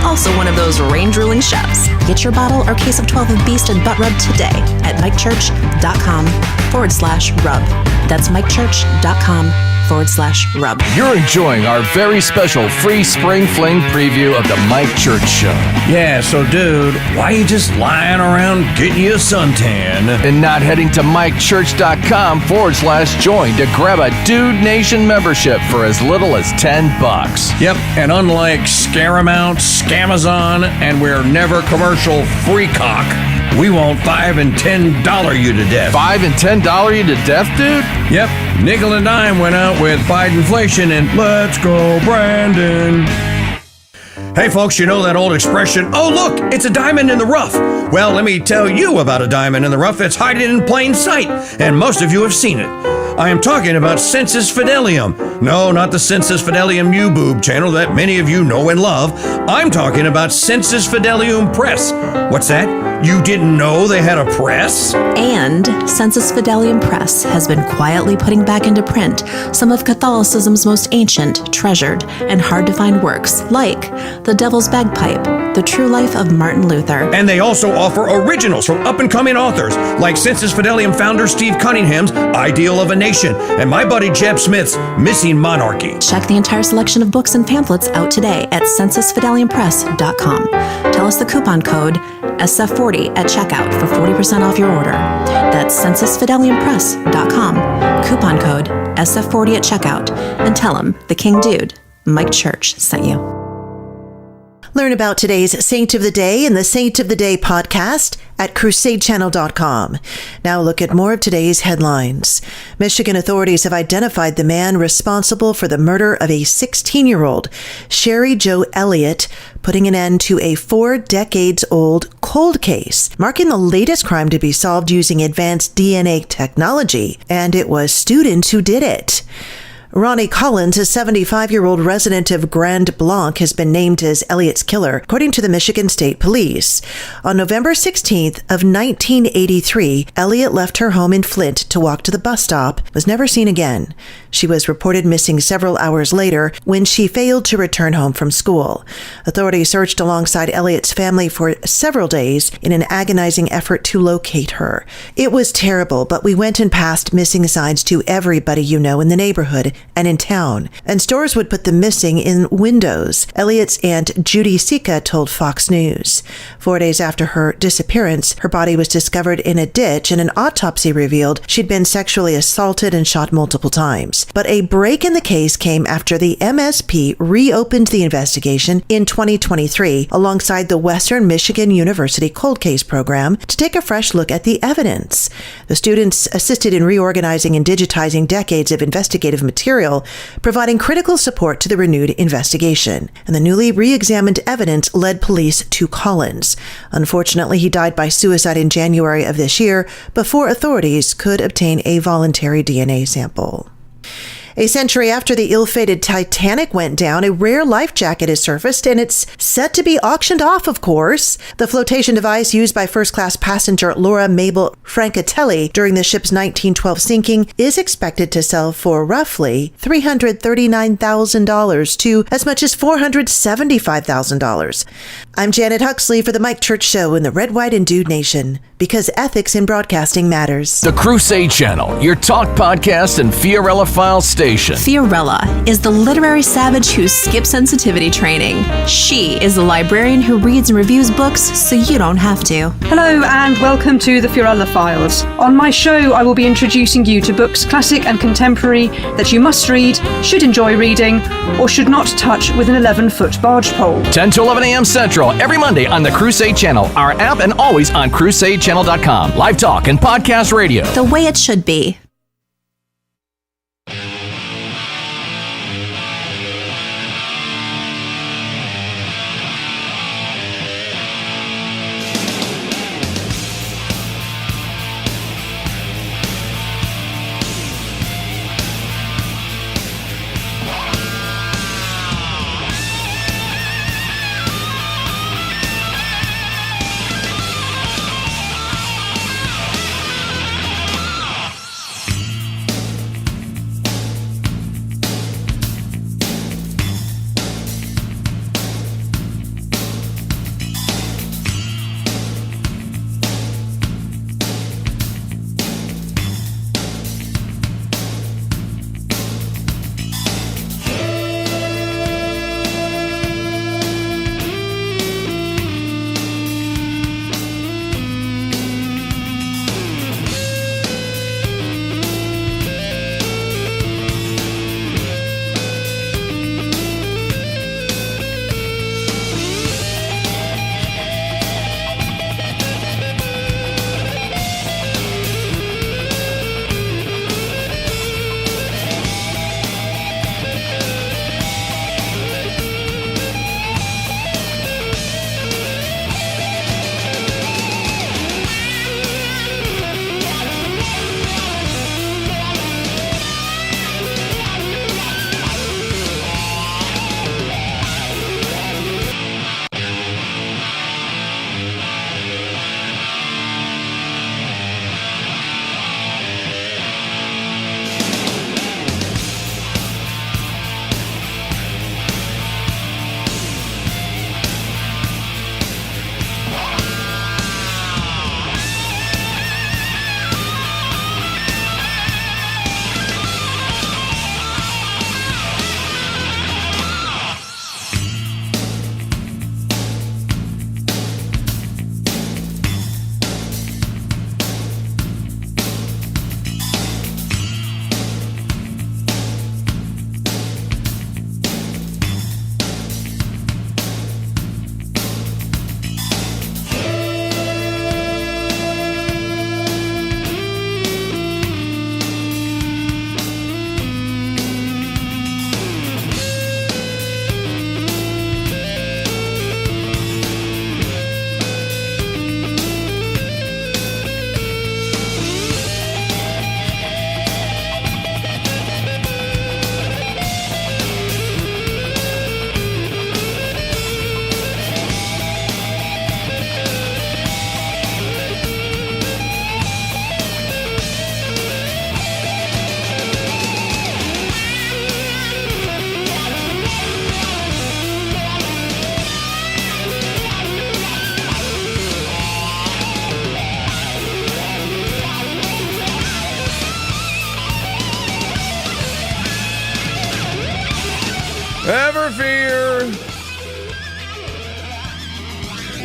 also one of those rain-drooling chefs. Get your bottle or case of 12 of Beast and Butt Rub today at mikechurch.com/rub. That's mikechurch.com/rub. You're enjoying our very special free Spring Fling preview of the Mike Church Show. Yeah, so dude, why you just lying around getting you a suntan? And not heading to mikechurch.com/join to grab a Dude Nation membership for as little as $10. Yep, and unlike Scaramount, Scamazon, and we're never commercial free cock, we won't $5 and $10 you to death. $5 and $10 you to death, dude? Yep, nickel and dime went out with Bidenflation and let's go, Brandon. Hey folks, you know that old expression, oh look, it's a diamond in the rough. Well, let me tell you about a diamond in the rough. It's hiding in plain sight, and most of you have seen it. I am talking about Census Fidelium. No, not the Census Fidelium U-Boob channel that many of you know and love. I'm talking about Census Fidelium Press. What's that? You didn't know they had a press? And Census Fidelium Press has been quietly putting back into print some of Catholicism's most ancient, treasured, and hard-to-find works, like The Devil's Bagpipe, The True Life of Martin Luther. And they also offer originals from up-and-coming authors, like Census Fidelium founder Steve Cunningham's Ideal of a Nation, and my buddy Jeb Smith's Missing Monarchy. Check the entire selection of books and pamphlets out today at censusfideliumpress.com. Tell us the coupon code SF40 at checkout for 40% off your order. That's censusfideliumpress.com. Coupon code SF40 at checkout, and tell them the King Dude, Mike Church, sent you. Learn about today's Saint of the Day in the Saint of the Day podcast at crusadechannel.com. Now look at more of today's headlines. Michigan authorities have identified the man responsible for the murder of a 16-year-old, Sherry Jo Elliott, putting an end to a 4-decades-old cold case, marking the latest crime to be solved using advanced DNA technology. And it was students who did it. Ronnie Collins, a 75-year-old resident of Grand Blanc, has been named as Elliott's killer, according to the Michigan State Police. On November 16th of 1983, Elliott left her home in Flint to walk to the bus stop, was never seen again. She was reported missing several hours later when she failed to return home from school. Authorities searched alongside Elliott's family for several days in an agonizing effort to locate her. It was terrible, but we went and passed missing signs to everybody you know in the neighborhood and in town, and stores would put the missing in windows, Elliott's aunt Judy Sika told Fox News. 4 days after her disappearance, her body was discovered in a ditch, and an autopsy revealed she'd been sexually assaulted and shot multiple times. But a break in the case came after the MSP reopened the investigation in 2023 alongside the Western Michigan University Cold Case Program to take a fresh look at the evidence. The students assisted in reorganizing and digitizing decades of investigative material, providing critical support to the renewed investigation. And the newly re-examined evidence led police to Collins. Unfortunately, he died by suicide in January of this year before authorities could obtain a voluntary DNA sample. A century after the ill-fated Titanic went down, a rare life jacket has surfaced, and it's set to be auctioned off, of course. The flotation device used by first-class passenger Laura Mabel Francatelli during the ship's 1912 sinking is expected to sell for roughly $339,000 to as much as $475,000. I'm Janet Huxley for the Mike Church Show in the Red, White, and Dude Nation, because ethics in broadcasting matters. The Crusade Channel, your talk podcast and Fiorella file station. Fiorella is the literary savage who skips sensitivity training. She is the librarian who reads and reviews books so you don't have to. Hello and welcome to the Fiorella Files. On my show, I will be introducing you to books, classic and contemporary, that you must read, should enjoy reading, or should not touch with an 11-foot barge pole. 10 to 11 a.m. Central every Monday on the Crusade Channel, our app, and always on crusadechannel.com. Live talk and podcast radio. The way it should be.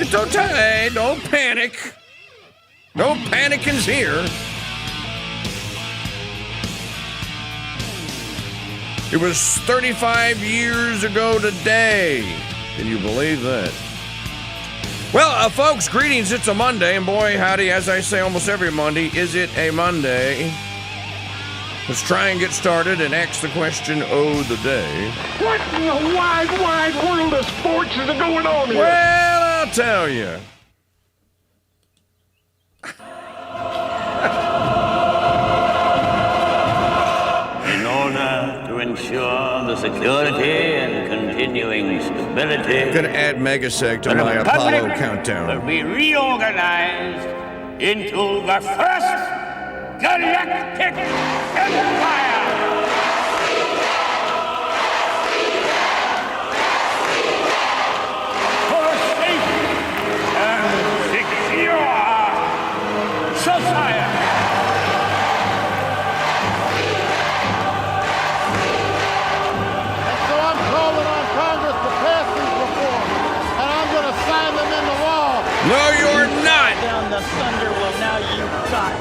Don't panic. No panicing's here. It was 35 years ago today. Can you believe that? Well, folks, greetings. It's a Monday, and boy, howdy, as I say almost every Monday, is it a Monday? Let's try and get started and ask the question of the day. What in the wide, wide world of sports is going on here? Well, I'll tell you. In order to ensure the security and continuing stability, I'm going to add Megaseg to my Apollo countdown. will be reorganized into the first galactic empire. For a safe and secure society. So I'm calling on Congress to pass these reforms, and I'm going to sign them into law. No, you're not. Down the thunder will now you got.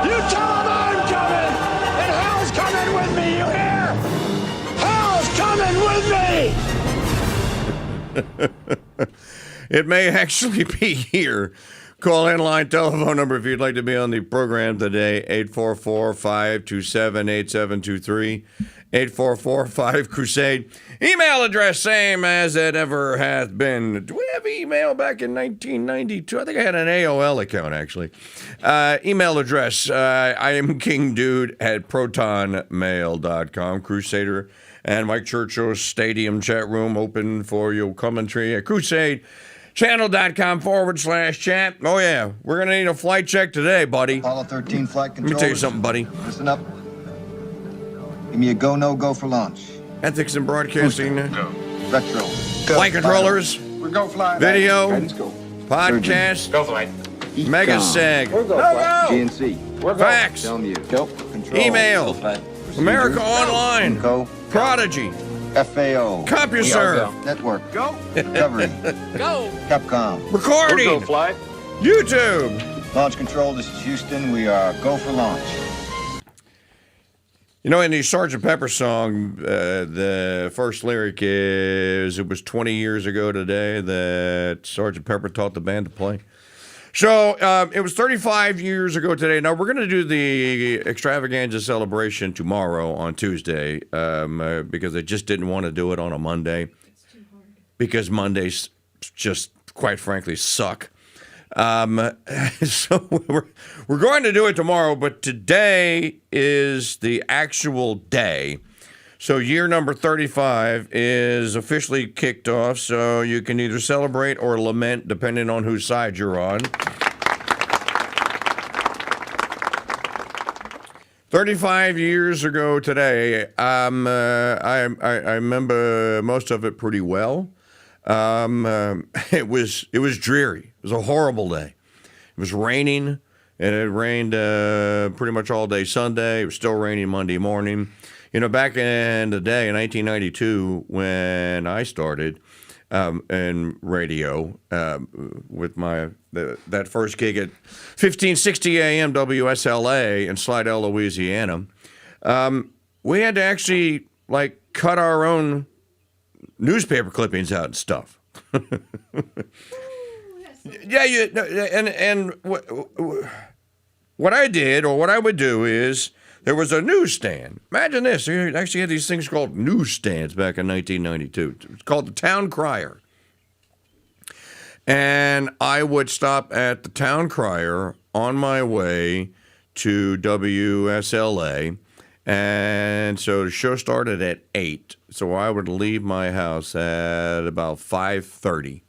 You tell them I'm coming, and hell's coming with me, you hear? Hell's coming with me! It may actually be here. Call in line telephone number if you'd like to be on the program today, 844-527-8723, 844-5-CRUSADE. Email address, same as it ever hath been. Do we have email back in 1992? I think I had an AOL account, actually. Email address, I am KingDude at protonmail.com. Crusader and Mike Churchill's Stadium chat room open for your commentary at CrusadeChannel.com/chat. Oh, yeah. We're going to need a flight check today, buddy. Apollo 13 flight controllers. Let me tell you something, buddy. Listen up. Give me a go, no-go for launch. Ethics and broadcasting. Retro. Flight controllers. We go fly. Video. Guidance go. Podcast. Go flight. Megaseg. GNC. Fax. Telmute. Go. Control. Email. America Online. Go. Prodigy. FAO. CompuServe. Network. Go. Recovery. Go! Capcom. Recording. flight. YouTube. Launch control. This is Houston. We are go for launch. You know, in the Sgt. Pepper song, the first lyric is, it was 20 years ago today that Sgt. Pepper taught the band to play. So it was 35 years ago today. Now, we're going to do the extravaganza celebration tomorrow on Tuesday because I just didn't want to do it on a Monday. It's too hard. Because Mondays just, quite frankly, suck. So we're going to do it tomorrow, but today is the actual day. So year number 35 is officially kicked off, so you can either celebrate or lament depending on whose side you're on. 35 years ago today, I remember most of it pretty well. It was dreary. It was a horrible day. It was raining, and it rained pretty much all day Sunday. It was still raining Monday morning. You know, back in the day, in 1992, when I started in radio with that first gig at 1560 AM WSLA in Slidell, Louisiana, we had to actually, cut our own newspaper clippings out and stuff. What I did, or what I would do, is there was a newsstand. Imagine this. You actually had these things called newsstands back in 1992. It's called the Town Crier. And I would stop at the Town Crier on my way to WSLA. And so the show started at 8. So I would leave my house at about 5:30.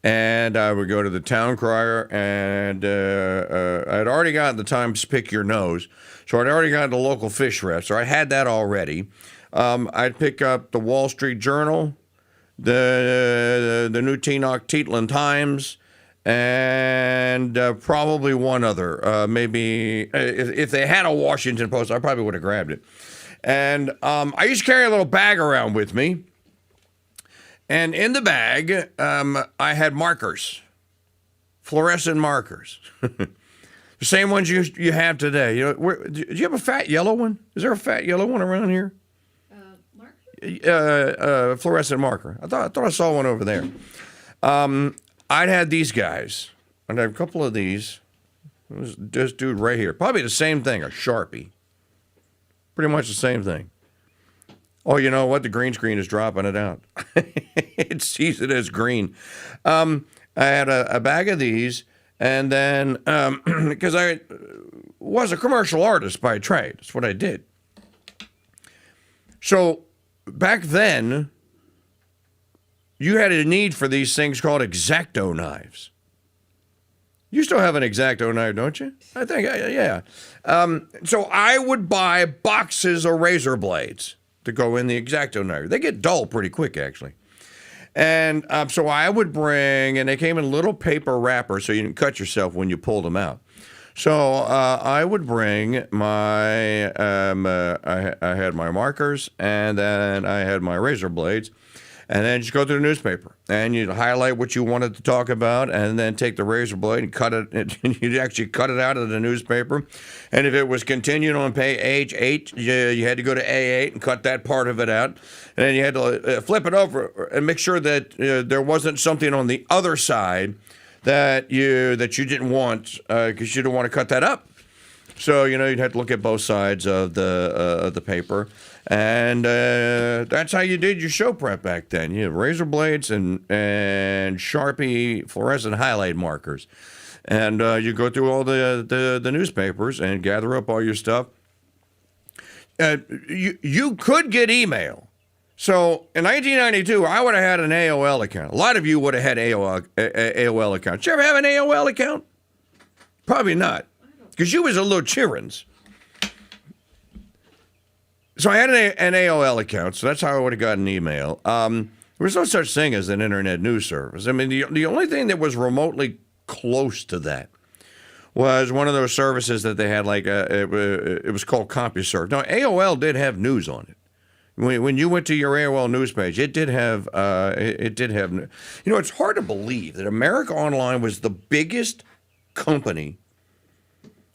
And I would go to the Town Crier, and I'd already gotten the Times Pick Your Nose. So I'd already gotten the local fish ref, so I had that already. I'd pick up the Wall Street Journal, the New Tenochtitlan Times, and probably one other. Maybe if they had a Washington Post, I probably would have grabbed it. And I used to carry a little bag around with me. And in the bag, I had markers. fluorescent markers. The same ones you have today. You know, do you have a fat yellow one? Is there a fat yellow one around here? Fluorescent marker. I thought I saw one over there. I'd had these guys. I'd have a couple of these. This dude right here. Probably the same thing, a Sharpie. Pretty much the same thing. Oh, you know what? The green screen is dropping it out. It sees it as green. I had a bag of these, and then, because I was a commercial artist by trade. That's what I did. So, back then, you had a need for these things called X-Acto knives. You still have an X-Acto knife, don't you? I think, yeah. So I would buy boxes of razor blades to go in the X-Acto knife. They get dull pretty quick, actually. And so I would bring, and they came in little paper wrappers so you didn't cut yourself when you pulled them out. So I would bring my, I had my markers, and then I had my razor blades, and then just go through the newspaper, and you'd highlight what you wanted to talk about, and then take the razor blade and cut it, and you'd actually cut it out of the newspaper. And if it was continued on page 8, you had to go to A8 and cut that part of it out, and then you had to flip it over and make sure that there wasn't something on the other side that you didn't want, because you didn't want to cut that up. So, you know, you'd have to look at both sides of the paper. And that's how you did your show prep back then. You had razor blades and Sharpie fluorescent highlight markers. And you go through all the newspapers and gather up all your stuff. You could get email. So in 1992, I would have had an AOL account. A lot of you would have had AOL accounts. Did you ever have an AOL account? Probably not, because you was a little children's. So I had an AOL account, so that's how I would have gotten an email. There was no such thing as an internet news service. I mean, the only thing that was remotely close to that was one of those services that they had, like it was called CompuServe. Now, AOL did have news on it. When you went to your AOL news page, it did have. You know, it's hard to believe that America Online was the biggest company,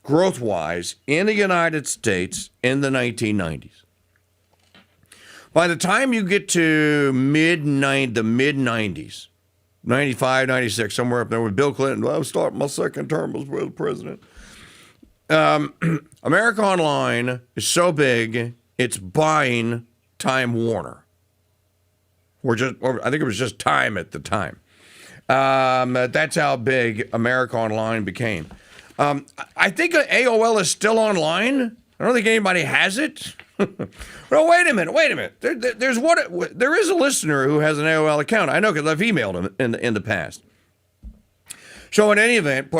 growth-wise, in the United States in the 1990s. By the time you get to the mid-90s, 95, 96, somewhere up there with Bill Clinton, I'll start my second term as president. America Online is so big, it's buying Time Warner. Or I think it was just Time at the time. That's how big America Online became. I think AOL is still online. I don't think anybody has it. Well, wait a minute. There is a listener who has an AOL account. I know because I've emailed him in the past. So in any event, I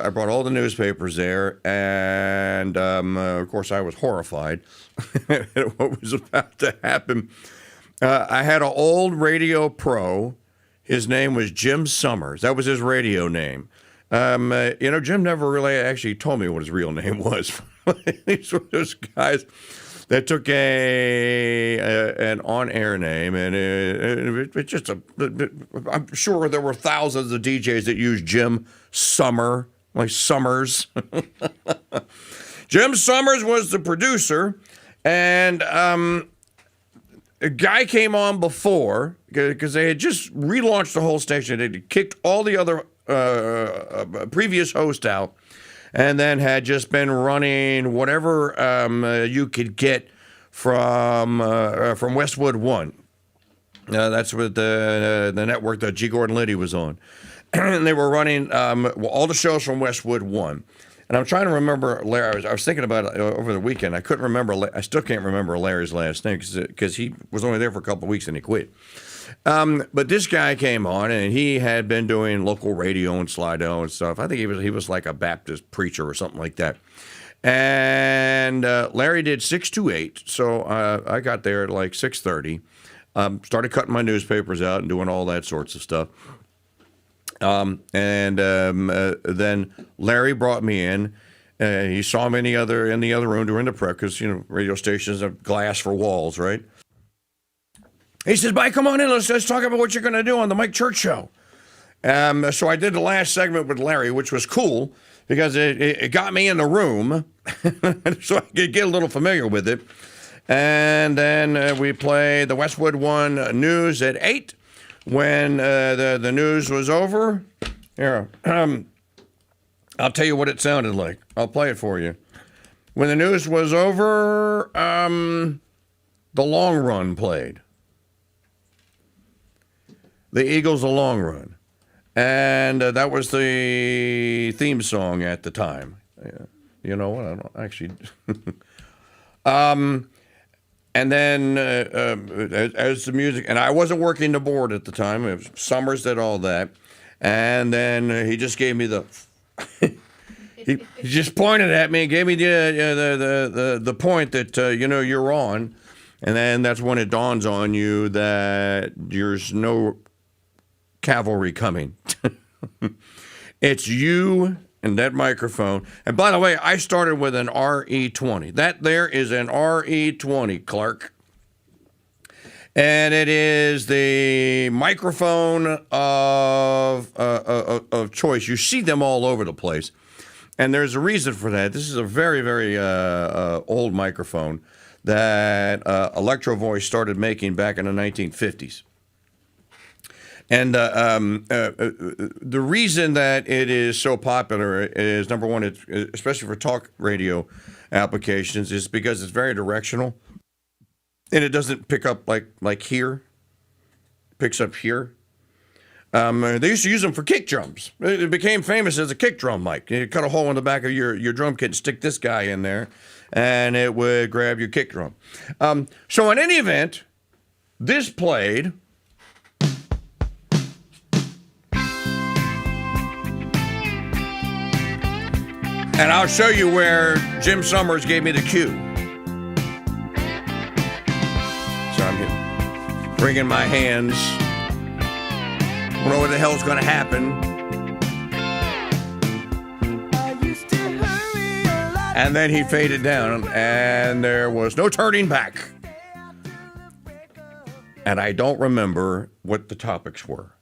brought all the newspapers there, and of course I was horrified at what was about to happen. I had an old radio pro. His name was Jim Summers. That was his radio name. You know, Jim never really actually told me what his real name was. These were those guys that took an on-air name, and it's just I'm sure there were thousands of DJs that used Jim Summers. Jim Summers was the producer, and a guy came on before, because they had just relaunched the whole station. They had kicked all the other previous host out, and then had just been running whatever you could get from Westwood One. That's what the network that G. Gordon Liddy was on. And they were running all the shows from Westwood One. And I'm trying to remember Larry. I was thinking about it over the weekend. I couldn't remember. I still can't remember Larry's last name because he was only there for a couple of weeks and he quit. But this guy came on, and he had been doing local radio in Slidell and stuff. I think he was like a Baptist preacher or something like that. And Larry did 6 to 8, so I got there at like 6:30. Started cutting my newspapers out and doing all that sorts of stuff. Then Larry brought me in. He saw me in the other room during the prep, because, you know, radio stations have glass for walls, right? He says, "Mike, come on in. Let's talk about what you're going to do on the Mike Church Show." So I did the last segment with Larry, which was cool because it got me in the room so I could get a little familiar with it. And then we played the Westwood One news at 8. When the news was over, here, I'll tell you what it sounded like. I'll play it for you. When the news was over, the Long Run played. The Eagles' The Long Run. And that was the theme song at the time. You know what? I don't actually... And then as the music, and I wasn't working the board at the time. It was Summers did all that, and then he just gave me the. he just pointed at me and gave me the point that you're on, and then that's when it dawns on you that there's no cavalry coming. It's you. And that microphone. And by the way, I started with an RE20. That there is an RE20, Clark. And it is the microphone of choice. You see them all over the place. And there's a reason for that. This is a very, very old microphone that Electro Voice started making back in the 1950s. And the reason that it is so popular is, number one, especially for talk radio applications, is because it's very directional. And it doesn't pick up like here. It picks up here. They used to use them for kick drums. It became famous as a kick drum mic. You cut a hole in the back of your drum kit and stick this guy in there, and it would grab your kick drum. So in any event, this played... And I'll show you where Jim Summers gave me the cue. So I'm here, bringing my hands. I don't know what the hell's going to happen. And then he faded down, and there was no turning back. And I don't remember what the topics were.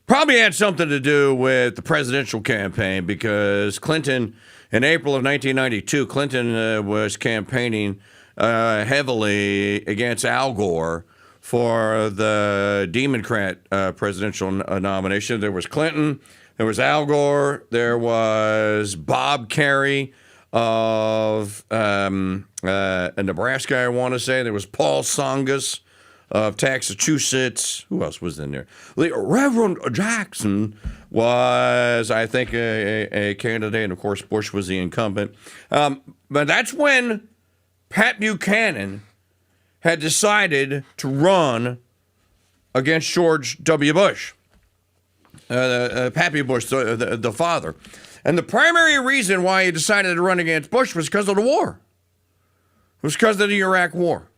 Probably had something to do with the presidential campaign, because Clinton, in April of 1992, Clinton was campaigning heavily against Al Gore for the Democrat presidential nomination. There was Clinton, there was Al Gore, there was Bob Kerrey of Nebraska, I want to say. There was Paul Tsongas of Massachusetts. Who else was in there? Reverend Jackson was, I think, a candidate, and of course Bush was the incumbent. But that's when Pat Buchanan had decided to run against George W. Bush, Pappy Bush, the father. And the primary reason why he decided to run against Bush was because of the war. It was because of the Iraq War.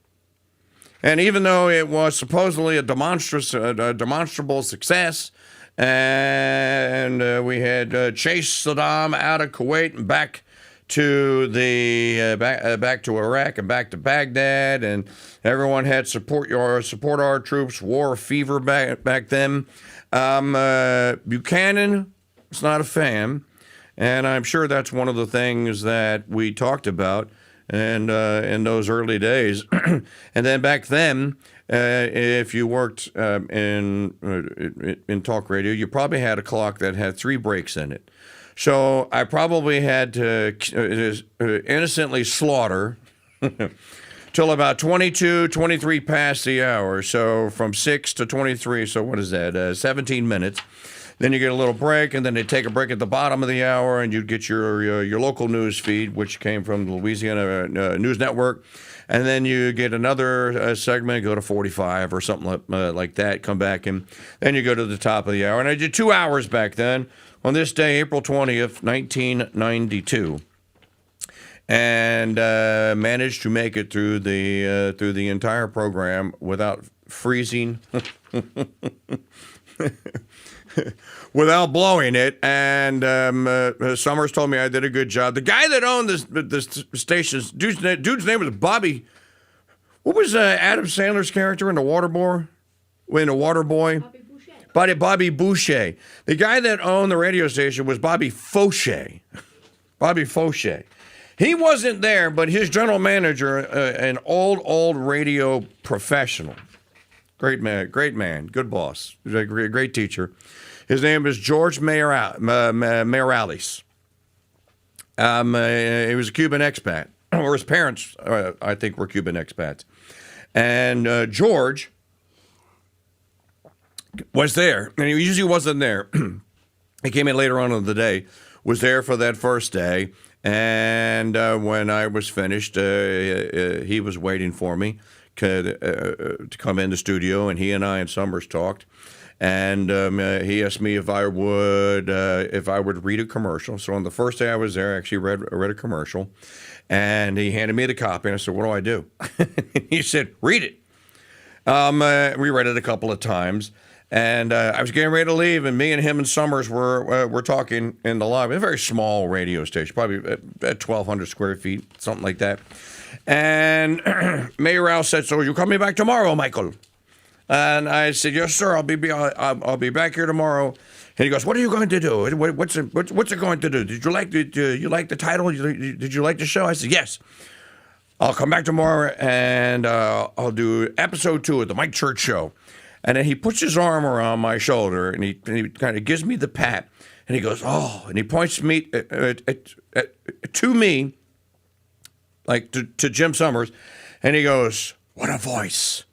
And even though it was supposedly a demonstrable success, and we had chased Saddam out of Kuwait and back to back to Iraq and back to Baghdad, and everyone had support our troops, war fever back then. Buchanan was not a fan, and I'm sure that's one of the things that we talked about. And in those early days, and then back then, if you worked in talk radio, you probably had a clock that had 3 breaks in it. So I probably had to innocently slaughter till about 22, 23 past the hour. So from 6 to 23. So what is that? 17 minutes. Then you get a little break, and then they take a break at the bottom of the hour, and you get your local news feed, which came from the Louisiana News Network. And then you get another segment, go to 45 or something like that, come back, and then you go to the top of the hour. And I did 2 hours back then on this day, April 20th, 1992. And managed to make it through the entire program without freezing. Without blowing it, and Summers told me I did a good job. The guy that owned this station, dude's name was Bobby. What was Adam Sandler's character in The Waterboy? Bobby Boucher. Bobby Boucher. The guy that owned the radio station was Bobby Fauché. Bobby Fauché. He wasn't there, but his general manager, an old radio professional. Great man, good boss, great teacher. His name is George Mayorales. He was a Cuban expat, or his parents, I think, were Cuban expats. And George was there, and he usually wasn't there. He came in later on in the day, was there for that first day, and when I was finished, he was waiting for me to come in the studio, and he and I and Summers talked, and he asked me if I would read a commercial. So on the first day I was there, I actually read a commercial, and he handed me the copy, and I said, "What do I do?" He said, "Read it." We read it a couple of times. And I was getting ready to leave, and me and him and Summers were talking in the lobby. A very small radio station, probably at 1,200 square feet, something like that. And Mayor Al said, "So you coming back tomorrow, Michael?" And I said, "Yes, sir. I'll be back here tomorrow." And he goes, "What are you going to do? What's it going to do? Did you like the title? Did you like the show?" I said, "Yes. I'll come back tomorrow, and I'll do episode 2 of the Mike Church Show." And then he puts his arm around my shoulder, and he kind of gives me the pat, and he goes, "Oh," and he points me to me, like to Jim Summers, and he goes, "What a voice.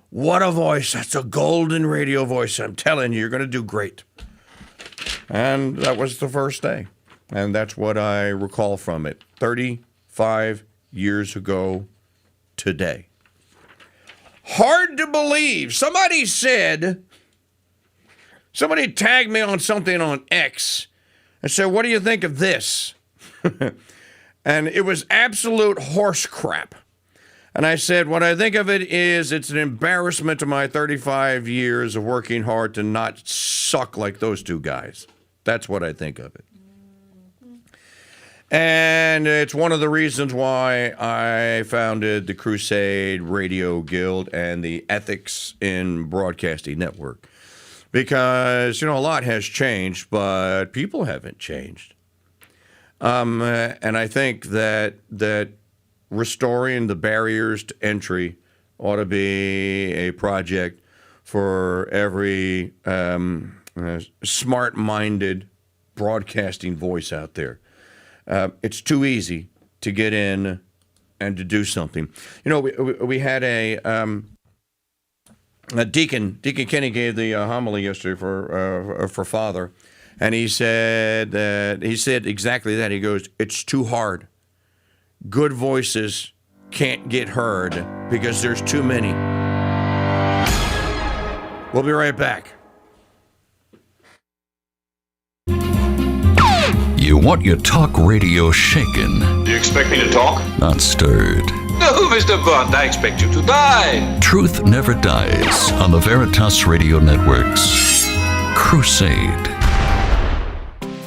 What a voice. That's a golden radio voice. I'm telling you, you're going to do great." And that was the first day. And that's what I recall from it. 35 years ago today. Hard to believe. Somebody tagged me on something on X and said, "What do you think of this?" And it was absolute horse crap. And I said, what I think of it is it's an embarrassment to my 35 years of working hard to not suck like those two guys. That's what I think of it. And it's one of the reasons why I founded the Crusade Radio Guild and the Ethics in Broadcasting Network. Because, a lot has changed, but people haven't changed. And I think that restoring the barriers to entry ought to be a project for every smart-minded broadcasting voice out there. It's too easy to get in and to do something. We had a Deacon Kenny gave the homily yesterday for Father, and he said exactly that. He goes, "It's too hard. Good voices can't get heard because there's too many." We'll be right back. You want your talk radio shaken. You expect me to talk? Not stirred. No, Mr. Bond, I expect you to die. Truth never dies on the Veritas Radio Network's Crusade.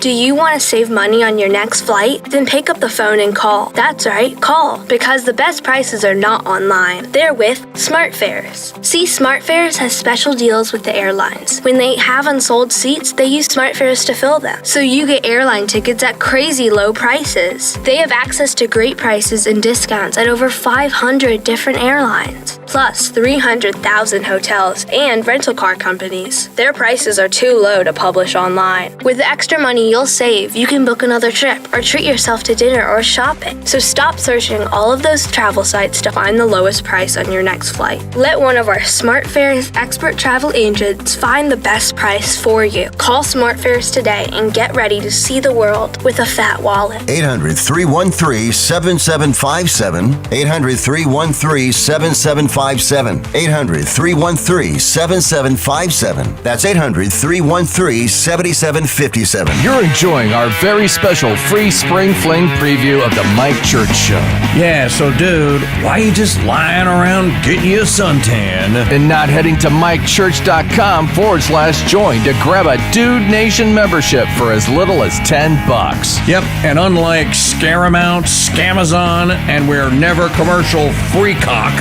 Do you want to save money on your next flight? Then pick up the phone and call. That's right, call. Because the best prices are not online. They're with SmartFares. See, SmartFares has special deals with the airlines. When they have unsold seats, they use SmartFares to fill them. So you get airline tickets at crazy low prices. They have access to great prices and discounts at over 500 different airlines. Plus 300,000 hotels and rental car companies. Their prices are too low to publish online. With the extra money you'll save, you can book another trip or treat yourself to dinner or shopping. So stop searching all of those travel sites to find the lowest price on your next flight. Let one of our SmartFares expert travel agents find the best price for you. Call SmartFares today and get ready to see the world with a fat wallet. 800-313-7757. 800-313-7757. 800-313-7757. That's 800-313-7757. You're enjoying our very special free Spring Fling preview of the Mike Church Show. Yeah, so dude, why you just lying around getting you a suntan? And not heading to MikeChurch.com/join to grab a Dude Nation membership for as little as $10. Yep, and unlike Scaramount, Scamazon, and we're never commercial free cock,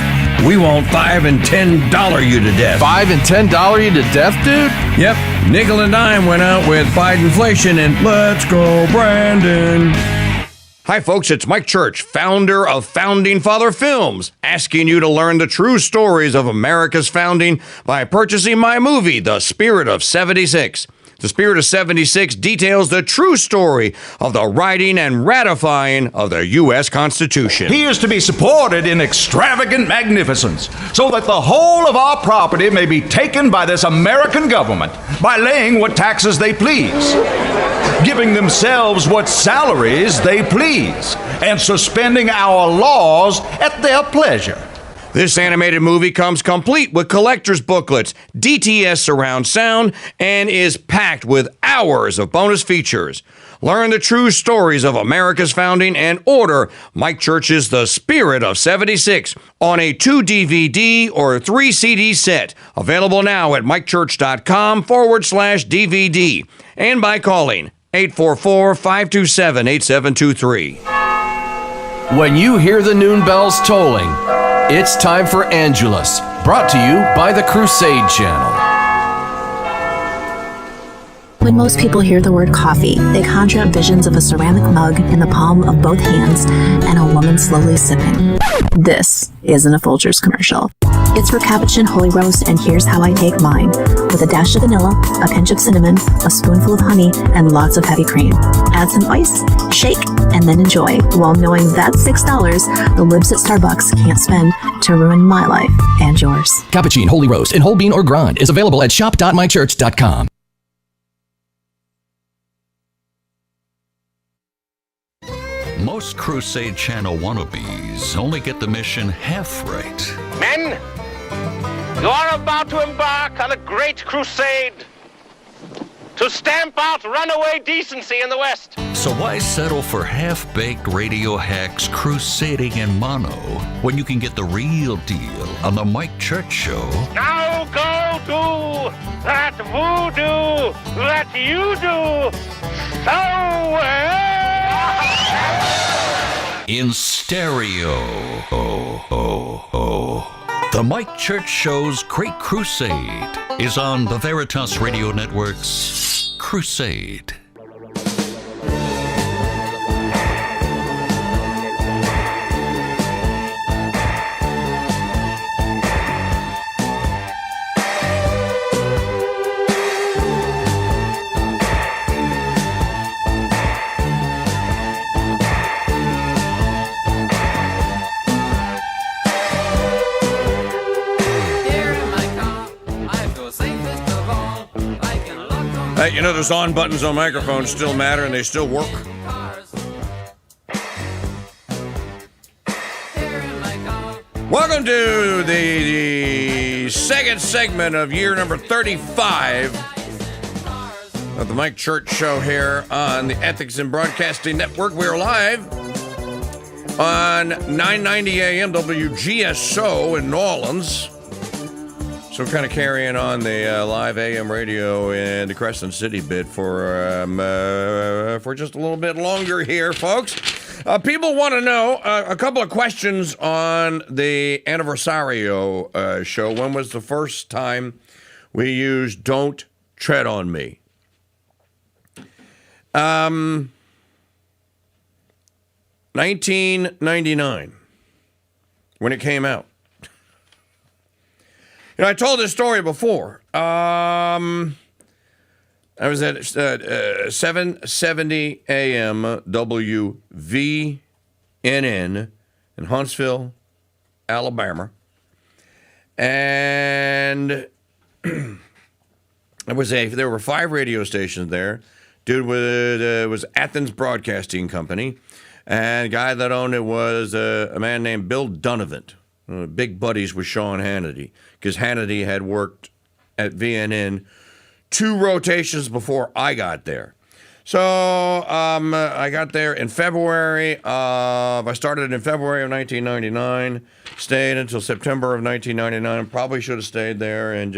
We won't $5 and $10 you to death. $5 and $10 you to death, dude? Yep. Nickel and dime went out with Bidenflation and let's go, Brandon. Hi, folks. It's Mike Church, founder of Founding Father Films, asking you to learn the true stories of America's founding by purchasing my movie, The Spirit of 76. The Spirit of 76 details the true story of the writing and ratifying of the U.S. Constitution. He is to be supported in extravagant magnificence, so that the whole of our property may be taken by this American government by laying what taxes they please, giving themselves what salaries they please, and suspending our laws at their pleasure. This animated movie comes complete with collector's booklets, DTS surround sound, and is packed with hours of bonus features. Learn the true stories of America's founding and order Mike Church's The Spirit of 76 on a 2-DVD or 3-CD set. Available now at mikechurch.com/DVD and by calling 844-527-8723. When you hear the noon bells tolling, it's time for Angelus, brought to you by the Crusade Channel. When most people hear the word coffee, they conjure up visions of a ceramic mug in the palm of both hands and a woman slowly sipping. This isn't a Folgers commercial. It's for Capuchin Holy Roast, and here's how I take mine. With a dash of vanilla, a pinch of cinnamon, a spoonful of honey, and lots of heavy cream. Add some ice, shake, and then enjoy, while knowing that's $6 the libs at Starbucks can't spend to ruin my life and yours. Capuchin Holy Roast in whole bean or grind is available at shop.mychurch.com. Most Crusade Channel wannabes only get the mission half right. Men, you are about to embark on a great crusade to stamp out runaway decency in the West. So why settle for half-baked radio hacks crusading in mono when you can get the real deal on the Mike Church Show? Now go do that voodoo that you do so well. In stereo. The Mike Church Show's Great Crusade is on the Veritas Radio Network's Crusade. Hey, you know those on buttons on microphones still matter and they still work? Welcome to the second segment of year number 35 of the Mike Church Show here on the Ethics in Broadcasting Network. We're live on 990 AM WGSO in New Orleans. So kind of carrying on the live AM radio in the Crescent City bit for just a little bit longer here, folks. People want to know a couple of questions on the Anniversario show. When was the first time we used Don't Tread on Me? 1999, when it came out. You know, I told this story before. I was at 770 AM WVNN in Huntsville, Alabama. And there were 5 radio stations there. Dude was Athens Broadcasting Company. And the guy that owned it was a man named Bill Donovan. Big buddies with Sean Hannity, because Hannity had worked at VNN 2 rotations before I got there. So I got there in February I started in February of 1999, stayed until September of 1999. Probably should have stayed there and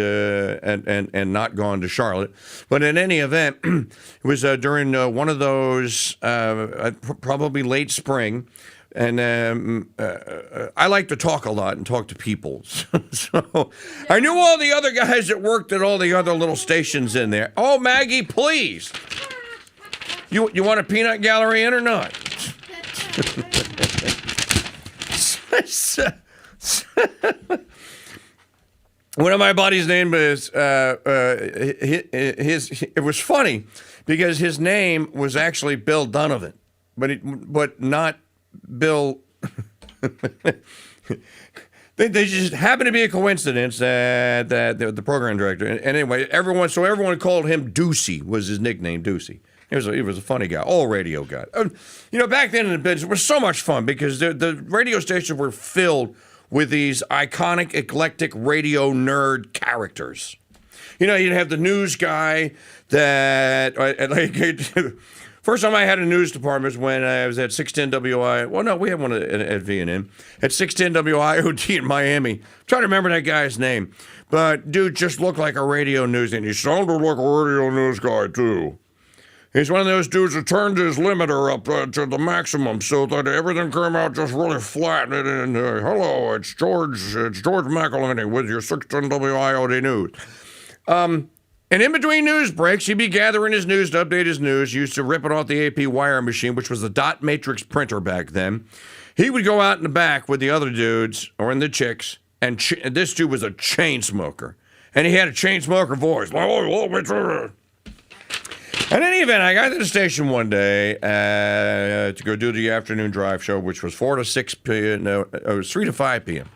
not gone to Charlotte. But in any event, it was during one of those, probably late spring, And I like to talk a lot and talk to people. So I knew all the other guys that worked at all the other little stations in there. Oh, Maggie, please. You want a peanut gallery in or not? One of my buddies' name was it was funny because his name was actually Bill Donovan, but not Bill. They just happened to be a coincidence that the program director and anyway everyone called him Deucey was his nickname, Deucey. He was a funny guy, all radio guy. Back then in the business, it was so much fun because the radio stations were filled with these iconic, eclectic radio nerd characters. You'd have the news guy that, first time I had a news department was when I was at 610 WI. Well, no, we had one at V&M. At 610 WIOD in Miami. I'm trying to remember that guy's name. But dude just looked like a radio news, and he sounded like a radio news guy, too. He's one of those dudes that turned his limiter up to the maximum so that everything came out just really flat. And hello, it's George McElhenney with your 610 WIOD news. And in between news breaks, he'd be gathering his news to update his news. He used to rip it off the AP wire machine, which was the dot matrix printer back then. He would go out in the back with the other dudes, or in the chicks, and this dude was a chain smoker. And he had a chain smoker voice. In any event, I got to the station one day to go do the afternoon drive show, which was 4 to 6 p.m. No, it was 3 to 5 p.m.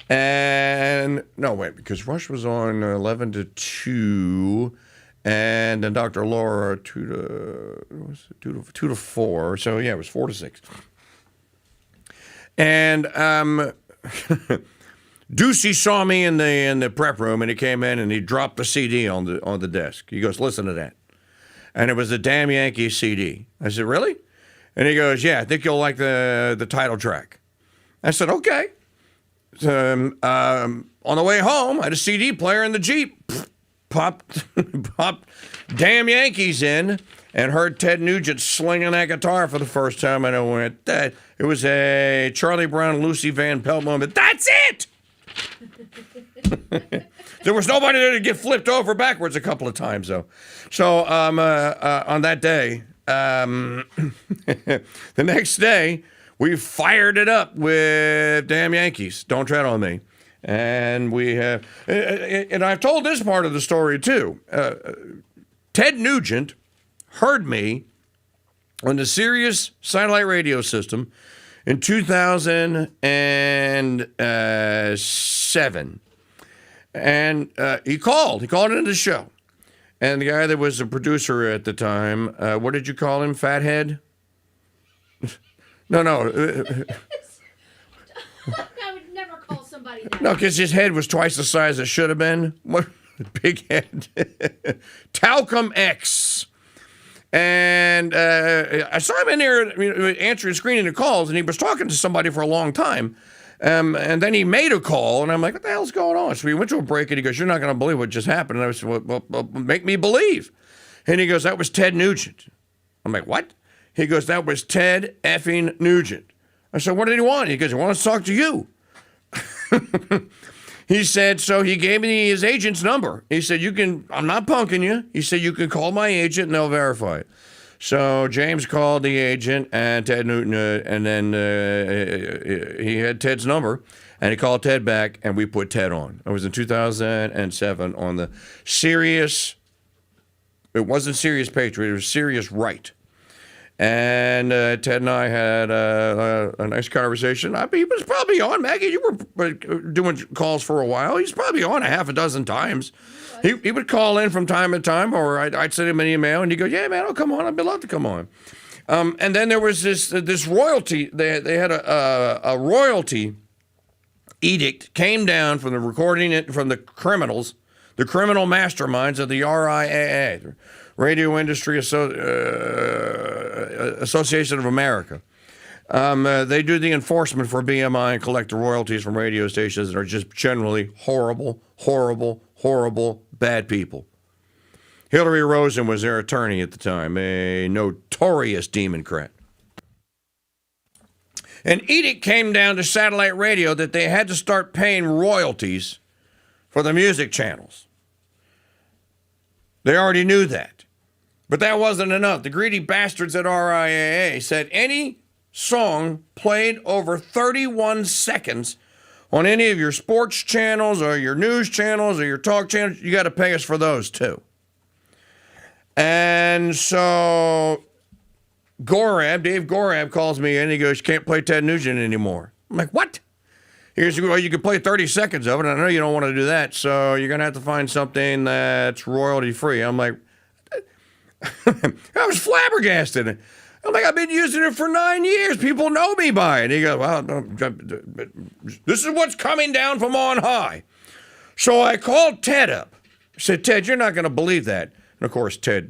And no, wait, because Rush was on 11 to 2, and then Dr. Laura 2 to 4. So yeah, it was 4 to 6. And Ducey saw me in the prep room, and he came in and he dropped the CD on the desk. He goes, "Listen to that." And it was the Damn Yankees CD. I said, "Really?" And he goes, "Yeah, I think you'll like the title track." I said, "Okay." So, on the way home, I had a CD player in the Jeep. Popped Damn Yankees in and heard Ted Nugent slinging that guitar for the first time. And I went, "That." It was a Charlie Brown, Lucy Van Pelt moment. That's it! There was nobody there to get flipped over backwards a couple of times, though. So on that day, the next day, we fired it up with Damn Yankees, Don't Tread on Me. And we have, and I've told this part of the story, too. Ted Nugent heard me on the Sirius satellite radio system in 2007. And he called into the show. And the guy that was the producer at the time, what did you call him, fathead? No. I would never call somebody that. No, because his head was twice the size it should have been. What big head. Talcum X. And I saw him in there answering, screening the calls, and he was talking to somebody for a long time. And then he made a call, and I'm like, "What the hell's going on?" So we went to a break, and he goes, "You're not going to believe what just happened." And I said, well, make me believe. And he goes, "That was Ted Nugent." I'm like, "What?" He goes, "That was Ted effing Nugent." I said, "What did he want?" He goes, "He wants to talk to you." He said, so he gave me his agent's number. He said, I'm not punking you. He said, "You can call my agent and they'll verify it." So James called the agent and Ted Newton, and then he had Ted's number, and he called Ted back, and we put Ted on. It was in 2007 on the Sirius. It wasn't Sirius Patriot. It was Sirius Right. And Ted and I had a nice conversation. He was probably on. Maggie, you were doing calls for a while. He's probably on a half a dozen times. He would call in from time to time, or I'd send him an email, and he'd go, "Yeah, man, I'll come on. I'd love to come on." And then there was this royalty. They had a royalty edict came down from the from the criminals, the criminal masterminds of the RIAA, the Radio Industry Association of America. They do the enforcement for BMI and collect the royalties from radio stations that are just generally horrible, bad people. Hillary Rosen was their attorney at the time, a notorious Democrat. An edict came down to satellite radio that they had to start paying royalties for the music channels. They already knew that. But that wasn't enough. The greedy bastards at RIAA said any song played over 31 seconds on any of your sports channels or your news channels or your talk channels, you got to pay us for those too. And so Dave Gorab calls me in and he goes, you can't play Ted Nugent anymore. I'm like, what? He goes, well, you can play 30 seconds of it. I know you don't want to do that, so you're going to have to find something that's royalty free. I'm like, I was flabbergasted. I'm like, I've been using it for 9 years. People know me by it. He goes, well, this is what's coming down from on high. So I called Ted up. I said, Ted, you're not going to believe that. And of course, Ted,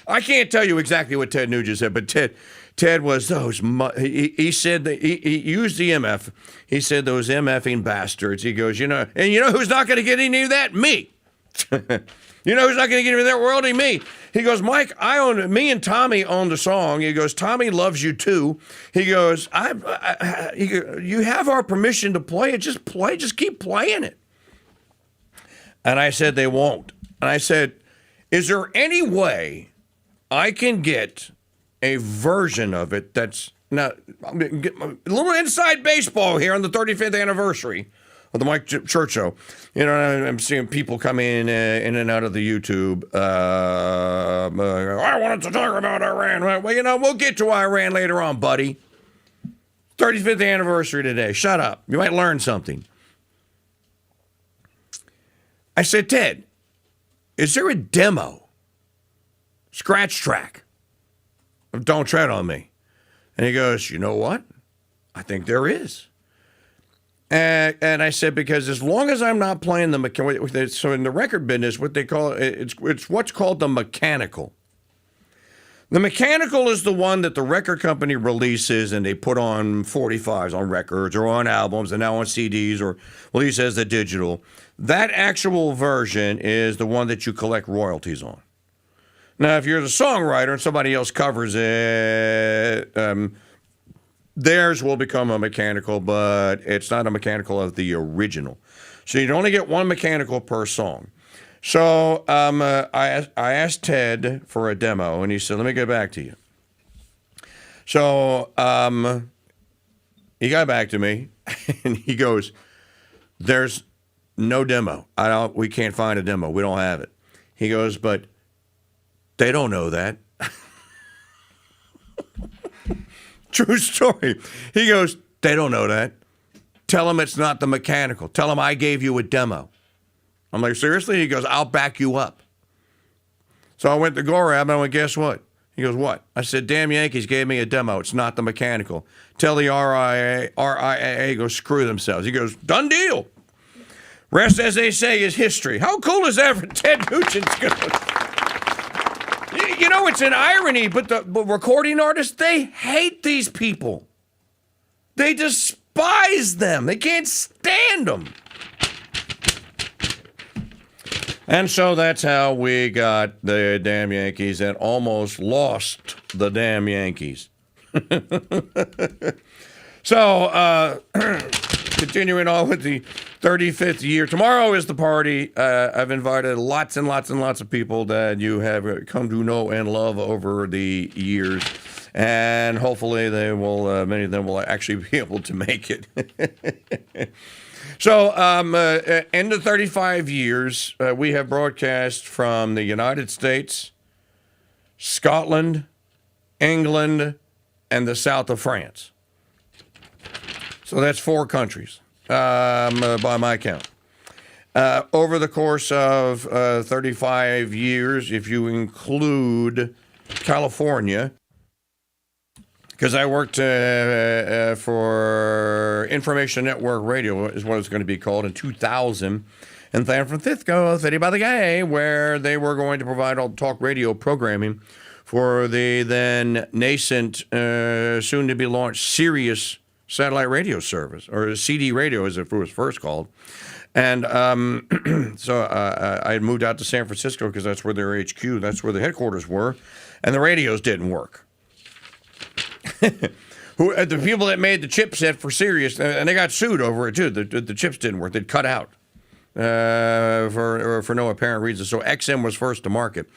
I can't tell you exactly what Ted Nugent said, but Ted was those, he said that he used the MF. He said those MFing bastards. He goes, and you know who's not going to get any of that? Me. You know who's not going to get any of that royalty? Me. He goes, Mike, me and Tommy own the song. He goes, Tommy loves you too. He goes, you have our permission to play it. Just keep playing it. And I said, they won't. And I said, is there any way I can get a version of it that's not a little inside baseball here on the 35th anniversary of the Mike Church Show? I'm seeing people come in and out of the YouTube. I wanted to talk about Iran. Well, we'll get to Iran later on, buddy. 35th anniversary today. Shut up. You might learn something. I said, Ted, is there a demo, scratch track of Don't Tread on Me? And he goes, you know what? I think there is. And I said, because as long as I'm not playing so in the record business, what they call it's what's called the mechanical. The mechanical is the one that the record company releases and they put on 45s on records or on albums and now on CDs or release as the digital. That actual version is the one that you collect royalties on. Now, if you're the songwriter and somebody else covers it, theirs will become a mechanical, but it's not a mechanical of the original. So you'd only get one mechanical per song. So I asked Ted for a demo, and he said, let me get back to you. So he got back to me, and he goes, there's no demo. We can't find a demo. We don't have it. He goes, but they don't know that. True story. He goes, they don't know that. Tell them it's not the mechanical. Tell them I gave you a demo. I'm like, seriously? He goes, I'll back you up. So I went to Gorab and I went, guess what? He goes, what? I said, damn Yankees gave me a demo. It's not the mechanical. Tell the RIAA, go screw themselves. He goes, done deal. Rest, as they say, is history. How cool is that for Ted Nugent's good? It's an irony, but the recording artists, they hate these people. They despise them. They can't stand them. And so that's how we got the damn Yankees and almost lost the damn Yankees. So, continuing on with the 35th year. Tomorrow is the party. I've invited lots and lots and lots of people that you have come to know and love over the years. And hopefully many of them will actually be able to make it. So, in the 35 years, we have broadcast from the United States, Scotland, England, and the south of France. So that's 4 countries, by my count. Over the course of 35 years, if you include California, because I worked for Information Network Radio, is what it's going to be called, in 2000, in San Francisco, City by the Gay, where they were going to provide all talk radio programming for the then nascent, soon-to-be launched Sirius satellite radio service, or CD radio as it was first called. And so I had moved out to San Francisco because that's where their HQ, that's where the headquarters were, and the radios didn't work. the people that made the chipset for Sirius, and they got sued over it too. The chips didn't work; they'd cut out for no apparent reason. So XM was first to market.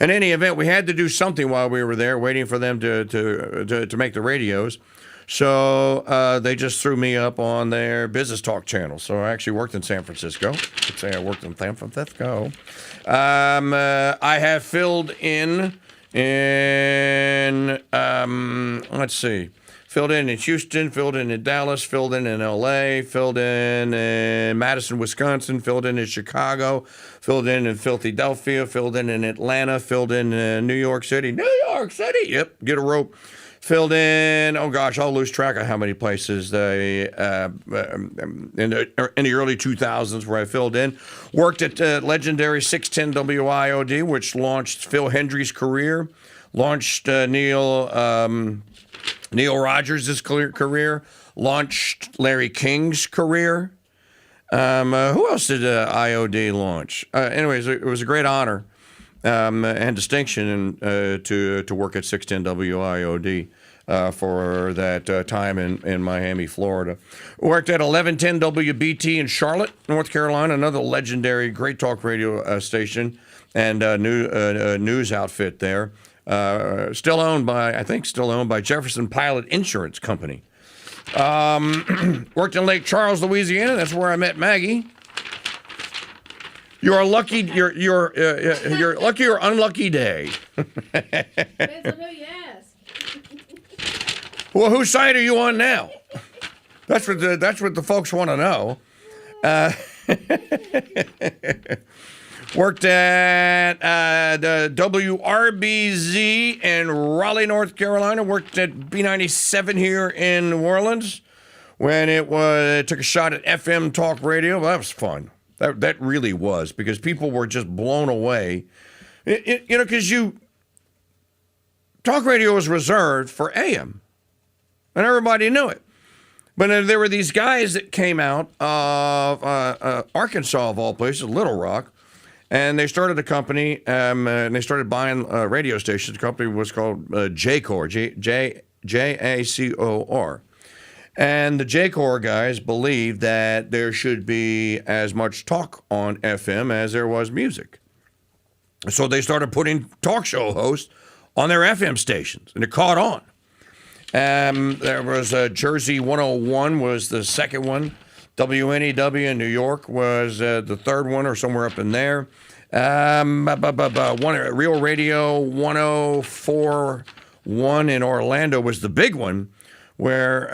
In any event, we had to do something while we were there, waiting for them to make the radios. So they just threw me up on their business talk channel. So I actually worked in San Francisco. I'd say I worked in San Francisco. I have filled in let's see. Filled in Houston, filled in Dallas, filled in L.A., filled in Madison, Wisconsin, filled in Chicago, filled in Philadelphia, filled in Atlanta, filled in New York City. New York City! Yep, get a rope. Filled in, oh gosh, I'll lose track of how many places they in the early 2000s where I filled in. Worked at legendary 610 WIOD, which launched Phil Hendry's career, launched Neil Rogers' career, launched Larry King's career. Who else did IOD launch? Anyways, it was a great honor and distinction to work at 610 WIOD for that time in Miami, Florida. Worked at 1110 WBT in Charlotte, North Carolina, another legendary great talk radio station and news outfit there. Still owned by Jefferson Pilot Insurance Company. Worked in Lake Charles, Louisiana. That's where I met Maggie. You're lucky. You're lucky or unlucky day. Depends on who you ask. Well, whose side are you on now? That's what the folks want to know. Worked at the WRBZ in Raleigh, North Carolina. Worked at B97 here in New Orleans when it took a shot at FM talk radio. Well, that was fun. That really was, because people were just blown away. Because talk radio was reserved for AM, and everybody knew it. But there were these guys that came out of Arkansas, of all places, Little Rock, and they started a company, and they started buying radio stations. The company was called Jacor, Jacor. And the Jacor guys believed that there should be as much talk on FM as there was music. So they started putting talk show hosts on their FM stations, and it caught on. There was Jersey 101 was the second one. WNEW in New York was the third one, or somewhere up in there. Real Radio 104.1 in Orlando was the big one, where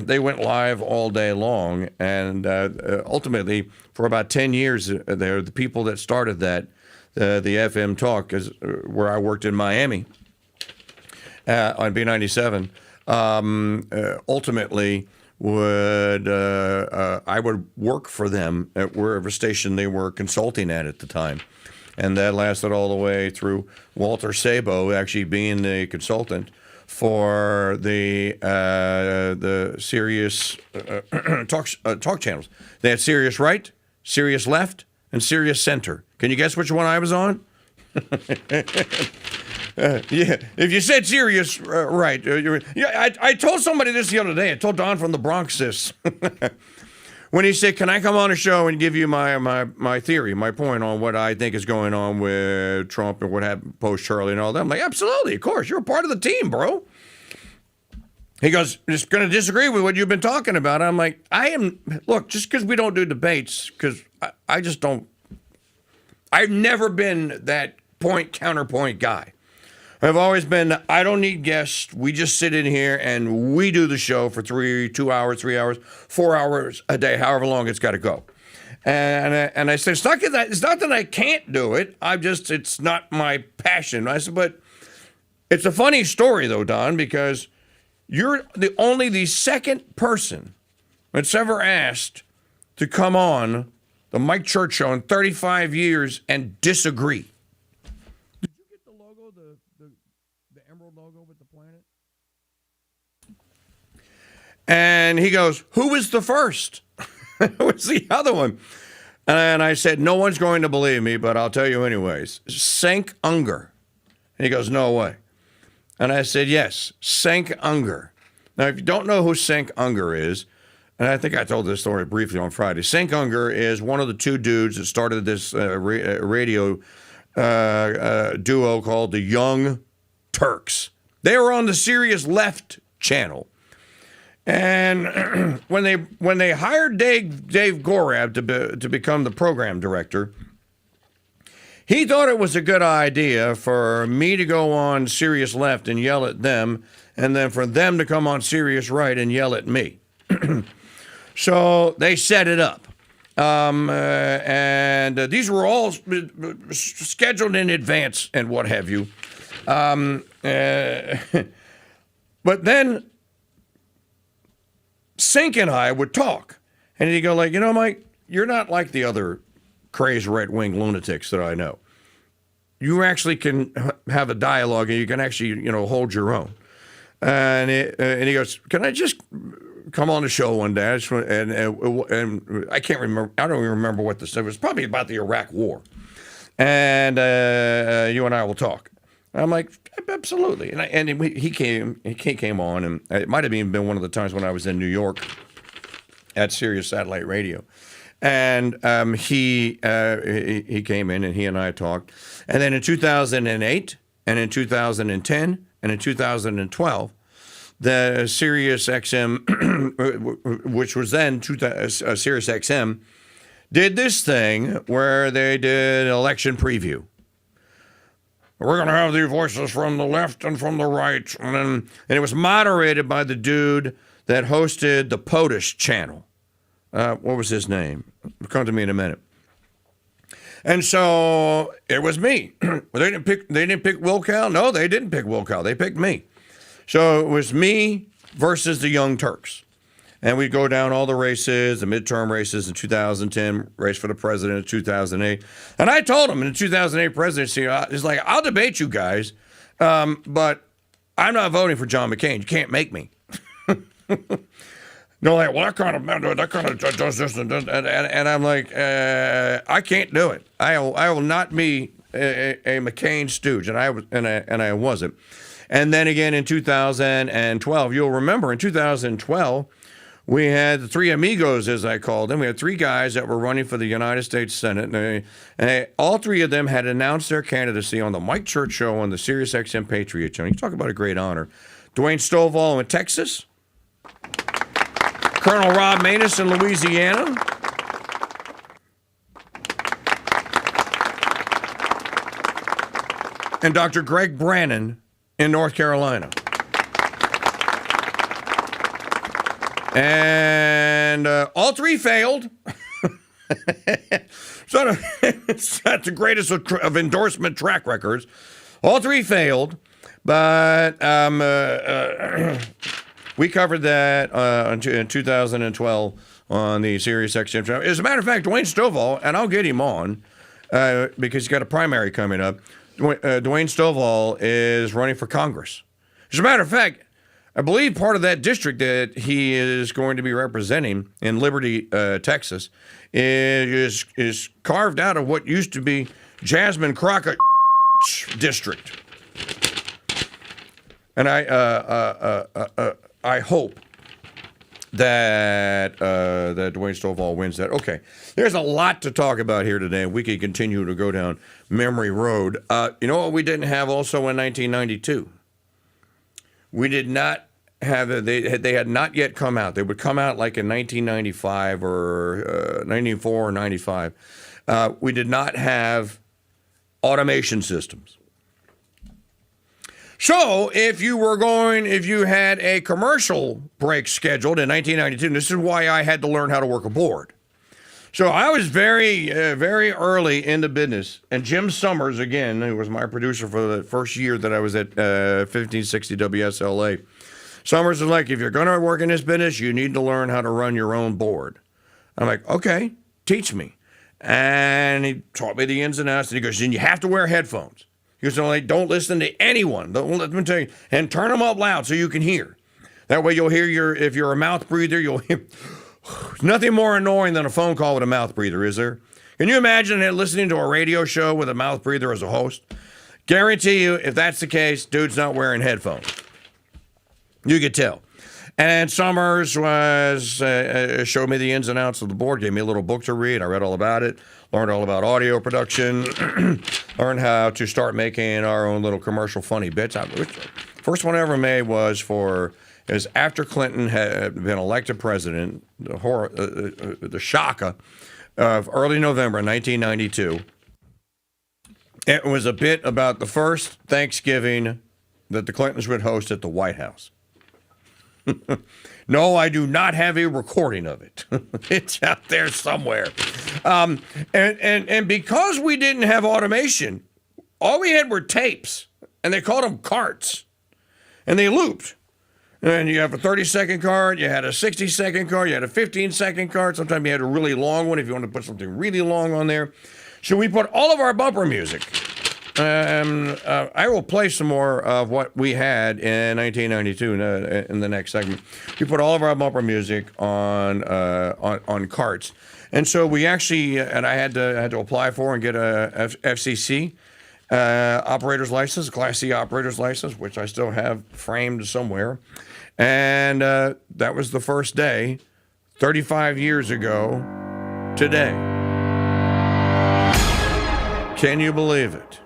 they went live all day long. And ultimately, for about 10 years there, the people that started that, the FM talk, is where I worked in Miami on B97, ultimately I would work for them at wherever station they were consulting at the time. And that lasted all the way through Walter Sabo actually being the consultant for the Sirius talk channels. They had Sirius Right, Sirius Left, and Sirius Center. Can you guess which one I was on? Yeah, if you said Sirius Right, I told somebody this the other day. I told Don from the Bronx this. When he said, "Can I come on a show and give you my theory, my point on what I think is going on with Trump and what happened post Charlie and all that?" I'm like, "Absolutely, of course, you're a part of the team, bro." He goes, "Just going to disagree with what you've been talking about." I'm like, look, just because we don't do debates, because I just don't. I've never been that counterpoint guy. I've always been, I don't need guests. We just sit in here and we do the show for 2 hours, 3 hours, 4 hours a day, however long it's got to go. And I said, it's not that I can't do it. It's not my passion. I said, but it's a funny story though, Don, because you're the second person that's ever asked to come on the Mike Church Show in 35 years and disagree. Did you get the logo, the emerald logo with the planet? And he goes, "Who was the first?" Who was the other one? And I said, "No one's going to believe me, but I'll tell you anyways. Cenk Unger." And he goes, "No way." And I said, "Yes, Cenk Unger Now, if you don't know who Cenk Unger is, and I think I told this story briefly on Friday, Cenk Unger is one of the two dudes that started this radio duo called the Young Turks. They were on the Sirius Left channel. And when they hired Dave Gorab to become the program director, he thought it was a good idea for me to go on Sirius Left and yell at them, and then for them to come on Sirius Right and yell at me. So they set it up. And these were all scheduled in advance and what have you. But then Cenk and I would talk. And he'd go like, you know, Mike, you're not like the other crazed right-wing lunatics that I know. You actually can have a dialogue and you can actually, you know, hold your own. And he goes, can I just come on the show one day? And I can't remember. I don't even remember what this. It was probably about the Iraq War. And you and I will talk. I'm like, absolutely. And he came on, and it might have even been one of the times when I was in New York at Sirius Satellite Radio. And he came in, and he and I talked. And then in 2008, and in 2010, and in 2012, the Sirius XM, which was then Sirius XM, did this thing where they did election preview. We're going to have the voices from the left and from the right. And it was moderated by the dude that hosted the POTUS channel. What was his name? It'll come to me in a minute. And so it was me. They didn't pick Will Cal? No, they didn't pick Will Cal. They picked me. So it was me versus the Young Turks. And we'd go down all the races, the midterm races in 2010, race for the president in 2008. And I told him in the 2008 presidency, it's like, I'll debate you guys, but I'm not voting for John McCain. You can't make me. They're like, well, that kind of does this and does, and I'm like, I can't do it. I will not be a McCain stooge, and I wasn't. And then again in 2012, you'll remember in 2012. We had the three amigos, as I called them. We had three guys that were running for the United States Senate. And all three of them had announced their candidacy on the Mike Church Show on the Sirius XM Patriot Channel. You talk about a great honor. Dwayne Stovall in Texas. Colonel Rob Maness in Louisiana. And Dr. Greg Brannon in North Carolina. And all three failed. It's not the greatest of endorsement track records. All three failed, but we covered that in 2012 on the Sirius XM channel. As a matter of fact, Dwayne Stovall, and I'll get him on because he's got a primary coming up. Dwayne Stovall is running for Congress. As a matter of fact, I believe part of that district that he is going to be representing in Liberty, Texas, is carved out of what used to be Jasmine Crockett's district. And I hope that Dwayne Stovall wins that. Okay, there's a lot to talk about here today. We could continue to go down memory road. You know what we didn't have also in 1992? We did not have they had not yet come out. They would come out like in 1995 or 94 or 95. We did not have automation systems. So if you had a commercial break scheduled in 1992, and this is why I had to learn how to work a board. So I was very early in the business, and Jim Summers, again, who was my producer for the first year that I was at 1560 WSLA, Summers was like, if you're going to work in this business, you need to learn how to run your own board. I'm like, okay, teach me. And he taught me the ins and outs, and he goes, and you have to wear headphones. He goes, don't listen to anyone. Don't let me tell you, and turn them up loud so you can hear. That way you'll hear if you're a mouth breather, you'll hear. Nothing more annoying than a phone call with a mouth breather, is there? Can you imagine listening to a radio show with a mouth breather as a host? Guarantee you, if that's the case, dude's not wearing headphones. You could tell. And Summers showed me the ins and outs of the board, gave me a little book to read. I read all about it, learned all about audio production, learned how to start making our own little commercial funny bits. First one I ever made was after Clinton had been elected president, the shocker of early November 1992. It was a bit about the first Thanksgiving that the Clintons would host at the White House. No, I do not have a recording of it. It's out there somewhere. And because we didn't have automation, all we had were tapes, and they called them carts, and they looped. And you have a 30-second card, you had a 60-second card, you had a 15-second card. Sometimes you had a really long one if you want to put something really long on there. So we put all of our bumper music. I will play some more of what we had in 1992 in the next segment. We put all of our bumper music on carts, and so we actually, and I had to apply for and get a FCC operator's license, Class C operator's license, which I still have framed somewhere. And that was the first day, 35 years ago today. Can you believe it?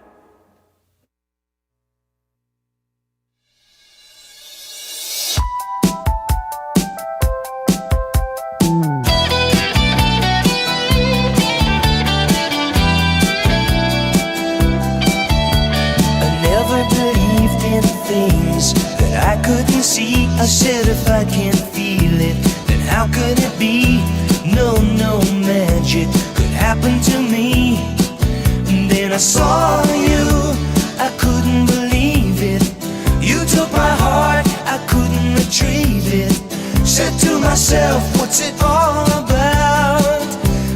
I couldn't see. I said if I can't feel it, then how could it be? No magic could happen to me. And then I saw you, I couldn't believe it. You took my heart, I couldn't retrieve it. Said to myself, what's it all about?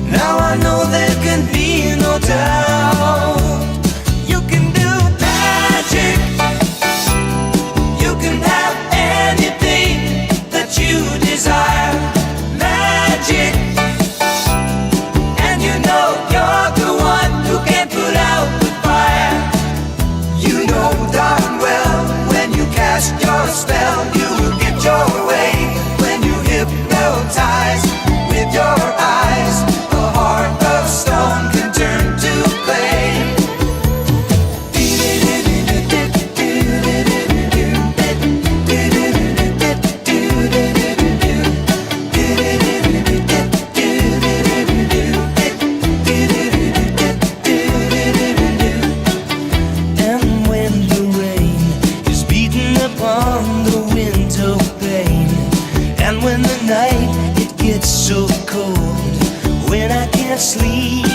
Now I know there can be no doubt. You can do magic. You can have anything that you desire, magic. And you know you're the one who can put out the fire. You know darn well when you cast your spell, you will get your way. When you hypnotize with your eyes, a heart of stone can turn to clay. Sleep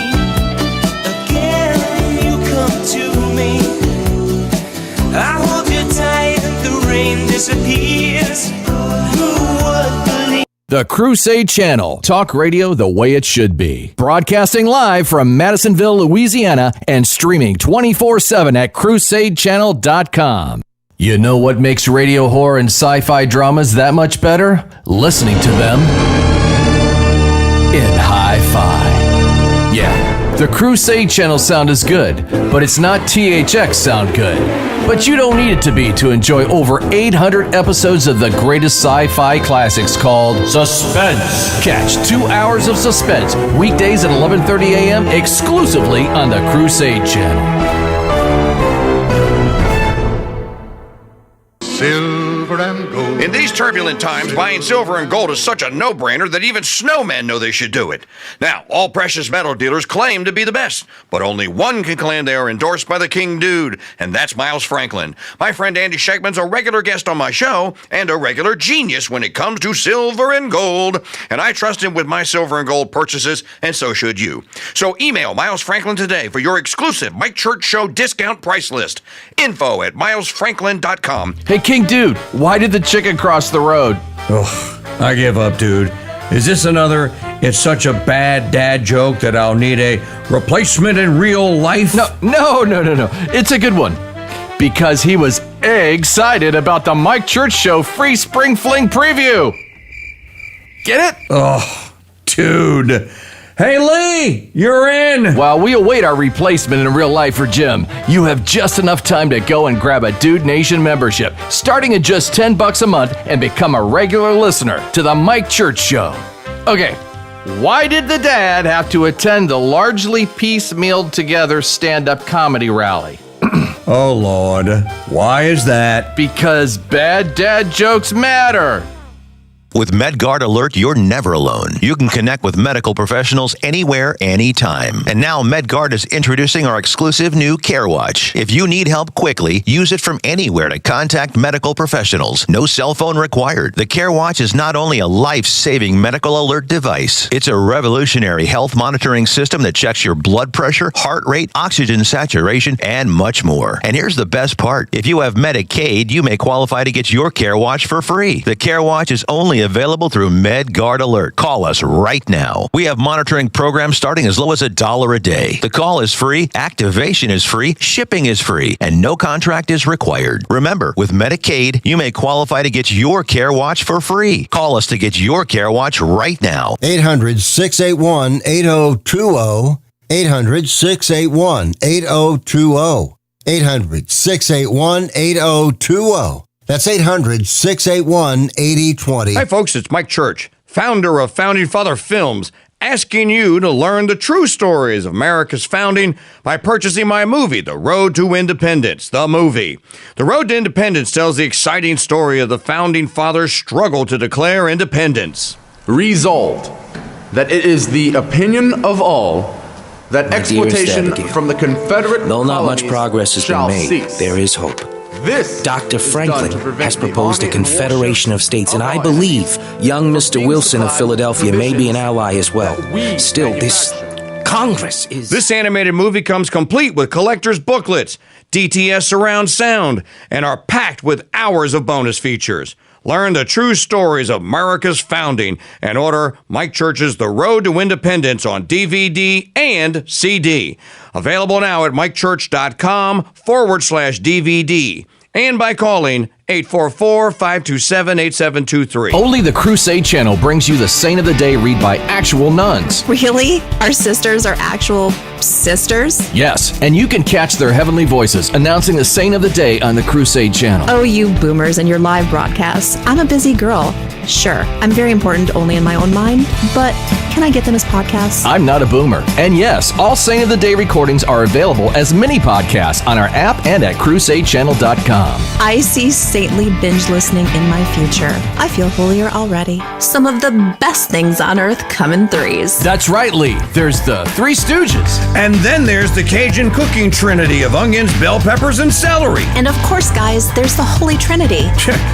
again, you come to me. I hold you tight and the rain disappears. Who would believe? The Crusade Channel, talk radio the way it should be. Broadcasting live from Madisonville, Louisiana, and streaming 24/7 at crusadechannel.com. You know what makes radio horror and sci-fi dramas that much better? Listening to them in hi-fi. Yeah, the Crusade Channel sound is good, but it's not THX sound good. But you don't need it to be to enjoy over 800 episodes of the greatest sci-fi classics called Suspense. Catch 2 hours of suspense weekdays at 11:30 a.m. exclusively on the Crusade Channel. Silver and gold. In these turbulent times, buying silver and gold is such a no-brainer that even snowmen know they should do it. Now, all precious metal dealers claim to be the best, but only one can claim they are endorsed by the KingDude, and that's Miles Franklin. My friend Andy Scheckman's a regular guest on my show and a regular genius when it comes to silver and gold, and I trust him with my silver and gold purchases, and so should you. So email Miles Franklin today for your exclusive Mike Church Show discount price list. info@milesfranklin.com. Hey, KingDude, why did the chicken cross the road? Oh, I give up, dude. Is this another "it's such a bad dad" joke that I'll need a replacement in real life? No. It's a good one. Because he was excited about the Mike Church Show free spring fling preview. Get it? Oh, dude. Hey, Lee, you're in. While we await our replacement in real life for Jim, you have just enough time to go and grab a Dude Nation membership, starting at just $10 a month, and become a regular listener to the Mike Church Show. Okay, why did the dad have to attend the largely piecemealed together stand-up comedy rally? Oh, Lord. Why is that? Because bad dad jokes matter. With MedGuard Alert, you're never alone. You can connect with medical professionals anywhere, anytime. And now MedGuard is introducing our exclusive new Care Watch. If you need help quickly, use it from anywhere to contact medical professionals. No cell phone required. The Care Watch is not only a life-saving medical alert device, it's a revolutionary health monitoring system that checks your blood pressure, heart rate, oxygen saturation, and much more. And here's the best part. If you have Medicaid, you may qualify to get your Care Watch for free. The Care Watch is only available through MedGuard Alert. Call us right now. We have monitoring programs starting as low as $1 a day. The call is free, activation is free, shipping is free, and no contract is required. Remember, with Medicaid, you may qualify to get your Care Watch for free. Call us to get your Care Watch right now. 800-681-8020. 800-681-8020. 800-681-8020. That's 800-681-8020. Hi, folks, it's Mike Church, founder of Founding Father Films, asking you to learn the true stories of America's founding by purchasing my movie, The Road to Independence, the movie. The Road to Independence tells the exciting story of the Founding Fathers' struggle to declare independence. Resolved, that it is the opinion of all that exploitation from the Confederate Though not much progress has been made, cease. there is hope. This Dr. is Franklin done to prevent has the proposed a army and confederation of states, and I of believe young Mr. Wilson of Philadelphia may be an ally as well. we Still, this Congress is... This animated movie comes complete with collector's booklets, DTS surround sound, and are packed with hours of bonus features. Learn the true stories of America's founding and order Mike Church's The Road to Independence on DVD and CD. Available now at mikechurch.com/DVD and by calling 844-527-8723. Only the Crusade channel brings you the Saint of the Day read by actual nuns. Really? Our sisters are actual sisters? Yes, and you can catch their heavenly voices announcing the Saint of the Day on the Crusade channel. Oh, you boomers and your live broadcasts. I'm a busy girl. Sure, I'm very important only in my own mind, but can I get them as podcasts? I'm not a boomer. And yes, all Saint of the Day recordings are available as mini podcasts on our app and at crusadechannel.com. I see saintly binge listening in my future. I feel holier already. Some of the best things on earth come in threes. That's right, Lee. There's the Three Stooges. And then there's the Cajun cooking trinity of onions, bell peppers, and celery. And of course, guys, there's the Holy Trinity.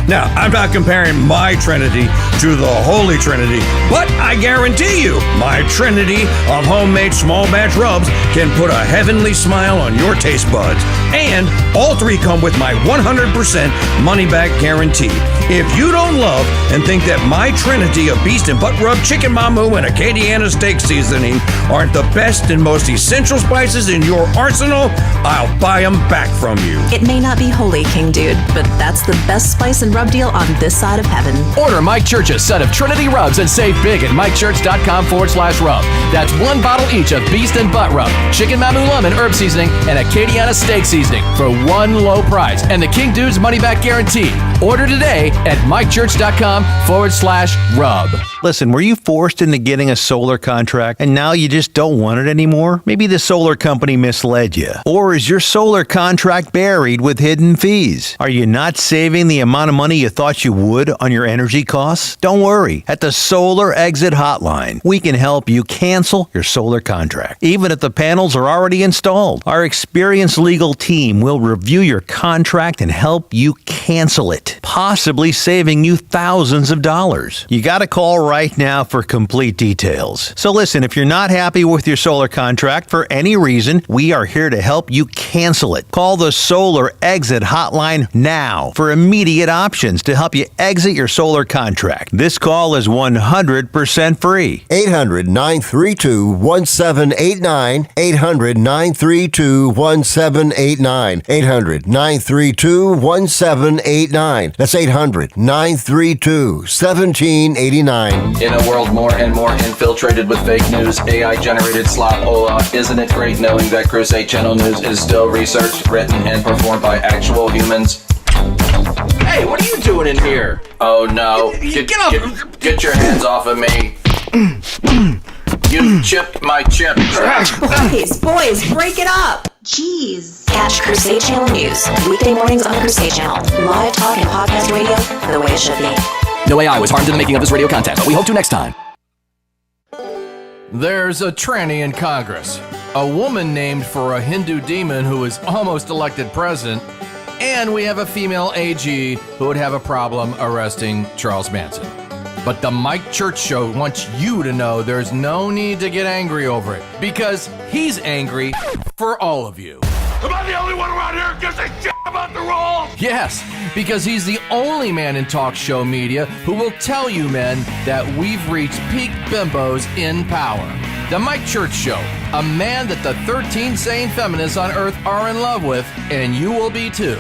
Now, I'm not comparing my Trinity to the Holy Trinity, but I guarantee you, my Trinity of homemade small batch rubs can put a heavenly smile on your taste buds. And all three come with my 100% money-back guarantee. If you don't love and think that my Trinity of beast and butt rub, chicken mamu, and Acadiana steak seasoning aren't the best and most essential spices in your arsenal, I'll buy them back from you. It may not be holy, KingDude, but that's the best spice and rub deal on this side of heaven. Order Mike Church's set of Trinity rubs and save big at mikechurch.com/rub. That's one bottle each of beast and butt rub, chicken mamu lemon herb seasoning, and Acadiana steak seasoning for one low price and the King Dude's money back guarantee. Order today at mikechurch.com/rub. Listen, were you forced into getting a solar contract and now you just don't want it anymore? Maybe the solar company misled you. Or is your solar contract buried with hidden fees? Are you not saving the amount of money you thought you would on your energy costs? Don't worry. At the Solar Exit Hotline, we can help you cancel your solar contract, even if the panels are already installed. Our experienced legal team will review your contract and help you cancel it, possibly saving you thousands of dollars. You got to call right now for complete details. So listen, if you're not happy with your solar contract for any reason, we are here to help you cancel it. Call the Solar Exit Hotline now for immediate options to help you exit your solar contract. This call is 100% free. 800-932-1789. 800-932-1789. 800-932-1789. 9789. That's 800-932-1789. In a world more and more infiltrated with fake news, AI-generated slop Olaf, isn't it great knowing that Crusade Channel News is still researched, written, and performed by actual humans? Hey, what are you doing in here? Oh no. Get your hands off of me. You chipped my chip. Boys, break it up. Jeez. Catch Crusade Channel News weekday mornings on the Crusade Channel. Live talk and podcast radio the way it should be. No AI was harmed in the making of this radio content, but we hope to next time. There's a tranny in Congress, a woman named for a Hindu demon who was almost elected president, and we have a female AG who would have a problem arresting Charles Manson. But the Mike Church Show wants you to know there's no need to get angry over it, because he's angry for all of you. Am I the only one around here who gives a shit about the rules? Yes, because he's the only man in talk show media who will tell you men that we've reached peak bimbos in power. The Mike Church Show, a man that the 13 sane feminists on Earth are in love with, and you will be too.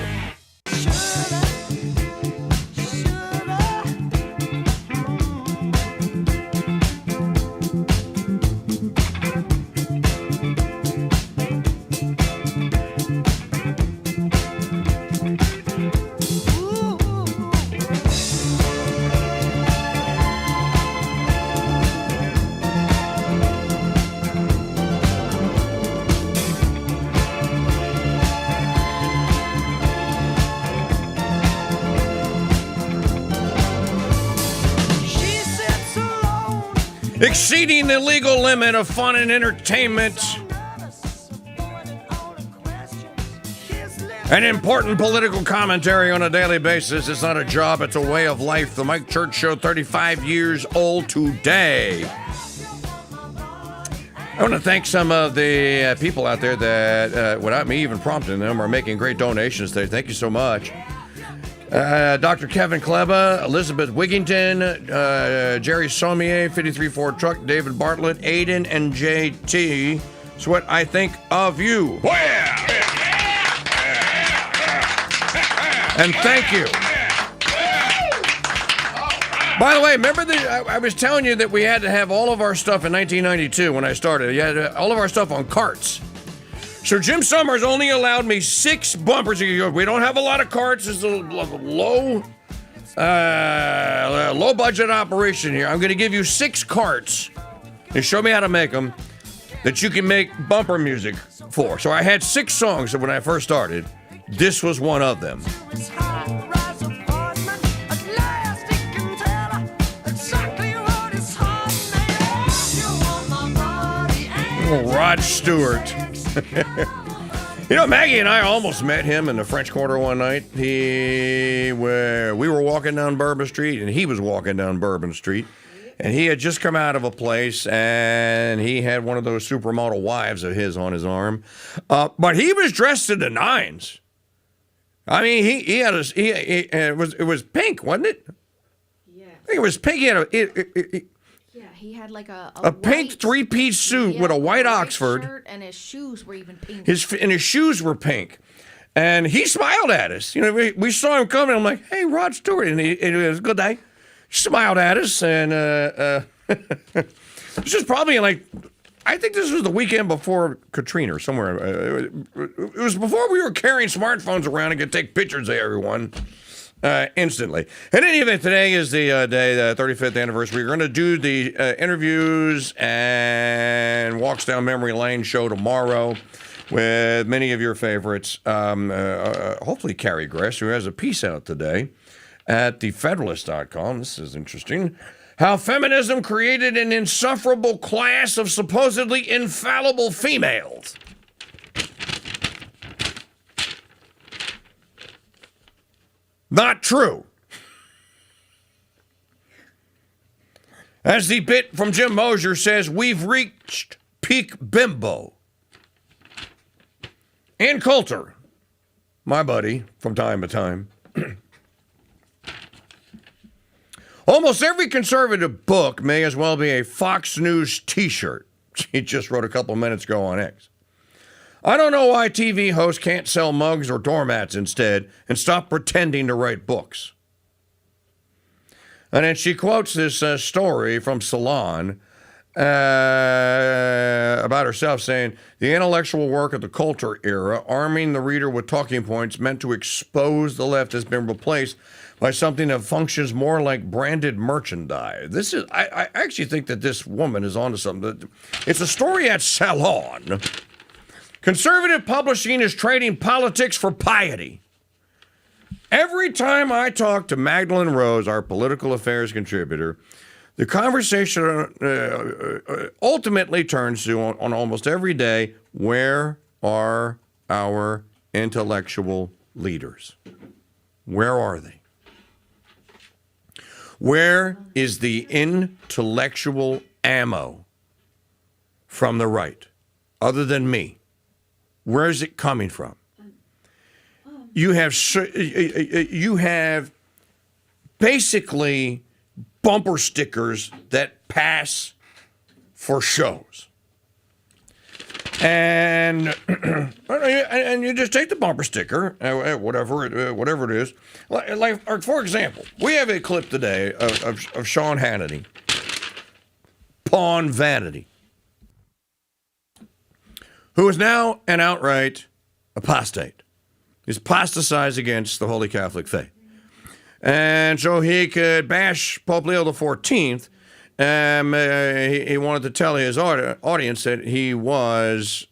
Exceeding the legal limit of fun and entertainment. An important political commentary on a daily basis. It's not a job, it's a way of life. The Mike Church Show, 35 years old today. I want to thank some of the people out there that, without me even prompting them, are making great donations today. Thank you so much. Dr. Kevin Kleba, Elizabeth Wigington, Jerry Sommier, 53 Ford Truck, David Bartlett, Aiden, and JT. It's what I think of you. And thank you. By the way, remember that I was telling you that we had to have all of our stuff in 1992 when I started. You had all of our stuff on carts. So Jim Summers only allowed me 6 bumpers. We don't have a lot of carts. It's a low budget operation here. I'm going to give you 6 carts and show me how to make them that you can make bumper music for. So I had 6 songs when I first started. This was one of them. Rod Stewart. You know, Maggie and I almost met him in the French Quarter one night. We were walking down Bourbon Street, and he was walking down Bourbon Street, and he had just come out of a place, and he had one of those supermodel wives of his on his arm, but he was dressed to the nines. I mean, he had it was pink, wasn't it? Yeah. I think it was pink. He had he had like a pink 3-piece suit with a white Oxford shirt, and his shoes were even pink. His shoes were pink, and he smiled at us. You know, we saw him coming. I'm like, "Hey, Rod Stewart," and it was a good day. He smiled at us, and this is probably like, I think this was the weekend before Katrina or somewhere. It was before we were carrying smartphones around and could take pictures of everyone. Instantly. In any event, today is the day, the 35th anniversary. We're going to do the interviews and walks down memory lane show tomorrow with many of your favorites. Hopefully Carrie Gress, who has a piece out today at thefederalist.com. This is interesting. How feminism created an insufferable class of supposedly infallible females. Not true. As the bit from Jim Mosier says, we've reached peak bimbo. Ann Coulter, my buddy from time to time. Almost every conservative book may as well be a Fox News t-shirt. She just wrote a couple minutes ago on X. I don't know why TV hosts can't sell mugs or doormats instead and stop pretending to write books. And then she quotes this story from Salon about herself, saying, the intellectual work of the Coulter era, arming the reader with talking points meant to expose the left, has been replaced by something that functions more like branded merchandise. I actually think that this woman is onto something. It's a story at Salon. Conservative publishing is trading politics for piety. Every time I talk to Magdalene Rose, our political affairs contributor, the conversation ultimately turns to, on almost every day, where are our intellectual leaders? Where are they? Where is the intellectual ammo from the right, other than me? Where is it coming from? You have basically bumper stickers that pass for shows. And you just take the bumper sticker, whatever it is. Like for example, we have a clip today of Sean Hannity, Pawn Vanity, who is now an outright apostate. He's apostatized against the Holy Catholic faith. And so he could bash Pope Leo XIV. He wanted to tell his audience that he wasn't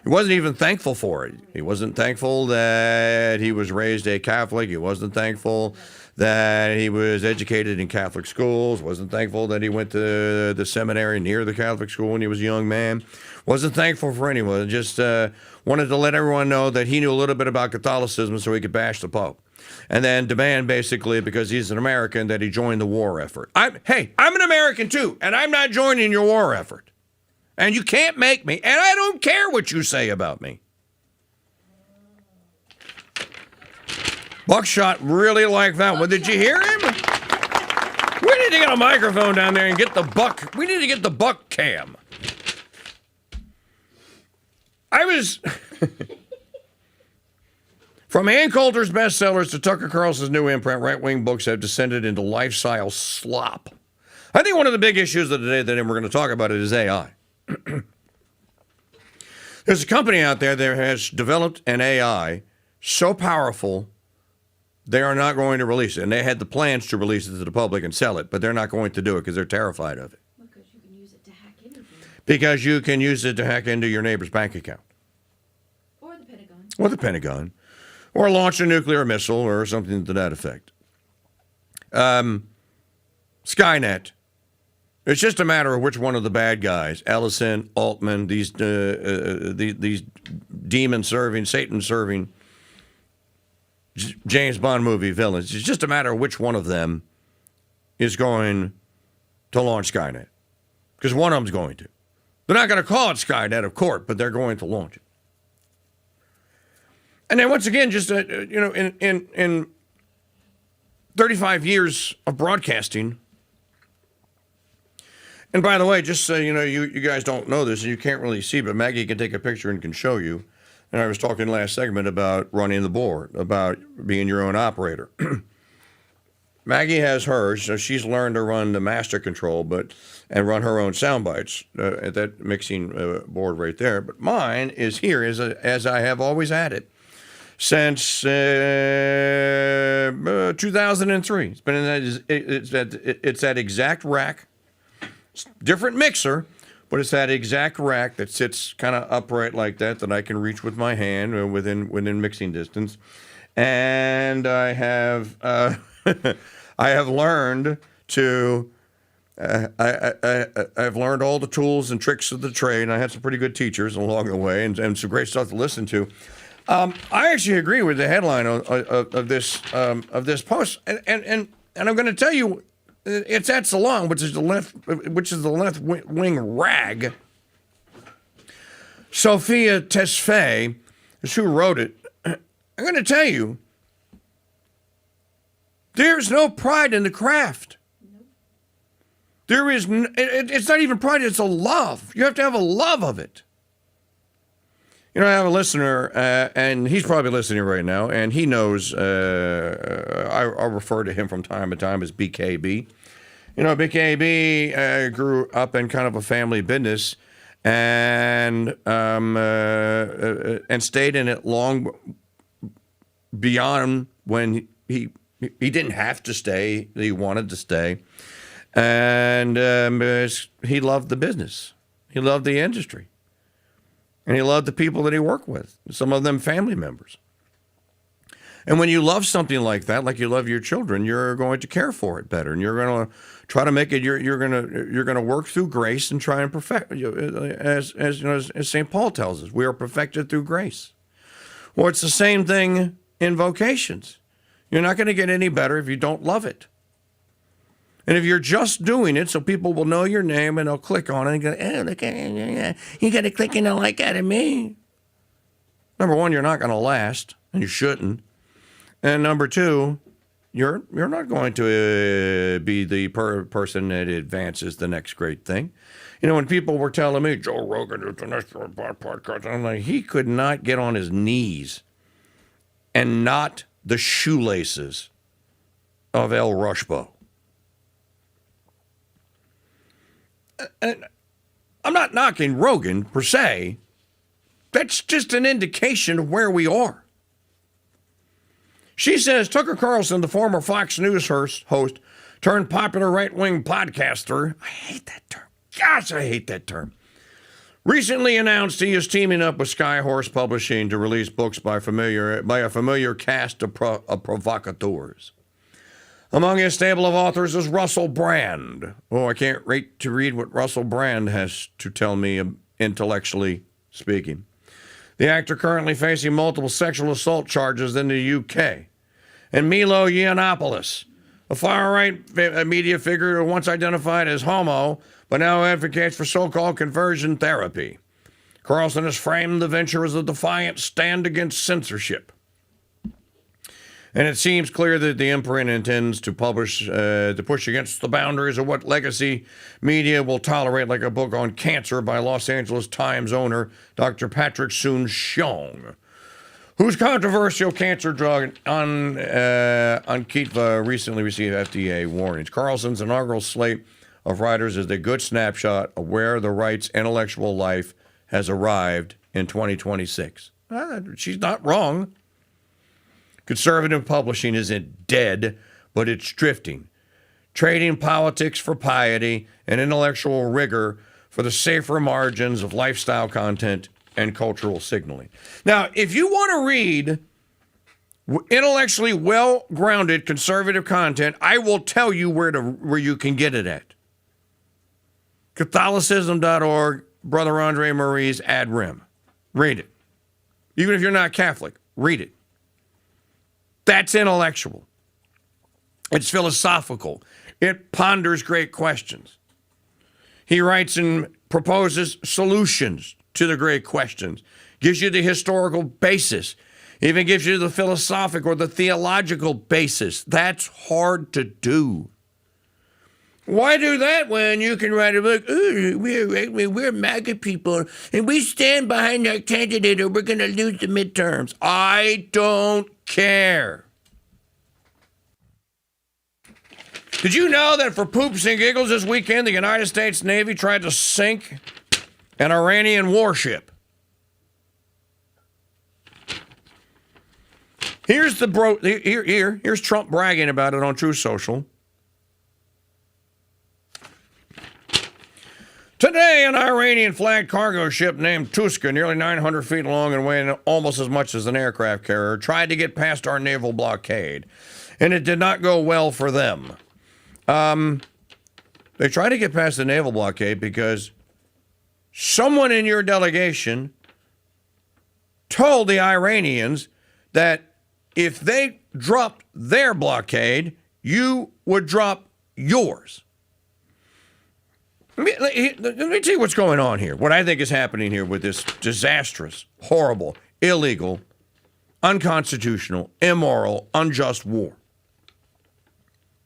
even thankful for it. He wasn't thankful that he was raised a Catholic. He wasn't thankful that he was educated in Catholic schools. Wasn't thankful that he went to the seminary near the Catholic school when he was a young man. Wasn't thankful for anyone. Just wanted to let everyone know that he knew a little bit about Catholicism so he could bash the Pope. And then demand, basically, because he's an American, that he join the war effort. I'm an American, too, and I'm not joining your war effort. And you can't make me, and I don't care what you say about me. Buckshot really liked that one. Did you hear him? We need to get a microphone down there and get the buck. We need to get the buck cam. I was... From Ann Coulter's bestsellers to Tucker Carlson's new imprint, right-wing books have descended into lifestyle slop. I think one of the big issues of the day that we're going to talk about it is AI. There's a company out there that has developed an AI so powerful they are not going to release it. And they had the plans to release it to the public and sell it, but they're not going to do it because they're terrified of it. Because you can use it to hack anything. Because you can use it to hack into your neighbor's bank account. Or the Pentagon. Or the Pentagon. Or launch a nuclear missile or something to that effect. Skynet. It's just a matter of which one of the bad guys, Ellison, Altman, these demon-serving, Satan-serving James Bond movie villains. It's just a matter of which one of them is going to launch Skynet. Because one of them's going to. They're not going to call it Skynet, of course, but they're going to launch it. And then once again, just in 35 years of broadcasting, and by the way, just so you know, you guys don't know this and you can't really see, but Maggie can take a picture and can show you. And I was talking last segment about running the board, about being your own operator. Maggie has hers, so she's learned to run the master control, and run her own sound bites at that mixing board right there. But mine is here as I have always had it. Since 2003. It's been in it's that exact rack. It's different mixer, but it's that exact rack that sits kind of upright like that I can reach with my hand within mixing distance. And I have I have learned to I've learned all the tools and tricks of the trade, and I had some pretty good teachers along the way and some great stuff to listen to. I actually agree with the headline of this post, and I'm going to tell you, it's at Salon, which is the left wing rag. Sophia Tesfaye is who wrote it. I'm going to tell you, there's no pride in the craft. There is. It's not even pride. It's a love. You have to have a love of it. You know, I have a listener, and he's probably listening right now, and he knows I'll refer to him from time to time as BKB. You know, BKB grew up in kind of a family business and stayed in it long beyond when he didn't have to stay. He wanted to stay. And he loved the business. He loved the industry. And he loved the people that he worked with, some of them family members. And when you love something like that, like you love your children, you're going to care for it better, and you're going to try to make it. You're going to work through grace and try and perfect. As St. Paul tells us, we are perfected through grace. Well, it's the same thing in vocations. You're not going to get any better if you don't love it. And if you're just doing it so people will know your name and they'll click on it and go, oh, look at you got to click and like out of me. Number one, you're not going to last, and you shouldn't. And number two, you're not going to be the person that advances the next great thing. You know, when people were telling me, Joe Rogan is the next podcast, I'm like, he could not get on his knees and knot the shoelaces of El Rushbo. And I'm not knocking Rogan per se. That's just an indication of where we are. She says Tucker Carlson, the former Fox News host turned popular right-wing podcaster, I hate that term. Gosh, I hate that term. Recently announced he is teaming up with Skyhorse Publishing to release books by a familiar cast of provocateurs. Among his stable of authors is Russell Brand. Oh, I can't wait to read what Russell Brand has to tell me, intellectually speaking. The actor currently facing multiple sexual assault charges in the UK. And Milo Yiannopoulos, a far-right media figure who once identified as homo, but now advocates for so-called conversion therapy. Carlson has framed the venture as a defiant stand against censorship. And it seems clear that the imprint intends to push against the boundaries of what legacy media will tolerate, like a book on cancer by Los Angeles Times owner Dr. Patrick Soon-Shiong, whose controversial cancer drug Ankiva recently received FDA warnings. Carlson's inaugural slate of writers is a good snapshot of where the right's intellectual life has arrived in 2026. She's not wrong. Conservative publishing isn't dead, but it's drifting, trading politics for piety and intellectual rigor for the safer margins of lifestyle content and cultural signaling. Now, if you want to read intellectually well-grounded conservative content, I will tell you where you can get it at. Catholicism.org, Brother Andre Marie's Ad Rem. Read it. Even if you're not Catholic, read it. That's intellectual. It's philosophical. It ponders great questions. He writes and proposes solutions to the great questions, gives you the historical basis, even gives you the philosophical or the theological basis. That's hard to do. Why do that when you can write a book, we're MAGA people, and we stand behind our candidate or we're going to lose the midterms? I don't care. Did you know that for poops and giggles this weekend, the United States Navy tried to sink an Iranian warship? Here's Trump bragging about it on Truth Social. Today, an Iranian-flagged cargo ship named Tuska, nearly 900 feet long and weighing almost as much as an aircraft carrier, tried to get past our naval blockade, and it did not go well for them. They tried to get past the naval blockade because someone in your delegation told the Iranians that if they dropped their blockade, you would drop yours. Let me tell you what's going on here, what I think is happening here with this disastrous, horrible, illegal, unconstitutional, immoral, unjust war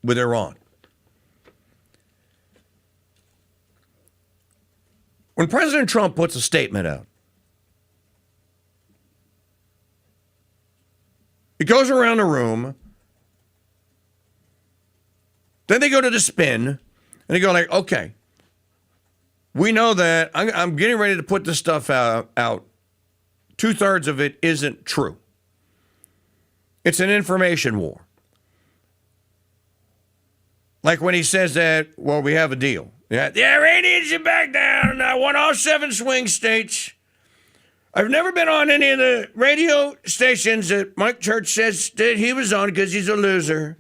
with Iran. When President Trump puts a statement out It goes around the room. Then they go to the spin, and they go like, okay, we know that I'm getting ready to put this stuff out. 2/3 of it isn't true. It's an information war. Like when he says that, well, we have a deal. Yeah, the Iranians should back down. I won all 7 swing states. I've never been on any of the radio stations that Mike Church says that he was on because he's a loser.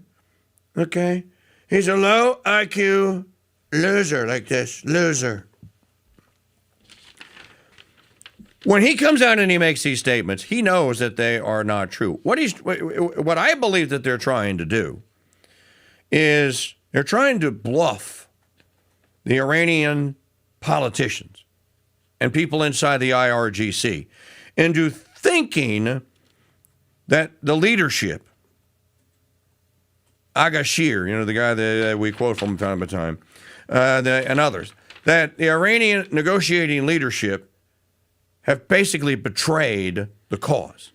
Okay? He's a low IQ loser like this. Loser. When he comes out and he makes these statements, he knows that they are not true. What I believe that they're trying to do is they're trying to bluff the Iranian politicians and people inside the IRGC into thinking that the leadership, Aga Shir, the guy that we quote from time to time, and others, that the Iranian negotiating leadership have basically betrayed the cause.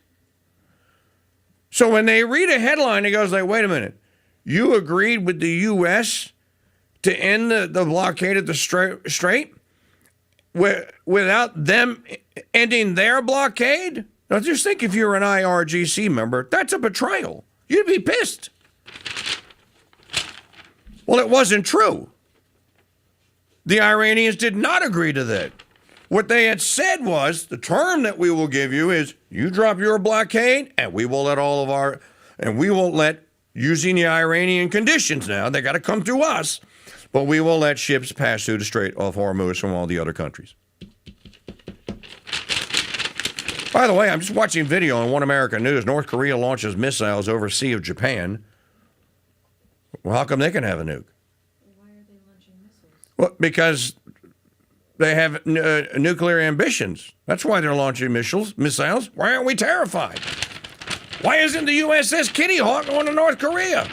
So when they read a headline, it goes like, wait a minute, you agreed with the U.S. to end the blockade at the Strait without them ending their blockade? Now just think, if you're an IRGC member, that's a betrayal. You'd be pissed. Well, it wasn't true. The Iranians did not agree to that. What they had said was, the term that we will give you is, you drop your blockade, and we will let using the Iranian conditions now, they got to come through us, but we will let ships pass through the Strait of Hormuz from all the other countries. By the way, I'm just watching video on One American News. North Korea launches missiles over Sea of Japan. Well, how come they can have a nuke? Why are they launching missiles? Well, because they have nuclear ambitions. That's why they're launching missiles. Why aren't we terrified? Why isn't the USS Kitty Hawk going to North Korea?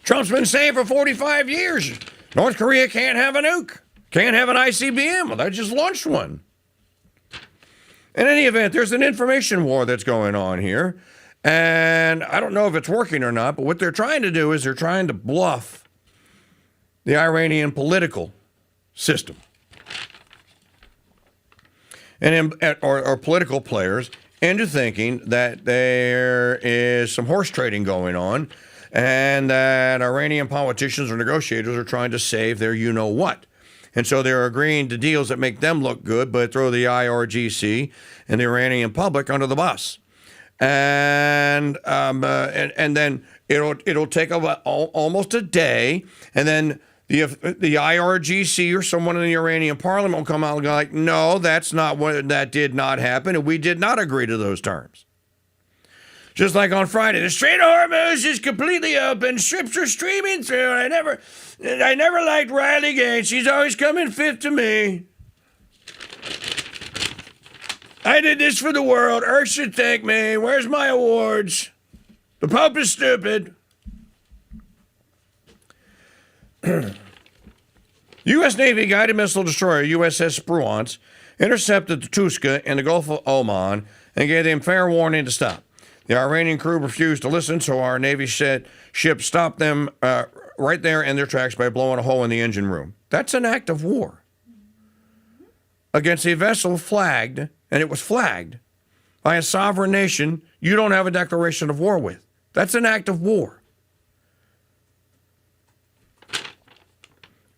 Trump's been saying for 45 years, North Korea can't have a nuke, can't have an ICBM. Well, they just launched one. In any event, there's an information war that's going on here, and I don't know if it's working or not, but what they're trying to do is they're trying to bluff the Iranian political system or political players into thinking that there is some horse trading going on and that Iranian politicians or negotiators are trying to save their you-know-what. And so they're agreeing to deals that make them look good, but throw the IRGC and the Iranian public under the bus. And then it'll take almost a day, and then the IRGC or someone in the Iranian parliament will come out and go like, no, that did not happen, and we did not agree to those terms. Just like on Friday, the Strait of Hormuz is completely open, ships are streaming through. I never liked Riley Gaines. She's always coming fifth to me. I did this for the world. Earth should thank me. Where's my awards? The Pope is stupid. U.S. Navy guided missile destroyer USS Spruance intercepted the Tuska in the Gulf of Oman and gave them fair warning to stop. The Iranian crew refused to listen, so our Navy ship stopped them right there in their tracks by blowing a hole in the engine room. That's an act of war against a vessel flagged, and it was flagged by a sovereign nation you don't have a declaration of war with. That's an act of war.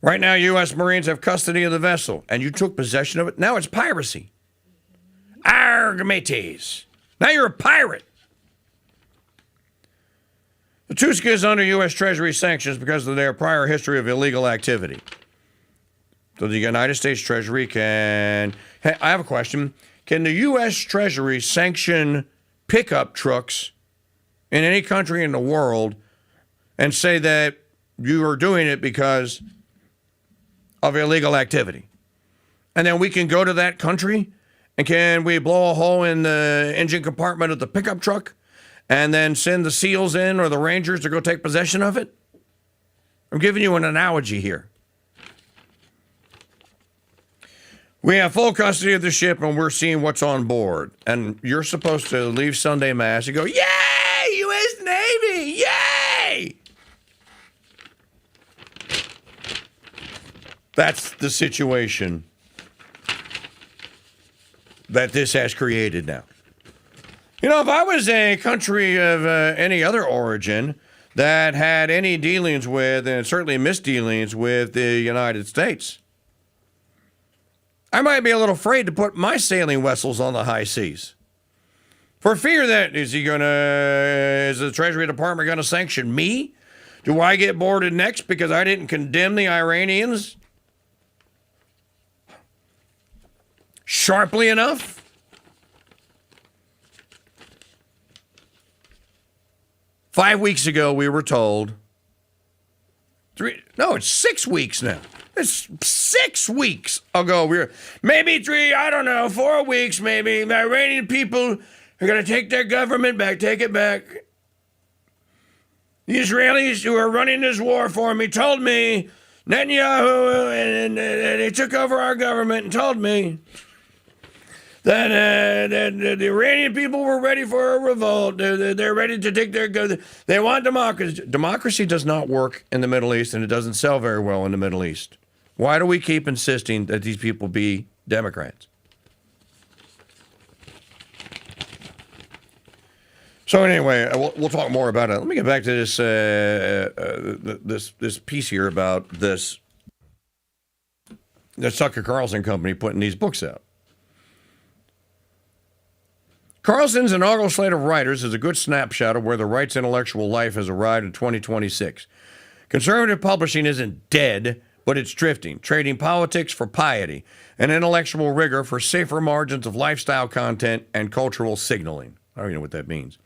Right now, U.S. Marines have custody of the vessel, and you took possession of it. Now it's piracy. Arg, mateys. Now you're a pirate. The Tuska is under U.S. Treasury sanctions because of their prior history of illegal activity. So the United States Treasury can... Hey, I have a question. Can the U.S. Treasury sanction pickup trucks in any country in the world and say that you are doing it because of illegal activity? And then we can go to that country and can we blow a hole in the engine compartment of the pickup truck and then send the SEALs in or the Rangers to go take possession of it? I'm giving you an analogy here. We have full custody of the ship, and we're seeing what's on board. And you're supposed to leave Sunday Mass and go, yay, U.S. Navy, yay! That's the situation that this has created now. You know, if I was a country of any other origin that had any dealings with, and certainly misdealings with, the United States, I might be a little afraid to put my sailing vessels on the high seas. For fear that, is the Treasury Department going to sanction me? Do I get boarded next because I didn't condemn the Iranians sharply enough? Five weeks ago, we were told, it's 6 weeks now. It's 6 weeks ago. Maybe 4 weeks, maybe. The Iranian people are going to take their government back, take it back. The Israelis who are running this war for me told me, Netanyahu, and they took over our government and told me that the Iranian people were ready for a revolt. They're ready to take their government. They want democracy. Democracy does not work in the Middle East, and it doesn't sell very well in the Middle East. Why do we keep insisting that these people be Democrats? So anyway, we'll talk more about it. Let me get back to this piece here about the Tucker Carlson company putting these books out. Carlson's inaugural slate of writers is a good snapshot of where the right's intellectual life has arrived in 2026. Conservative publishing isn't dead, but it's drifting, trading politics for piety and intellectual rigor for safer margins of lifestyle content and cultural signaling. I don't even know what that means.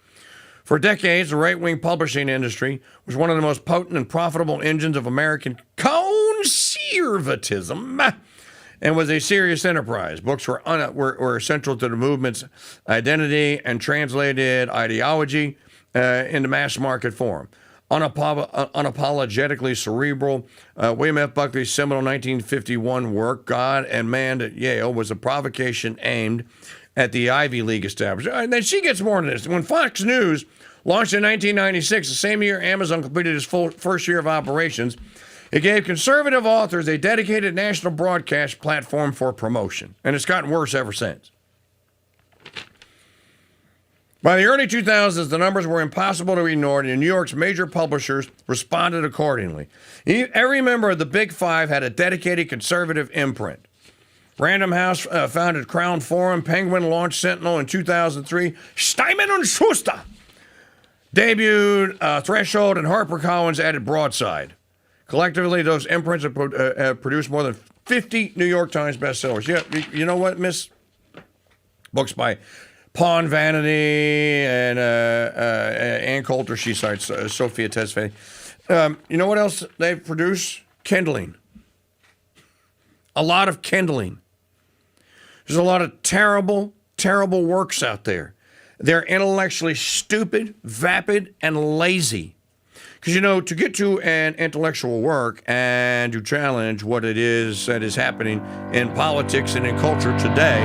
For decades, the right-wing publishing industry was one of the most potent and profitable engines of American conservatism and was a serious enterprise. Books were essential to the movement's identity and translated ideology into mass market form. Unapologetically cerebral, William F. Buckley's seminal 1951 work, God and Man at Yale, was a provocation aimed at the Ivy League establishment. And then she gets more into this. When Fox News launched in 1996, the same year Amazon completed its first year of operations, it gave conservative authors a dedicated national broadcast platform for promotion. And it's gotten worse ever since. By the early 2000s, the numbers were impossible to ignore, and New York's major publishers responded accordingly. Every member of the Big Five had a dedicated conservative imprint. Random House founded Crown Forum, Penguin launched Sentinel in 2003, Steinman & Schuster debuted Threshold, and HarperCollins added Broadside. Collectively, those imprints have produced more than 50 New York Times bestsellers. Yeah, you know what, Miss? Books by Pawn Vanity and Ann Coulter, she cites Sophia Tesfaye. You know what else they've produced? Kindling. A lot of kindling. There's a lot of terrible, terrible works out there. They're intellectually stupid, vapid, and lazy. Because, to get to an intellectual work and to challenge what it is that is happening in politics and in culture today,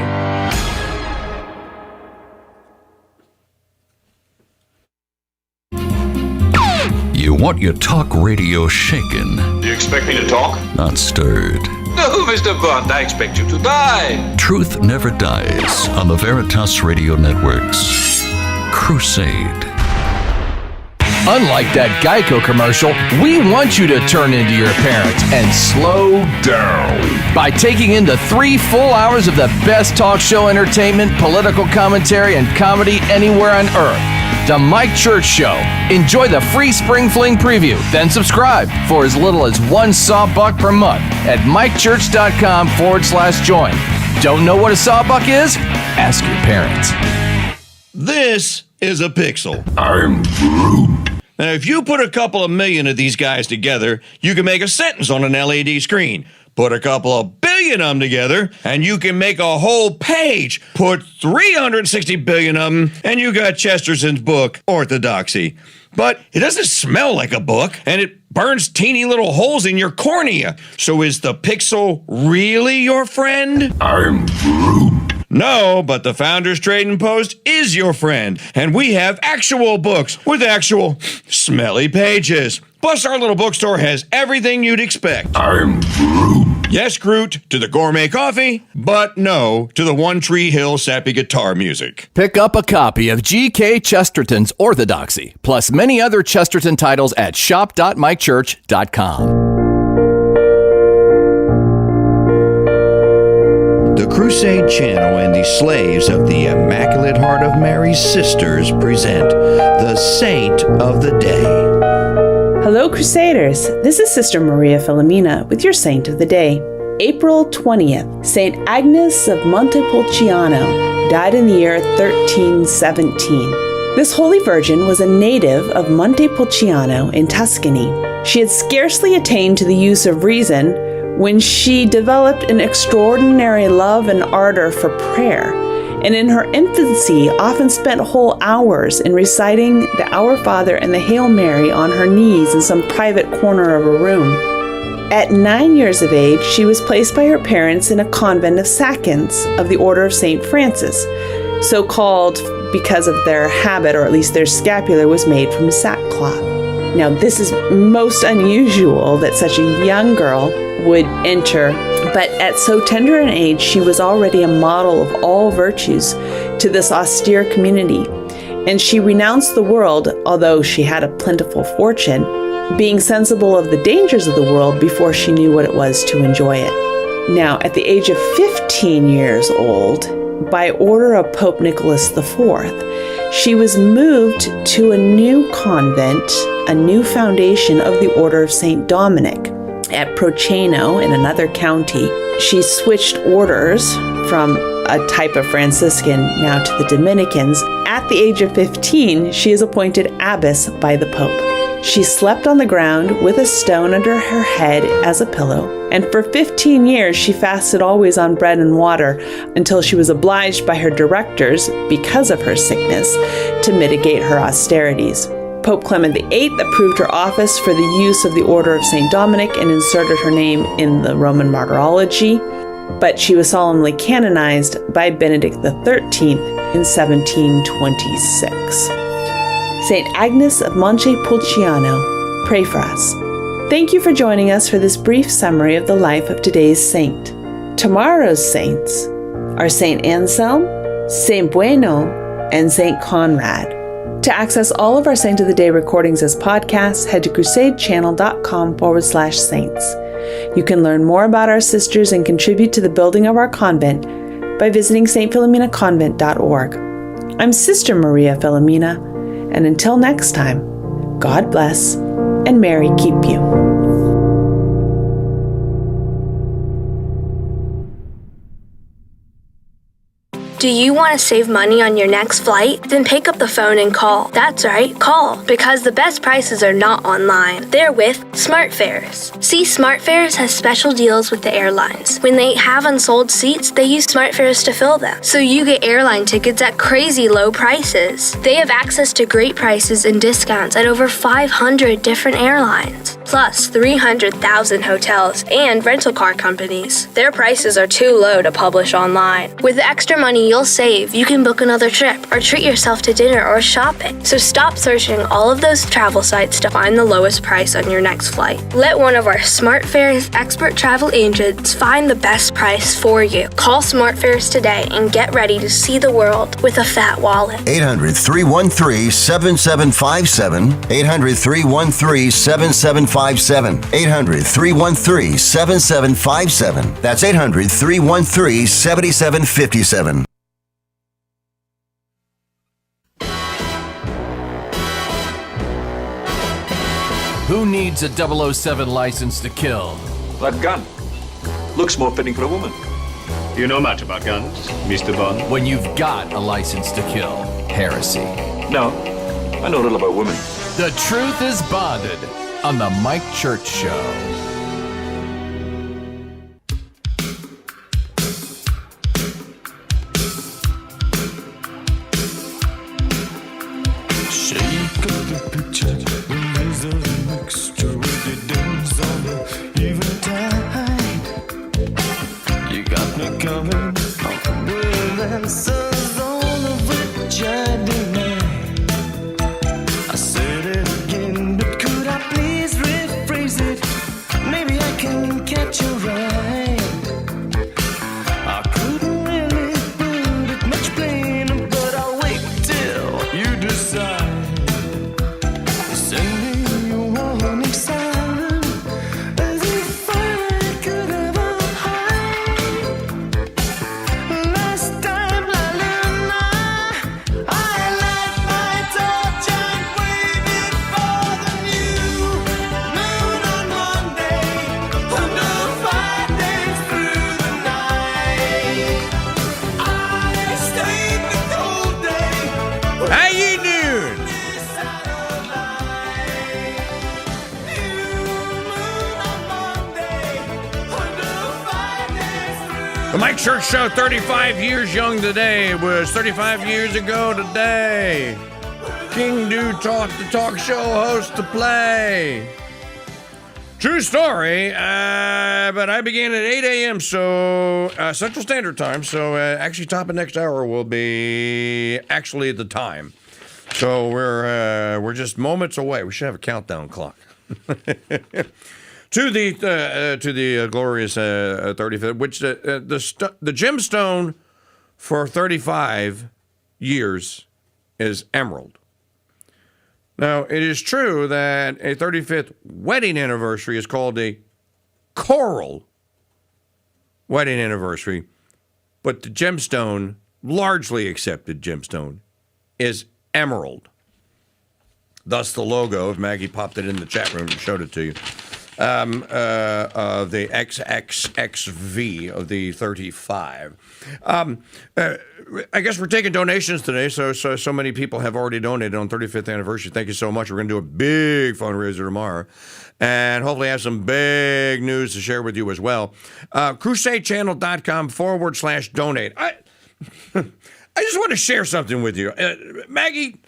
You want your talk radio shaken. Do you expect me to talk? Not stirred. No, Mr. Bond, I expect you to die. Truth never dies on the Veritas Radio Network's Crusade. Unlike that Geico commercial, we want you to turn into your parents and slow down by taking in the 3 full hours of the best talk show entertainment, political commentary, and comedy anywhere on earth. The Mike Church Show. Enjoy the free Spring Fling preview, then subscribe for as little as $1 sawbuck per month at mikechurch.com/join. Don't know what a sawbuck is? Ask your parents. This is a pixel. I'm Groot. Now, if you put a couple of million of these guys together, you can make a sentence on an LED screen. Put a couple of billion of them together, and you can make a whole page. Put 360 billion of them, and you got Chesterson's book, Orthodoxy. But it doesn't smell like a book, and it burns teeny little holes in your cornea. So is the pixel really your friend? I'm Groot. No, but the Founders Trading Post is your friend, and we have actual books with actual smelly pages. Plus, our little bookstore has everything you'd expect. I'm Groot. Yes, Groot, to the gourmet coffee, but no to the One Tree Hill sappy guitar music. Pick up a copy of G.K. Chesterton's Orthodoxy, plus many other Chesterton titles at shop.mikechurch.com. The Crusade Channel and the slaves of the Immaculate Heart of Mary's Sisters present the Saint of the Day. Hello, Crusaders. This is Sister Maria Filomena with your Saint of the Day. April 20th, Saint Agnes of Montepulciano died in the year 1317. This holy virgin was a native of Montepulciano in Tuscany. She had scarcely attained to the use of reason when she developed an extraordinary love and ardor for prayer, and in her infancy often spent whole hours in reciting the Our Father and the Hail Mary on her knees in some private corner of a room. At 9 years of age, she was placed by her parents in a convent of Saccants of the Order of St. Francis, so called because of their habit, or at least their scapular, was made from sackcloth. Now, this is most unusual that such a young girl would enter, but at so tender an age, she was already a model of all virtues to this austere community, and she renounced the world, although she had a plentiful fortune, being sensible of the dangers of the world before she knew what it was to enjoy it. Now, at the age of 15 years old, by order of Pope Nicholas IV, she was moved to a new convent, a new foundation of the Order of St. Dominic at Proceno in another county. She switched orders from a type of Franciscan now to the Dominicans. At the age of 15, she is appointed abbess by the Pope. She slept on the ground with a stone under her head as a pillow, and for 15 years she fasted always on bread and water until she was obliged by her directors, because of her sickness, to mitigate her austerities. Pope Clement VIII approved her office for the use of the Order of St. Dominic and inserted her name in the Roman Martyrology, but she was solemnly canonized by Benedict XIII in 1726. St. Agnes of Montepulciano, pray for us. Thank you for joining us for this brief summary of the life of today's saint. Tomorrow's saints are St. Anselm, St. Bueno, and St. Conrad. To access all of our Saint of the Day recordings as podcasts, head to crusadechannel.com/saints. You can learn more about our sisters and contribute to the building of our convent by visiting stphilomenaconvent.org. I'm Sister Maria Filomena, and until next time, God bless and Mary keep you. Do you want to save money on your next flight? Then pick up the phone and call. That's right, call. Because the best prices are not online. They're with SmartFares. See, SmartFares has special deals with the airlines. When they have unsold seats, they use SmartFares to fill them. So you get airline tickets at crazy low prices. They have access to great prices and discounts at over 500 different airlines. Plus 300,000 hotels and rental car companies. Their prices are too low to publish online. With the extra money you'll save, you can book another trip or treat yourself to dinner or shopping. So stop searching all of those travel sites to find the lowest price on your next flight. Let one of our SmartFares expert travel agents find the best price for you. Call SmartFares today and get ready to see the world with a fat wallet. 800-313-7757. 800-313-7757. 800-313-7757. That's 800-313-7757. Who needs a 007 license to kill? That gun looks more fitting for a woman. You know much about guns, Mr. Bond? When you've got a license to kill. Heresy. No, I know little about women. The truth is bonded on the Mike Church Show. Shake up the picture when there's an extra Mike Church Show, 35 years young today. It was 35 years ago today. KingDude taught the talk show host to play. True story, but I began at 8 a.m., so Central Standard Time, so actually top of next hour will be actually the time. So we're just moments away. We should have a countdown clock. To the glorious 35th, which the gemstone for 35 years is emerald. Now, it is true that a 35th wedding anniversary is called a coral wedding anniversary, but the gemstone, largely accepted gemstone, is emerald. Thus the logo, if Maggie popped it in the chat room and showed it to you, the XXXV of the 35. I guess we're taking donations today, so many people have already donated on 35th anniversary. Thank you so much. We're going to do a big fundraiser tomorrow, and hopefully have some big news to share with you as well. CrusadeChannel.com/donate. I just want to share something with you. Maggie,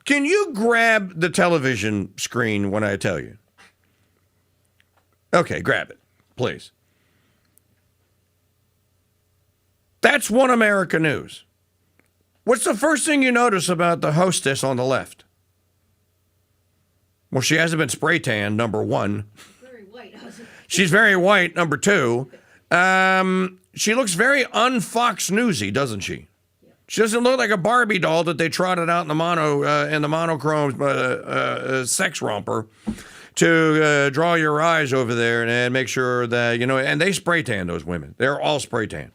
can you grab the television screen when I tell you? Okay, grab it, please. That's One America News. What's the first thing you notice about the hostess on the left? Well, she hasn't been spray tanned, number one. Very white. She's very white, number two. She looks very un-Fox Newsy, doesn't she? She doesn't look like a Barbie doll that they trotted out in the monochrome sex romper to draw your eyes over there and make sure that, and they spray tan those women. They're all spray tan.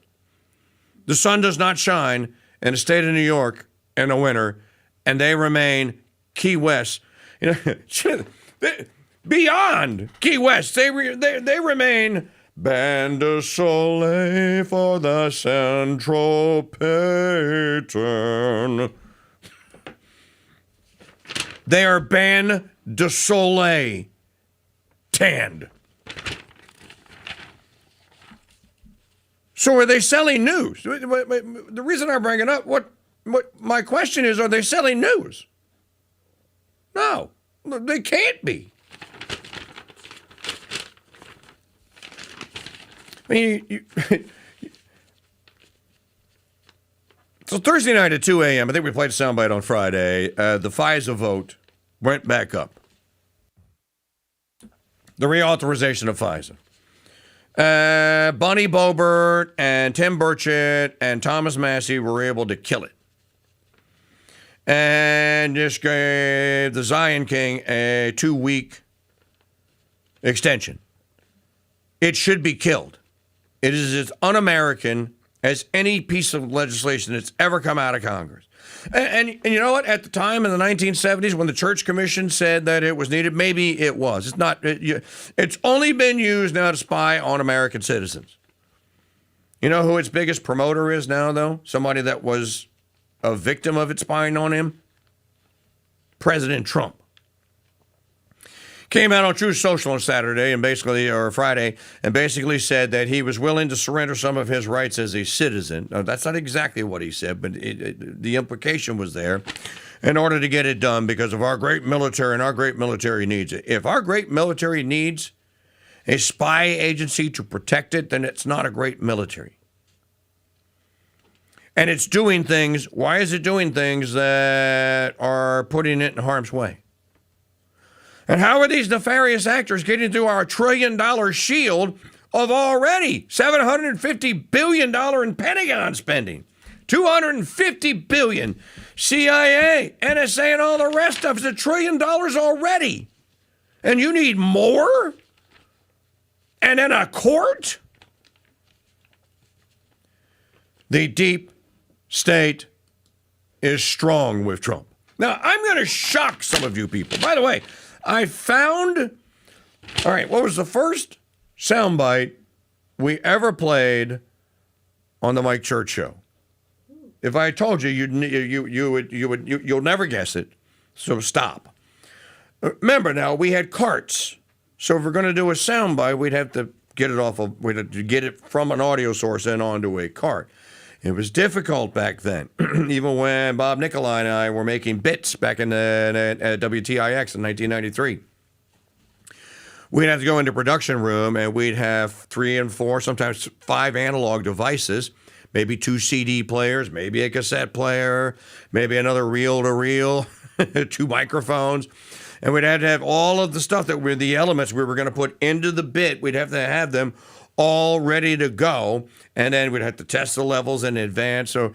The sun does not shine in the state of New York in the winter, and they remain Key West. Beyond Key West, they remain Band de Soleil for the Central Patron. They are Band de Soleil tanned. So are they selling news? The reason I bring it up, what my question is, are they selling news? No, they can't be. I mean, so Thursday night at 2 a.m., I think we played a soundbite on Friday, the FISA vote went back up. The reauthorization of FISA. Bunny Boebert and Tim Burchett and Thomas Massey were able to kill it. And just gave the Zion King a 2-week extension. It should be killed. It is as un-American as any piece of legislation that's ever come out of Congress. And you know what? At the time in the 1970s, when the Church Commission said that it was needed, maybe it was. It's not. It's only been used now to spy on American citizens. You know who its biggest promoter is now, though? Somebody that was a victim of it spying on him? President Trump. Came out on Truth Social on Saturday or Friday and basically said that he was willing to surrender some of his rights as a citizen. Now, that's not exactly what he said, but the implication was there in order to get it done because of our great military, and our great military needs it. If our great military needs a spy agency to protect it, then it's not a great military. And it's doing things. Why is it doing things that are putting it in harm's way? And how are these nefarious actors getting through our $1 trillion shield of already $750 billion in Pentagon spending? $250 billion. CIA, NSA, and all the rest of it's $1 trillion already. And you need more? And then a court? The deep state is strong with Trump. Now, I'm going to shock some of you people. By the way, I found, all right, what was the first soundbite we ever played on the Mike Church Show? If I told you, you'll never guess it. So stop. Remember now, we had carts. So if we're going to do a soundbite, we'd have to get it we had to get it from an audio source and onto a cart. It was difficult back then, even when Bob Nikolai and I were making bits back in WTIX in 1993. We'd have to go into production room, and we'd have 3 and 4, sometimes 5 analog devices, maybe 2 CD players, maybe a cassette player, maybe another reel-to-reel, 2 microphones. And we'd have to have all of the stuff that were the elements we were going to put into the bit. We'd have to have them all ready to go, and then we'd have to test the levels in advance. So,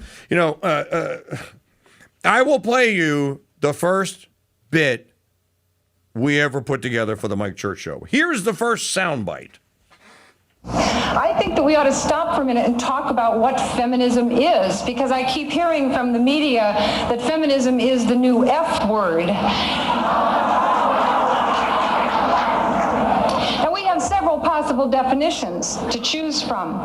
I will play you the first bit we ever put together for the Mike Church Show. Here's the first soundbite. I think that we ought to stop for a minute and talk about what feminism is, because I keep hearing from the media that feminism is the new F word. And we have several possible definitions to choose from.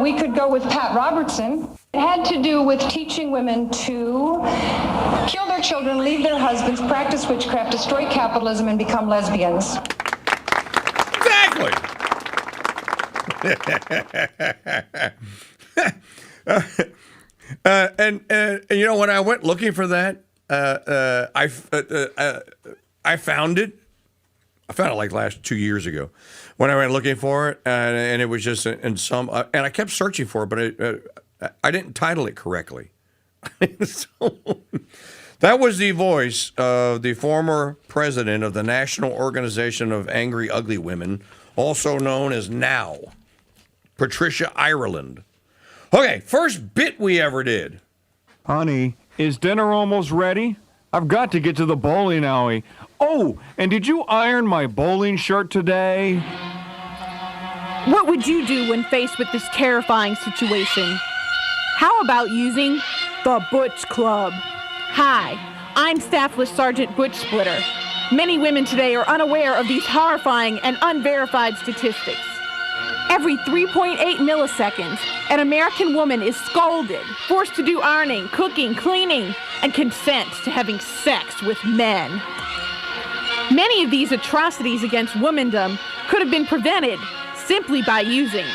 We could go with Pat Robertson. It had to do with teaching women to kill their children, leave their husbands, practice witchcraft, destroy capitalism, and become lesbians. Exactly. And when I went looking for that, I found it. I found it like 2 years ago when I went looking for it, and it was just in some. And I kept searching for it, but I didn't title it correctly. So, that was the voice of the former president of the National Organization of Angry Ugly Women, also known as NOW, Patricia Ireland. Okay, first bit we ever did. Honey, is dinner almost ready? I've got to get to the bowling alley. Oh, and did you iron my bowling shirt today? What would you do when faced with this terrifying situation? How about using the Butch Club? Hi, I'm Staffless Sergeant Butch Splitter. Many women today are unaware of these horrifying and unverified statistics. Every 3.8 milliseconds, an American woman is scolded, forced to do ironing, cooking, cleaning, and consent to having sex with men. Many of these atrocities against womandom could have been prevented simply by using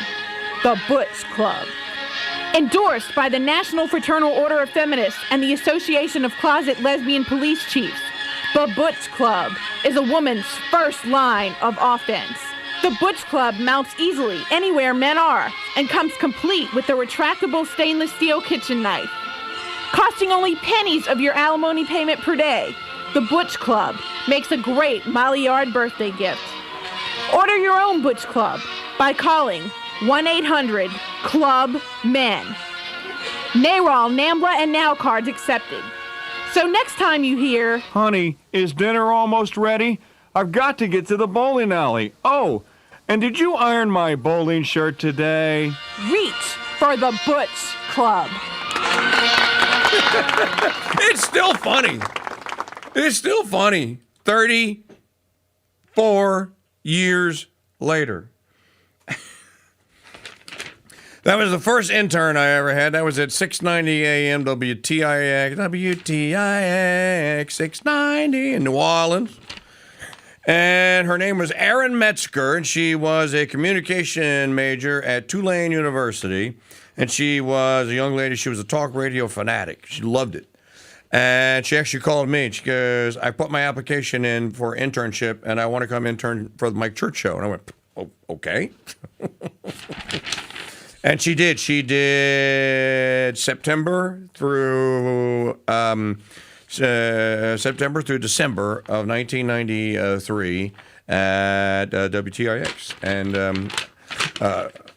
the Butch Club. Endorsed by the National Fraternal Order of Feminists and the Association of Closet Lesbian Police Chiefs, the Butch Club is a woman's first line of offense. The Butch Club mounts easily anywhere men are and comes complete with a retractable stainless steel kitchen knife. Costing only pennies of your alimony payment per day, the Butch Club makes a great Maillard birthday gift. Order your own Butch Club by calling 1-800-CLUB-MEN. NARAL, NAMBLA, and NOW cards accepted. So next time you hear, Honey, is dinner almost ready? I've got to get to the bowling alley. Oh, and did you iron my bowling shirt today? Reach for the Butch Club. It's still funny. It's still funny. 34 years later. That was the first intern I ever had. That was at 690 AM WTIX 690 in New Orleans. And her name was Erin Metzger, and she was a communication major at Tulane University. And she was a young lady. She was a talk radio fanatic. She loved it. And she actually called me. She goes, I put my application in for internship, and I want to come intern for the Mike Church Show. And I went, oh, okay. And she did. She did September through December of 1993 at WTIX. And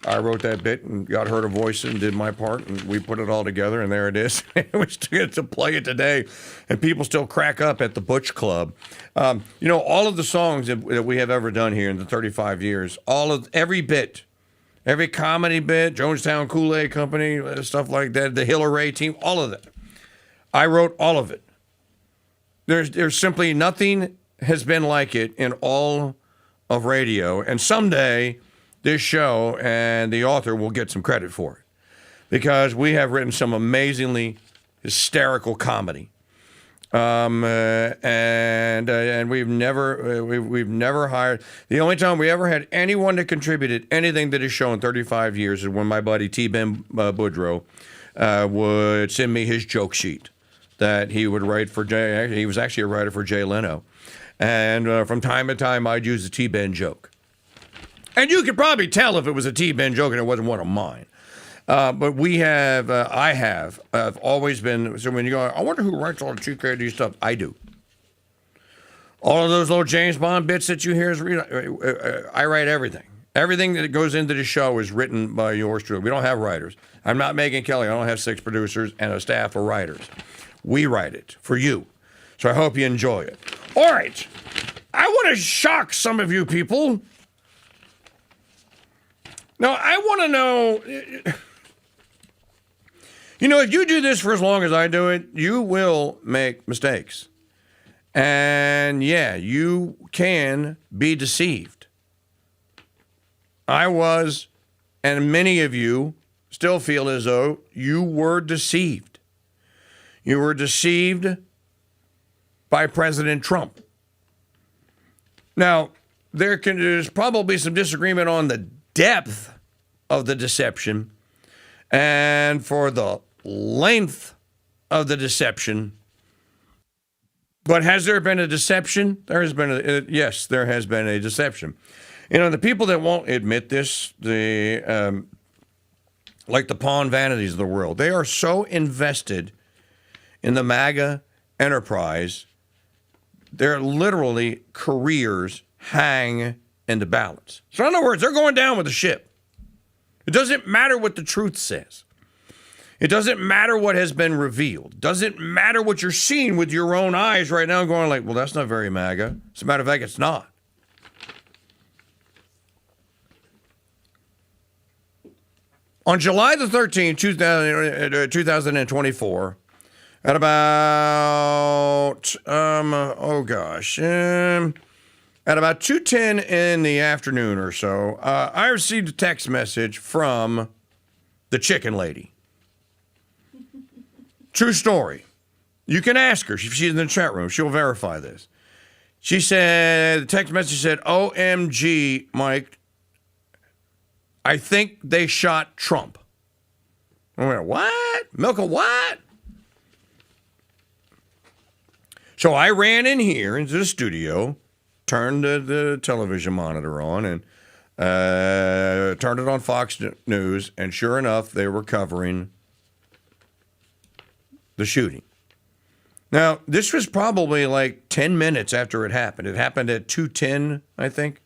I wrote that bit and got her to voice it and did my part, and we put it all together, and there it is. We get to play it today, and people still crack up at the Butch Club. All of the songs that we have ever done here in the 35 years, every bit, every comedy bit, Jonestown Kool-Aid Company, stuff like that, the Hillary team, all of that. I wrote all of it. There's simply nothing has been like it in all of radio. And someday this show and the author will get some credit for it, because we have written some amazingly hysterical comedy. And we've never hired. The only time we ever had anyone that contributed anything to the show in 35 years is when my buddy T-Ben Boudreaux would send me his joke sheet that he would write for Jay. He was actually a writer for Jay Leno, and from time to time I'd use a T-Ben joke, and you could probably tell if it was a T-Ben joke and it wasn't one of mine. But I've always been, so when you go, I wonder who writes all the TKD stuff. I do. All of those little James Bond bits that you hear, I write everything. Everything that goes into the show is written by yours truly. We don't have writers. I'm not Megan Kelly. I don't have 6 producers and a staff of writers. We write it for you. So I hope you enjoy it. All right. I want to shock some of you people. Now, I want to know... You know, if you do this for as long as I do it, you will make mistakes. And yeah, you can be deceived. I was, and many of you still feel as though you were deceived. You were deceived by President Trump. Now, there's probably some disagreement on the depth of the deception and for the length of the deception. But has there been a deception? There has been yes, there has been a deception. You know, the people that won't admit this, like the Pawn Vanities of the world, they are so invested in the MAGA enterprise, their literally careers hang in the balance. So in other words, they're going down with the ship. It doesn't matter what the truth says. It doesn't matter what has been revealed. It doesn't matter what you're seeing with your own eyes right now going like, well, that's not very MAGA. As a matter of fact, it's not. On July the 13th, 2024, at about, at about 2:10 in the afternoon or so, I received a text message from the chicken lady. True story. You can ask her. She's in the chat room. She'll verify this. She said, the text message said, OMG, Mike, I think they shot Trump. I went, what? Milk of what? So I ran in here into the studio, turned the television monitor on, and turned it on Fox News, and sure enough, they were covering the shooting. Now, this was probably like 10 minutes after it happened. It happened at 2:10, I think.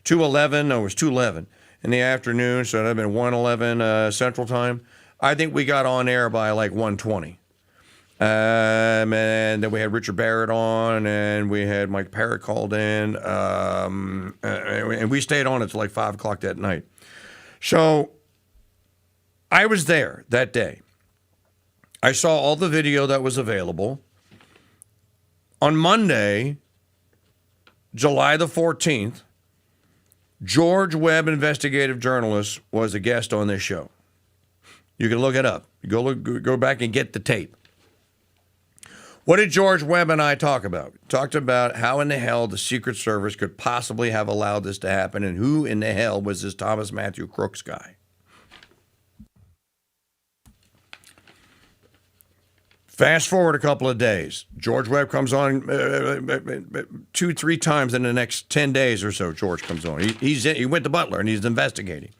2:11, no, it was 2:11 in the afternoon, so it would have been 1:11 Central Time. I think we got on air by like 1:20. And then we had Richard Barrett on, and we had Mike Parrott called in, and we stayed on until like 5 o'clock that night. So I was there that day. I saw all the video that was available. On Monday, July the 14th, George Webb, investigative journalist, was a guest on this show. You can look it up. Go back and get the tape. What did George Webb and I talk about? Talked about how in the hell the Secret Service could possibly have allowed this to happen, and who in the hell was this Thomas Matthew Crooks guy. Fast forward a couple of days. George Webb comes on 2-3 times in the next 10 days or so. George comes on. He went to Butler and he's investigating.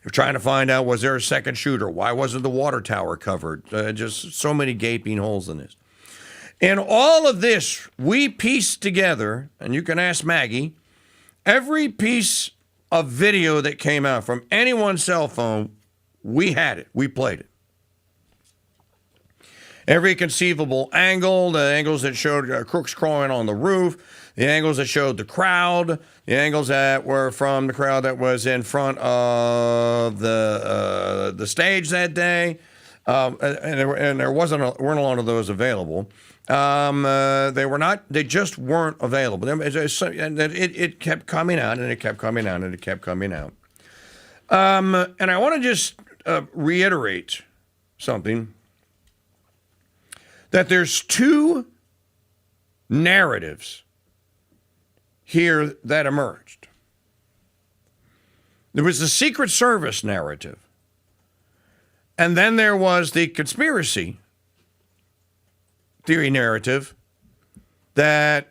They're trying to find out, was there a second shooter? Why wasn't the water tower covered? Just so many gaping holes in this. In all of this, we pieced together, and you can ask Maggie, every piece of video that came out from anyone's cell phone, we had it. We played it. Every conceivable angle, the angles that showed Crooks crawling on the roof, the angles that showed the crowd, the angles that were from the crowd that was in front of the stage that day, and there weren't a lot of those available. They were not. They just weren't available. It kept coming out, and it kept coming out, and it kept coming out. And I want to just reiterate something. That there's two narratives here that emerged. There was the Secret Service narrative. And then there was the conspiracy theory narrative that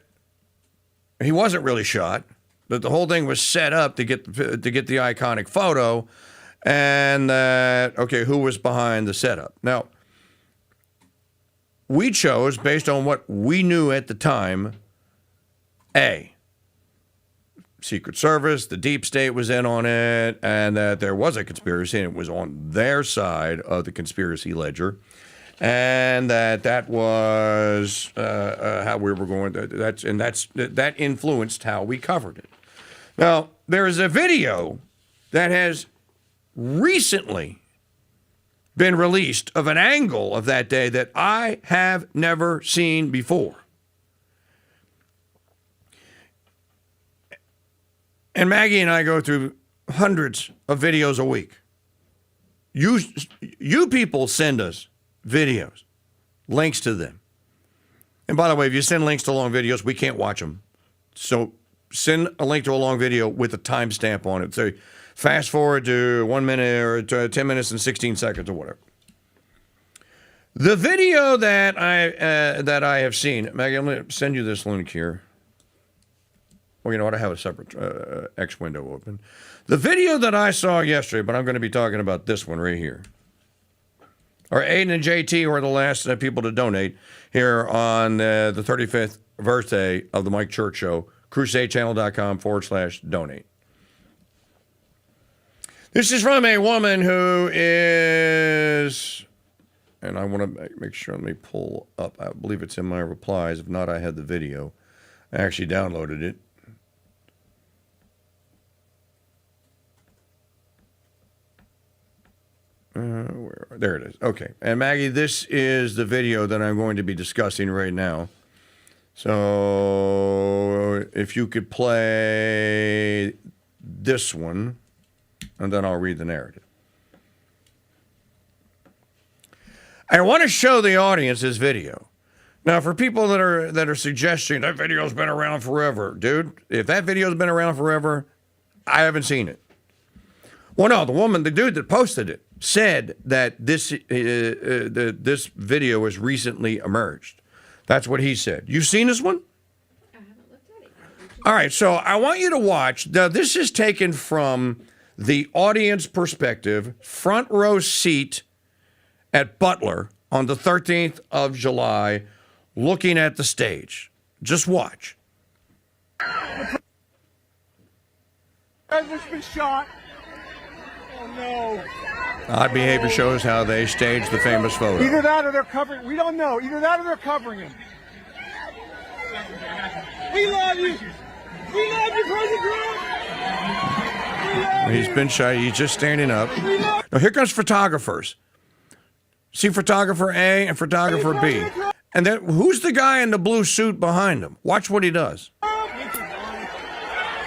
he wasn't really shot, that the whole thing was set up to get the iconic photo, and that, okay, who was behind the setup? Now, we chose, based on what we knew at the time, A, Secret Service, the deep state was in on it, and that there was a conspiracy, and it was on their side of the conspiracy ledger, and that was how we were going. That influenced how we covered it. Now, there is a video that has recently been released of an angle of that day that I have never seen before. And Maggie and I go through hundreds of videos a week. You people send us videos, links to them. And by the way, if you send links to long videos, we can't watch them. So send a link to a long video with a timestamp on it. So fast forward to 1 minute or to 10 minutes and 16 seconds or whatever. The video that I have seen, Maggie, I'm going to send you this link here. Well, you know what? I have a separate X window open. The video that I saw yesterday, but I'm going to be talking about this one right here. Or Aiden and JT were the last people to donate here on the 35th birthday of the Mike Church Show. CrusadeChannel.com/donate. This is from a woman who is, and I want to make sure, let me pull up. I believe it's in my replies. If not, I had the video. I actually downloaded it. There it is. Okay. And Maggie, this is the video that I'm going to be discussing right now. So if you could play this one, and then I'll read the narrative. I want to show the audience this video. Now, for people that are suggesting that video's been around forever, dude, if that video's been around forever, I haven't seen it. Well, no, the dude that posted it said that this video has recently emerged. That's what he said. You've seen this one? I haven't looked at it yet. All right, so I want you to watch. Now, this is taken from the audience perspective, front row seat at Butler on the 13th of July, looking at the stage. Just watch. President's been shot. Oh no. Odd Behavior shows how they staged the famous photo. Either that or they're covering. We don't know. Either that or they're covering him. We love you. We love you, President Trump. He's been shot. He's just standing up. Now, here comes photographers. See photographer A and photographer B. And then who's the guy in the blue suit behind him? Watch what he does.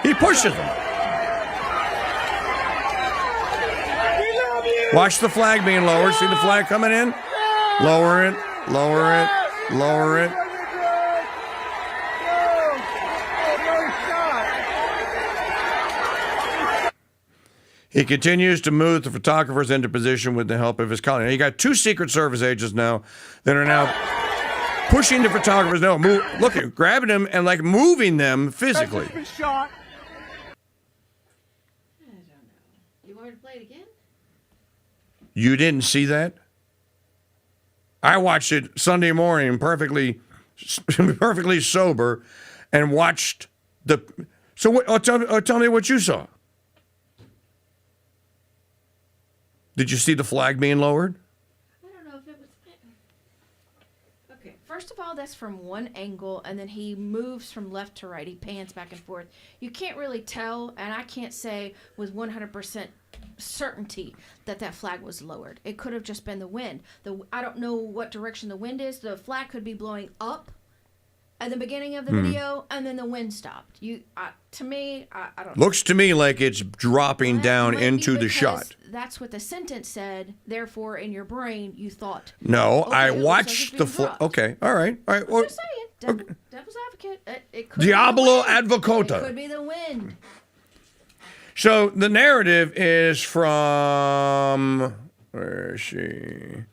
He pushes him. Watch the flag being lowered. See the flag coming in? Lower it, lower it, lower it. He continues to move the photographers into position with the help of his colleague. Now, you got two Secret Service agents now that are now pushing the photographers. No, look at grabbing them and like moving them physically. I don't know. You want me to play it again? You didn't see that? I watched it Sunday morning, perfectly sober, and watched the. So, tell me what you saw. Did you see the flag being lowered? I don't know if it was. Okay, first of all, that's from one angle, and then he moves from left to right. He pans back and forth. You can't really tell, and I can't say with 100% certainty that flag was lowered. It could have just been the wind. I don't know what direction the wind is. The flag could be blowing up at the beginning of the video, and then the wind stopped. To me, I don't know. Looks to me like it's dropping down into the shot. That's what the sentence said. Therefore, in your brain, you thought. No, okay, I watched the Okay, all right. Well, just saying. Devil's advocate. It could Diablo be the wind. Advocata. It could be the wind. So the narrative is from, where is she?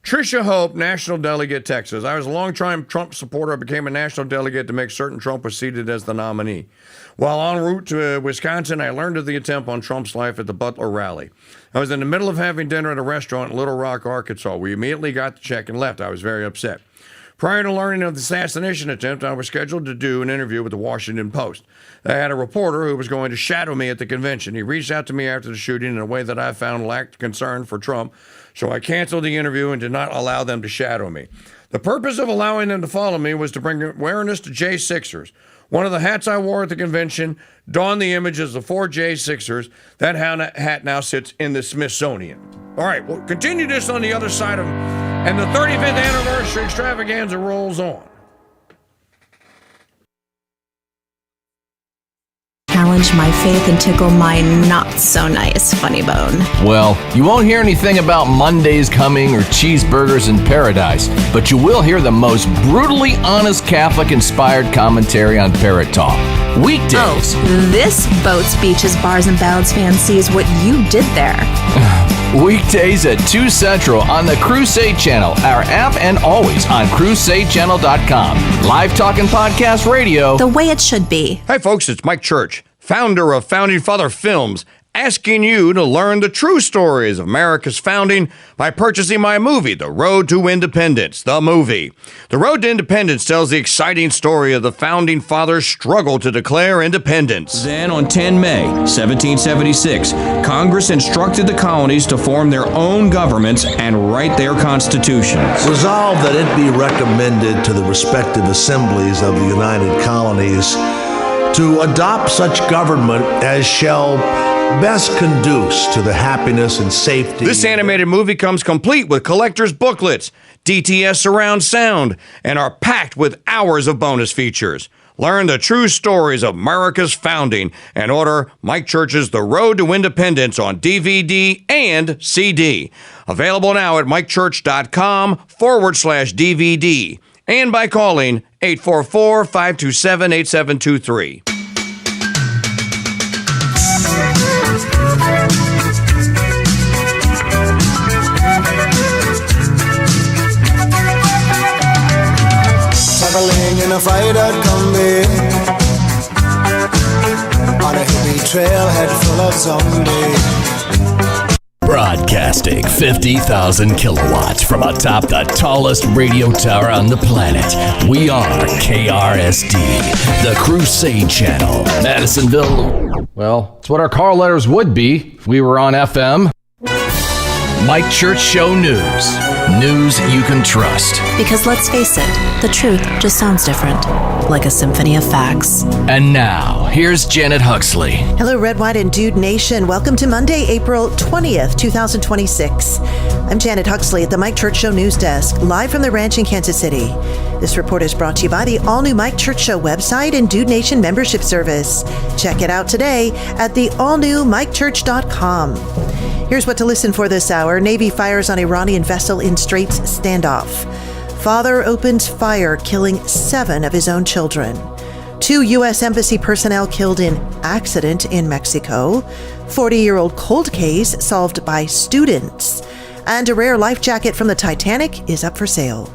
Tricia Hope, National Delegate, Texas. I was a long-time Trump supporter. I became a national delegate to make certain Trump was seated as the nominee. While en route to Wisconsin, I learned of the attempt on Trump's life at the Butler rally. I was in the middle of having dinner at a restaurant in Little Rock, Arkansas. We immediately got the check and left. I was very upset. Prior to learning of the assassination attempt, I was scheduled to do an interview with the Washington Post. I had a reporter who was going to shadow me at the convention. He reached out to me after the shooting in a way that I found lacked concern for Trump, so I canceled the interview and did not allow them to shadow me. The purpose of allowing them to follow me was to bring awareness to J6ers. One of the hats I wore at the convention donned the images of 4 J6ers. That hat now sits in the Smithsonian. All right, we'll continue this on the other side of... And the 35th anniversary extravaganza rolls on. Challenge my faith and tickle my not-so-nice funny bone. Well, you won't hear anything about Mondays coming or cheeseburgers in paradise, but you will hear the most brutally honest Catholic-inspired commentary on Parrot Talk. Weekdays. Oh, this boats, beaches, bars, and ballads fan sees what you did there. Weekdays at 2 Central on the Crusade Channel, our app, and always on CrusadeChannel.com. Live talk and podcast radio. The way it should be. Hi, folks. It's Mike Church, founder of Founding Father Films, asking you to learn the true stories of America's founding by purchasing my movie, The Road to Independence, the movie. The Road to Independence tells the exciting story of the Founding Fathers' struggle to declare independence. Then on 10 May 1776, Congress instructed the colonies to form their own governments and write their constitutions. Resolved that it be recommended to the respective assemblies of the United Colonies to adopt such government as shall best conduce to the happiness and safety. This animated movie comes complete with collector's booklets, DTS surround sound, and are packed with hours of bonus features. Learn the true stories of America's founding and order Mike Church's The Road to Independence on DVD and CD. Available now at mikechurch.com/DVD and by calling 844-527-8723. Traveling in a freighter combi on a hippie trailhead full of zombies. Broadcasting 50,000 kilowatts from atop the tallest radio tower on the planet. We are KRSD, the Crusade Channel, Madisonville. Well, it's what our call letters would be if we were on FM. Mike Church Show News. News you can trust. Because let's face it, the truth just sounds different. Like a symphony of facts. And now, here's Janet Huxley. Hello, Red, White, and Dude Nation. Welcome to Monday, April 20th, 2026. I'm Janet Huxley at the Mike Church Show News Desk, live from the ranch in Kansas City. This report is brought to you by the all-new Mike Church Show website and Dude Nation membership service. Check it out today at the all-new MikeChurch.com. Here's what to listen for this hour. Navy fires on Iranian vessel in Straits standoff. Father opens fire, killing 7 of his own children. 2 U.S. Embassy personnel killed in accident in Mexico. 40-year-old cold case solved by students. And a rare life jacket from the Titanic is up for sale.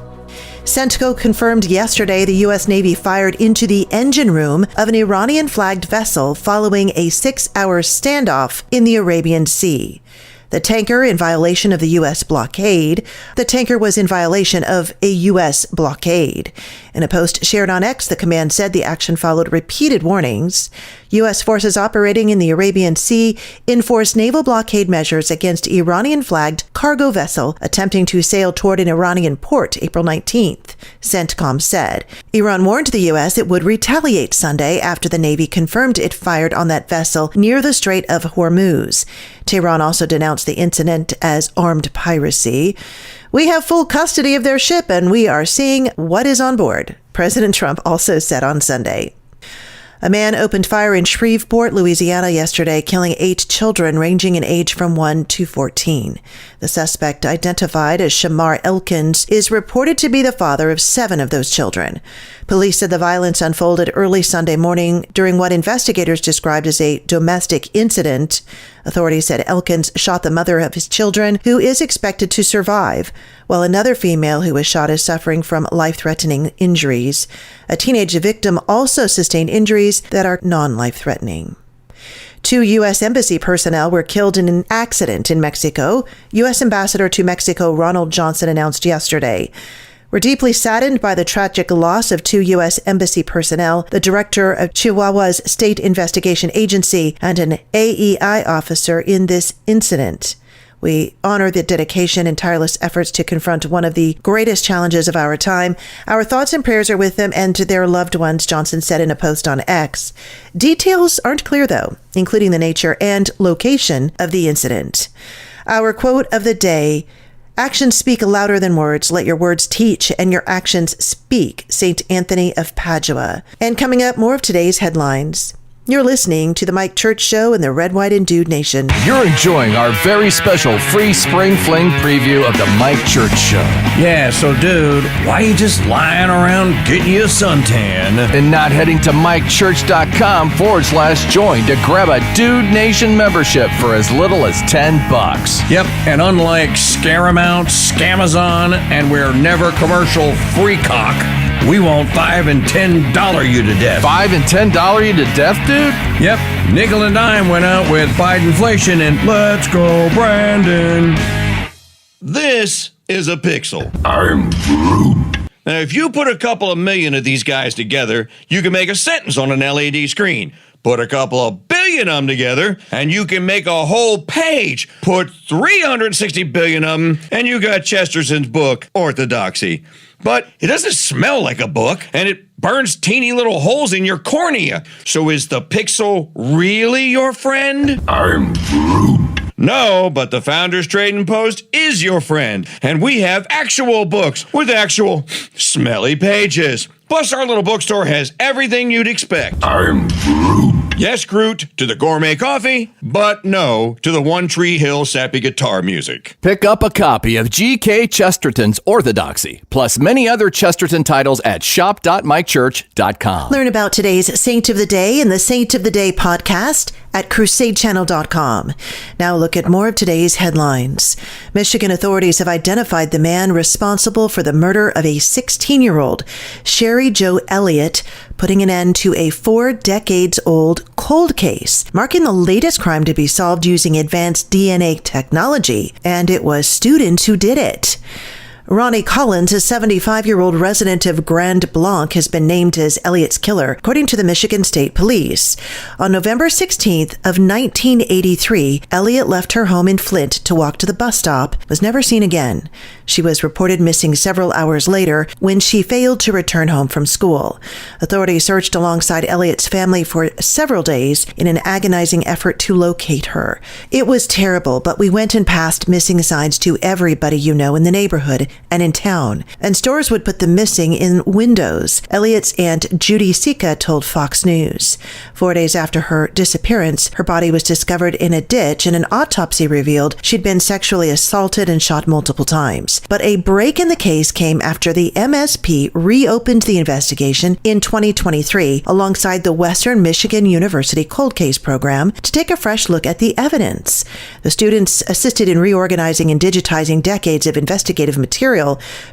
CENTCO confirmed yesterday the U.S. Navy fired into the engine room of an Iranian-flagged vessel following a 6-hour standoff in the Arabian Sea. The tanker in violation of the U.S. blockade. The tanker was in violation of a U.S. blockade. In a post shared on X, the command said the action followed repeated warnings. U.S. forces operating in the Arabian Sea enforced naval blockade measures against Iranian-flagged cargo vessel attempting to sail toward an Iranian port April 19th, CENTCOM said. Iran warned the U.S. it would retaliate Sunday after the Navy confirmed it fired on that vessel near the Strait of Hormuz. Tehran also denounced the incident as armed piracy. We have full custody of their ship and we are seeing what is on board, President Trump also said on Sunday. A man opened fire in Shreveport, Louisiana yesterday, killing 8 children ranging in age from 1 to 14. The suspect, identified as Shamar Elkins, is reported to be the father of 7 of those children. Police said the violence unfolded early Sunday morning during what investigators described as a domestic incident. Authorities said Elkins shot the mother of his children, who is expected to survive, while another female who was shot is suffering from life-threatening injuries. A teenage victim also sustained injuries that are non-life-threatening. 2 U.S. Embassy personnel were killed in an accident in Mexico, U.S. Ambassador to Mexico Ronald Johnson announced yesterday. We're deeply saddened by the tragic loss of 2 U.S. Embassy personnel, the director of Chihuahua's State Investigation Agency, and an AEI officer in this incident. We honor the dedication and tireless efforts to confront one of the greatest challenges of our time. Our thoughts and prayers are with them and to their loved ones, Johnson said in a post on X. Details aren't clear, though, including the nature and location of the incident. Our quote of the day: "Actions speak louder than words. Let your words teach and your actions speak." St. Anthony of Padua. And coming up, more of today's headlines. You're listening to The Mike Church Show in the Red, White, and Dude Nation. You're enjoying our very special free Spring Fling preview of The Mike Church Show. Yeah, so dude, why you just lying around getting you a suntan? And not heading to mikechurch.com/join to grab a Dude Nation membership for as little as $10. Yep, and unlike Scaramount, Scamazon, and we're never commercial free cock, we won't $5 and $10 you to death. $5 and $10 you to death, dude? Yep, nickel and dime went out with Bidenflation and let's go, Brandon. This is a pixel. I'm Groot. Now, if you put a couple of million of these guys together, you can make a sentence on an LED screen. Put a couple of billion of them together, and you can make a whole page. Put 360 billion of them, and you got Chesterton's book, Orthodoxy. But it doesn't smell like a book, and it burns teeny little holes in your cornea. So is the pixel really your friend? I'm Groot. No, but the Founders Trading Post is your friend, and we have actual books with actual smelly pages. Plus, our little bookstore has everything you'd expect. I'm Groot. Yes, Groot, to the gourmet coffee, but no to the One Tree Hill sappy guitar music. Pick up a copy of G.K. Chesterton's Orthodoxy, plus many other Chesterton titles at shop.mikechurch.com. Learn about today's Saint of the Day in the Saint of the Day podcast at crusadechannel.com. Now look at more of today's headlines. Michigan authorities have identified the man responsible for the murder of a 16-year-old, Sherry Jo Elliott, putting an end to a 4-decades-old cold case, marking the latest crime to be solved using advanced DNA technology, and it was students who did it. Ronnie Collins, a 75-year-old resident of Grand Blanc, has been named as Elliott's killer, according to the Michigan State Police. On November 16th of 1983, Elliott left her home in Flint to walk to the bus stop, was never seen again. She was reported missing several hours later when she failed to return home from school. Authorities searched alongside Elliott's family for several days in an agonizing effort to locate her. It was terrible, but we went and passed missing signs to everybody you know in the neighborhood and in town, and stores would put the missing in windows, Elliott's aunt Judy Sika told Fox News. 4 days after her disappearance, her body was discovered in a ditch, and an autopsy revealed she'd been sexually assaulted and shot multiple times. But a break in the case came after the MSP reopened the investigation in 2023 alongside the Western Michigan University Cold Case Program to take a fresh look at the evidence. The students assisted in reorganizing and digitizing decades of investigative material,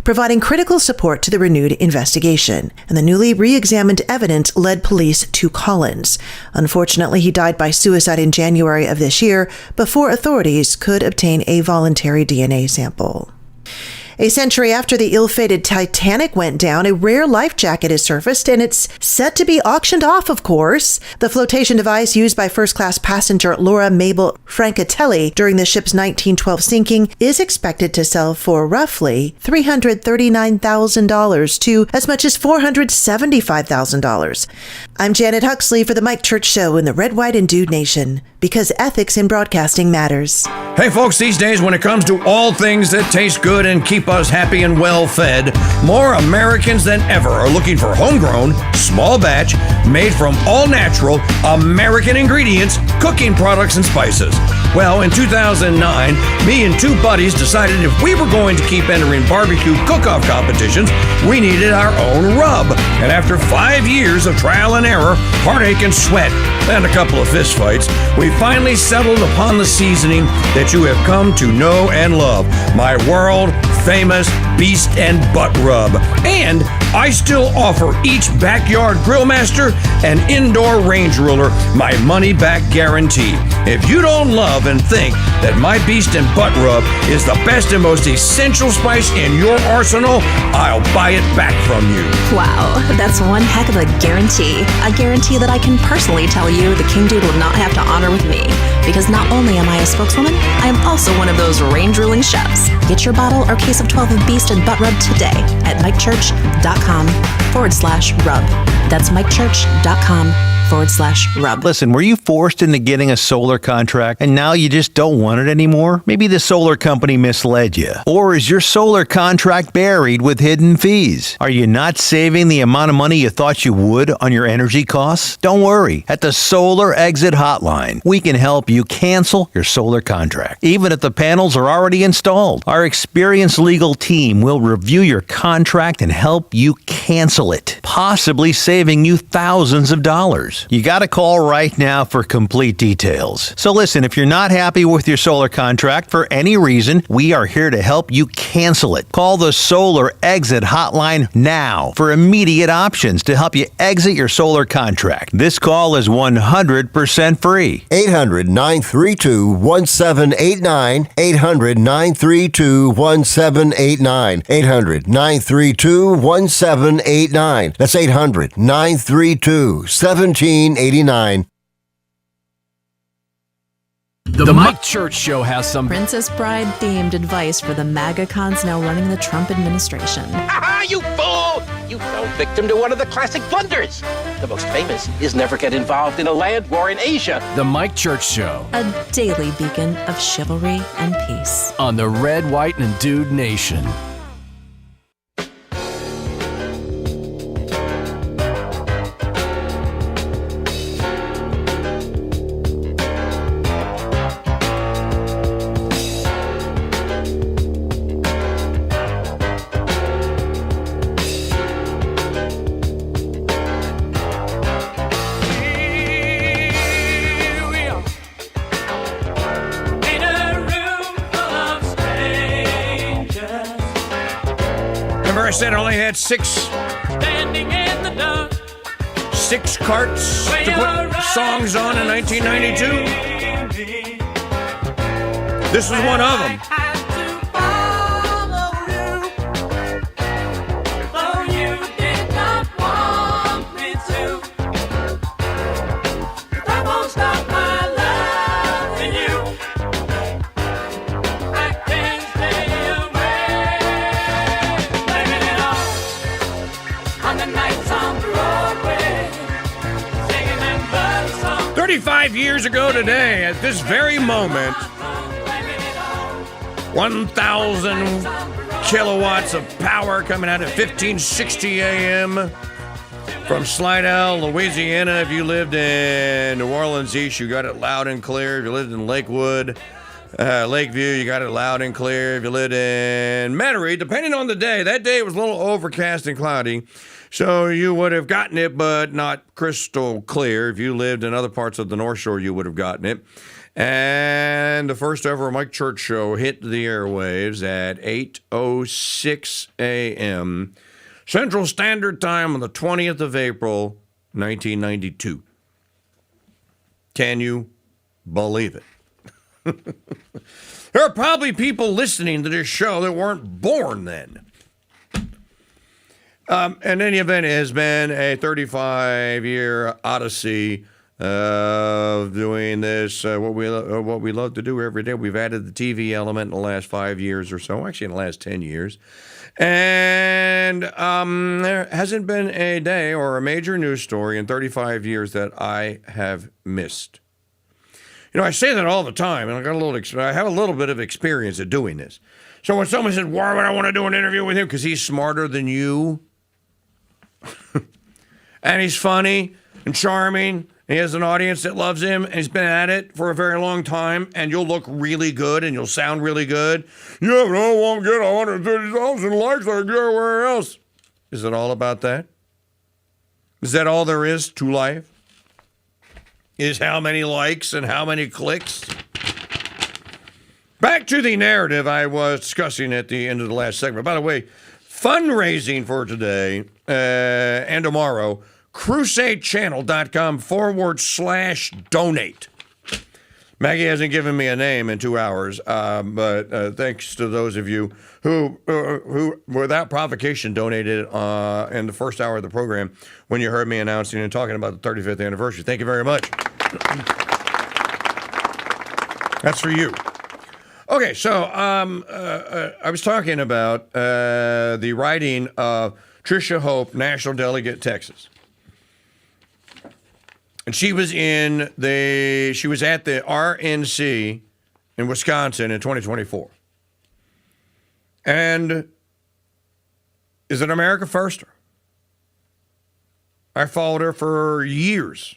providing critical support to the renewed investigation. And the newly re-examined evidence led police to Collins. Unfortunately, he died by suicide in January of this year before authorities could obtain a voluntary DNA sample. A century after the ill-fated Titanic went down, a rare life jacket has surfaced, and it's set to be auctioned off, of course. The flotation device used by first-class passenger Laura Mabel Francatelli during the ship's 1912 sinking is expected to sell for roughly $339,000 to as much as $475,000. I'm Janet Huxley for the Mike Church Show in the Red, White, and Dude Nation, because ethics in broadcasting matters. Hey folks, these days when it comes to all things that taste good and keep buzz, happy and well fed, more Americans than ever are looking for homegrown, small batch, made from all natural American ingredients, cooking products, and spices. Well, in 2009, me and two buddies decided if we were going to keep entering barbecue cook-off competitions, we needed our own rub. And after 5 years of trial and error, heartache and sweat, and a couple of fistfights, we finally settled upon the seasoning that you have come to know and love. My world-famous Beast and Butt Rub. And I still offer each backyard grill master and indoor range ruler my money-back guarantee. If you don't love and think that my Beast and Butt Rub is the best and most essential spice in your arsenal, I'll buy it back from you. Wow, that's one heck of a guarantee. A guarantee that I can personally tell you the KingDude will not have to honor with me. Because not only am I a spokeswoman, I am also one of those range-ruling chefs. Get your bottle or case of 12 of Beast and Butt Rub today at mikechurch.com/rub. That's mikechurch.com/rub. Listen, were you forced into getting a solar contract and now you just don't want it anymore? Maybe the solar company misled you. Or is your solar contract buried with hidden fees? Are you not saving the amount of money you thought you would on your energy costs? Don't worry. At the Solar Exit Hotline, we can help you cancel your solar contract, even if the panels are already installed. Our experienced legal team will review your contract and help you cancel it, possibly saving you thousands of dollars. You got to call right now for complete details. So listen, if you're not happy with your solar contract for any reason, we are here to help you cancel it. Call the Solar Exit Hotline now for immediate options to help you exit your solar contract. This call is 100% free. 800-932-1789. 800-932-1789. 800-932-1789. That's 800-932-1789. The Mike Church Show has some Princess Bride themed advice for the MAGA cons now running the Trump administration. Ha! You fool! You fell victim to one of the classic blunders. The most famous is never get involved in a land war in Asia. The Mike Church Show. A daily beacon of chivalry and peace. On the Red, White, and Dude Nation. Remember I said I only had six carts to put songs on in 1992? This was one of them. Years ago today, at this very moment, 1,000 kilowatts of power coming out at 1560 a.m. from Slidell, Louisiana. If you lived in New Orleans East, you got it loud and clear. If you lived in Lakewood, Lakeview, you got it loud and clear. If you lived in Metairie, depending on the day, that day it was a little overcast and cloudy. So you would have gotten it, but not crystal clear. If you lived in other parts of the North Shore, you would have gotten it. And the first ever Mike Church Show hit the airwaves at 8:06 a.m. Central Standard Time on the 20th of April, 1992. Can you believe it? There are probably people listening to this show that weren't born then. In any event, it has been a 35-year odyssey of doing this, what we love to do every day. We've added the TV element in the last 5 years or so, actually in the last 10 years. And there hasn't been a day or a major news story in 35 years that I have missed. You know, I say that all the time, and I have a little bit of experience at doing this. So when someone says, why would I want to do an interview with him? Because he's smarter than you. And he's funny and charming. And he has an audience that loves him. And he's been at it for a very long time. And you'll look really good and you'll sound really good. Yeah, but I won't get 130,000 likes like everywhere else. Is it all about that? Is that all there is to life? Is how many likes and how many clicks? Back to the narrative I was discussing at the end of the last segment. By the way, fundraising for today and tomorrow, crusadechannel.com/donate. Maggie hasn't given me a name in 2 hours, but thanks to those of you who without provocation, donated in the first hour of the program when you heard me announcing and talking about the 35th anniversary. Thank you very much. That's for you. Okay, so I was talking about the writing of Tricia Hope, National Delegate, Texas. And she was at the RNC in Wisconsin in 2024. And is an America Firster. I followed her for years.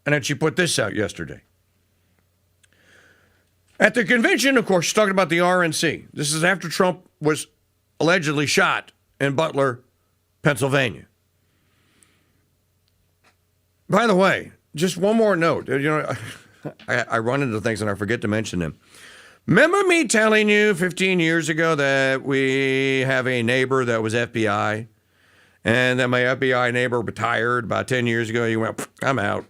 And then she put this out yesterday. At the convention, of course, she's talking about the RNC. This is after Trump was allegedly shot in Butler, Pennsylvania. By the way, just one more note. You know, I run into things and I forget to mention them. Remember me telling you 15 years ago that we have a neighbor that was FBI, and that my FBI neighbor retired about 10 years ago? He went, I'm out.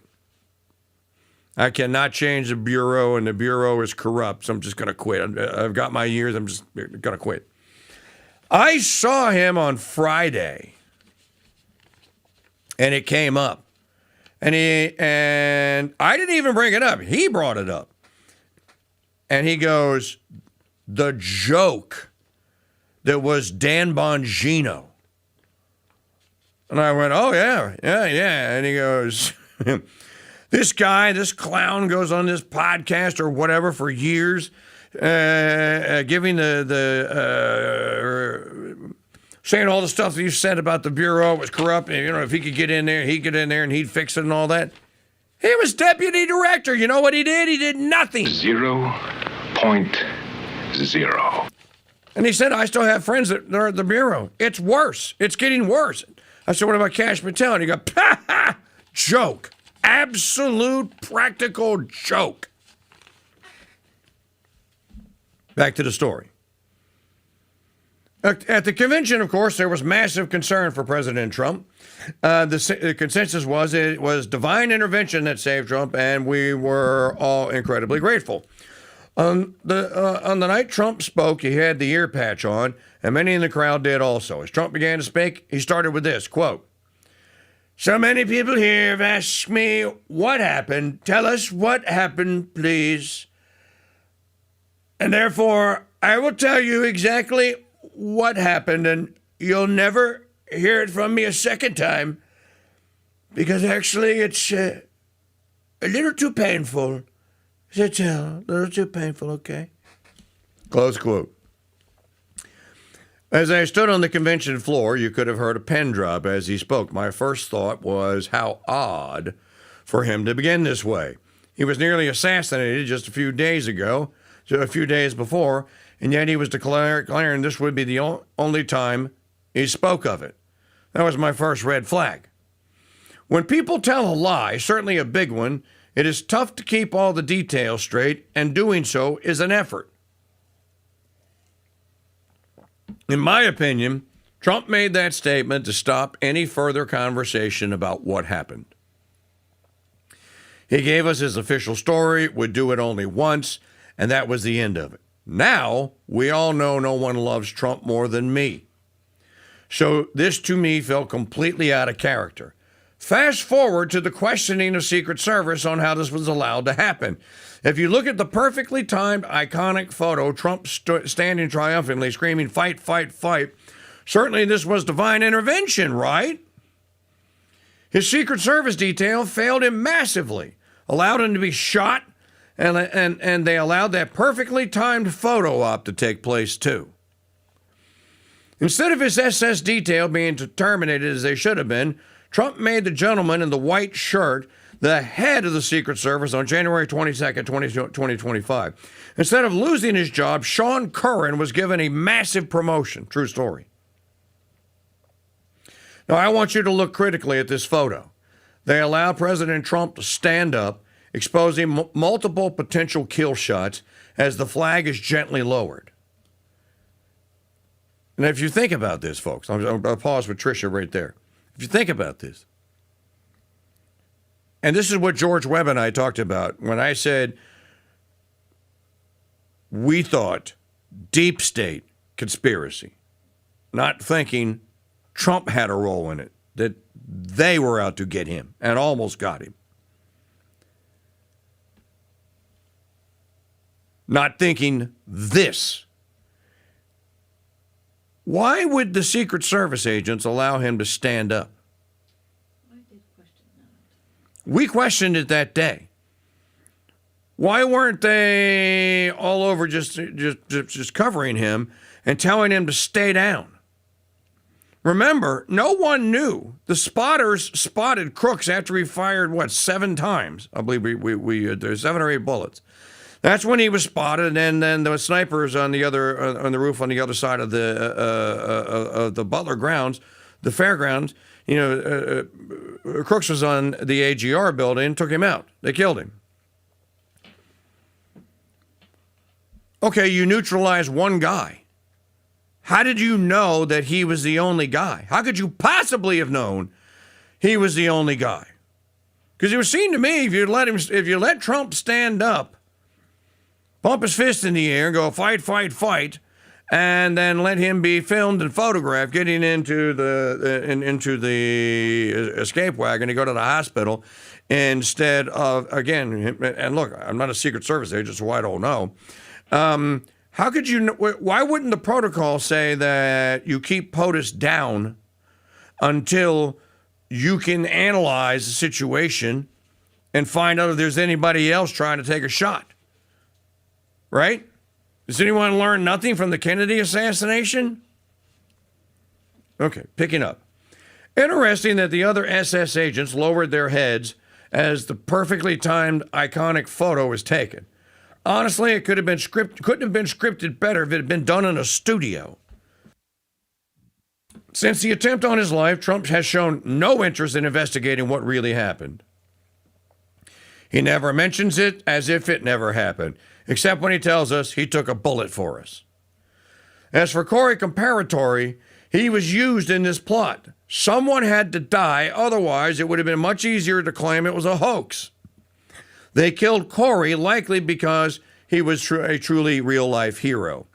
I cannot change the Bureau, and the Bureau is corrupt, so I'm just going to quit. I've got my years. I'm just going to quit. I saw him on Friday, and it came up. And I didn't even bring it up. He brought it up. And he goes, the joke that was Dan Bongino. And I went, oh, yeah. And he goes, this clown goes on this podcast or whatever for years, giving saying all the stuff that you said about the Bureau was corrupt. And, you know, if he could get in there, he'd get in there and he'd fix it and all that. He was deputy director. You know what he did? He did nothing. 0.0. And he said, I still have friends that are at the Bureau. It's worse. It's getting worse. I said, what about Cash Patel? And he goes, joke. Absolute practical joke. Back to the story. At the convention, of course, there was massive concern for President Trump. The consensus was it was divine intervention that saved Trump, and we were all incredibly grateful. On the night Trump spoke, he had the ear patch on, and many in the crowd did also. As Trump began to speak, he started with this, quote, so many people here have asked me what happened. Tell us what happened, please. And therefore, I will tell you exactly what happened, and you'll never hear it from me a second time, because actually it's a little too painful to tell. A little too painful, okay? Close quote. As I stood on the convention floor, you could have heard a pin drop as he spoke. My first thought was how odd for him to begin this way. He was nearly assassinated just a few days before, and yet he was declaring this would be the only time he spoke of it. That was my first red flag. When people tell a lie, certainly a big one, it is tough to keep all the details straight, and doing so is an effort. In my opinion, Trump made that statement to stop any further conversation about what happened. He gave us his official story, would do it only once, and that was the end of it. Now, we all know no one loves Trump more than me. So this, to me, felt completely out of character. Fast forward to the questioning of Secret Service on how this was allowed to happen. If you look at the perfectly timed, iconic photo, Trump standing triumphantly, screaming, fight, fight, fight, certainly this was divine intervention, right? His Secret Service detail failed him massively, allowed him to be shot, And they allowed that perfectly timed photo op to take place, too. Instead of his SS detail being terminated as they should have been, Trump made the gentleman in the white shirt the head of the Secret Service on January 22nd, 2025. Instead of losing his job, Sean Curran was given a massive promotion. True story. Now, I want you to look critically at this photo. They allowed President Trump to stand up, exposing multiple potential kill shots as the flag is gently lowered. And if you think about this, folks, I'll pause with Tricia right there. If you think about this, and this is what George Webb and I talked about when I said we thought deep state conspiracy, not thinking Trump had a role in it, that they were out to get him and almost got him. Not thinking this. Why would the Secret Service agents allow him to stand up? We questioned it that day. Why weren't they all over just covering him and telling him to stay down? Remember, no one knew. The spotters spotted Crooks after he fired, 7 times? I believe there's 7 or 8 bullets. That's when he was spotted, and then the snipers on the roof on the other side of the Butler grounds, the fairgrounds. Crooks was on the AGR building, took him out. They killed him. Okay, you neutralized one guy. How did you know that he was the only guy? How could you possibly have known he was the only guy? Because it would seem to me if you let Trump stand up, pump his fist in the air, and go fight, fight, fight, and then let him be filmed and photographed getting into the escape wagon to go to the hospital instead of, again, and look, I'm not a Secret Service agent, so I don't know. How could you? Why wouldn't the protocol say that you keep POTUS down until you can analyze the situation and find out if there's anybody else trying to take a shot? Right? Does anyone learn nothing from the Kennedy assassination? Okay, picking up. Interesting that the other SS agents lowered their heads as the perfectly timed, iconic photo was taken. Honestly, it couldn't have been scripted better if it had been done in a studio. Since the attempt on his life, Trump has shown no interest in investigating what really happened. He never mentions it as if it never happened, except when he tells us he took a bullet for us. As for Corey Comparatori, he was used in this plot. Someone had to die, otherwise it would have been much easier to claim it was a hoax. They killed Corey likely because he was a truly real-life hero,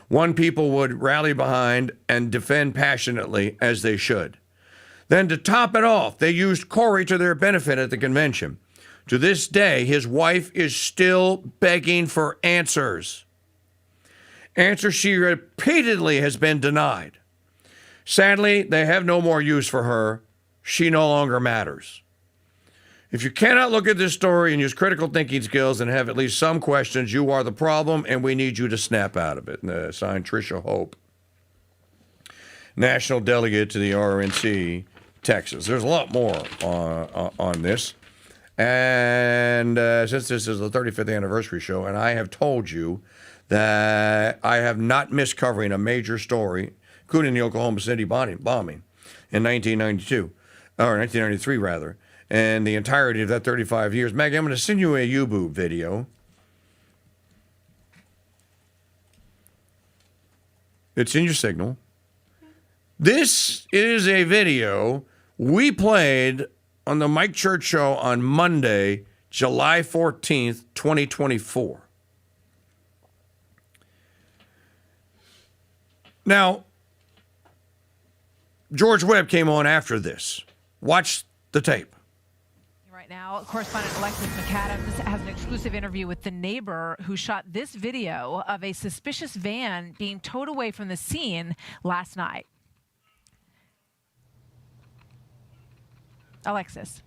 one people would rally behind and defend passionately as they should. Then to top it off, they used Corey to their benefit at the convention. To this day, his wife is still begging for answers. Answers she repeatedly has been denied. Sadly, they have no more use for her. She no longer matters. If you cannot look at this story and use critical thinking skills and have at least some questions, you are the problem, and we need you to snap out of it. Signed, Tricia Hope, National Delegate to the RNC, Texas. There's a lot more on this. And since this is the 35th anniversary show, and I have told you that I have not missed covering a major story, including the Oklahoma City bombing in 1992, or 1993 rather, and the entirety of that 35 years. Maggie, I'm going to send you a YouTube video. It's in your signal. This is a video we played on the Mike Church Show on Monday, July 14th, 2024. Now, George Webb came on after this. Watch the tape. Right now, correspondent Alexis McAdams has an exclusive interview with the neighbor who shot this video of a suspicious van being towed away from the scene last night. Alexis.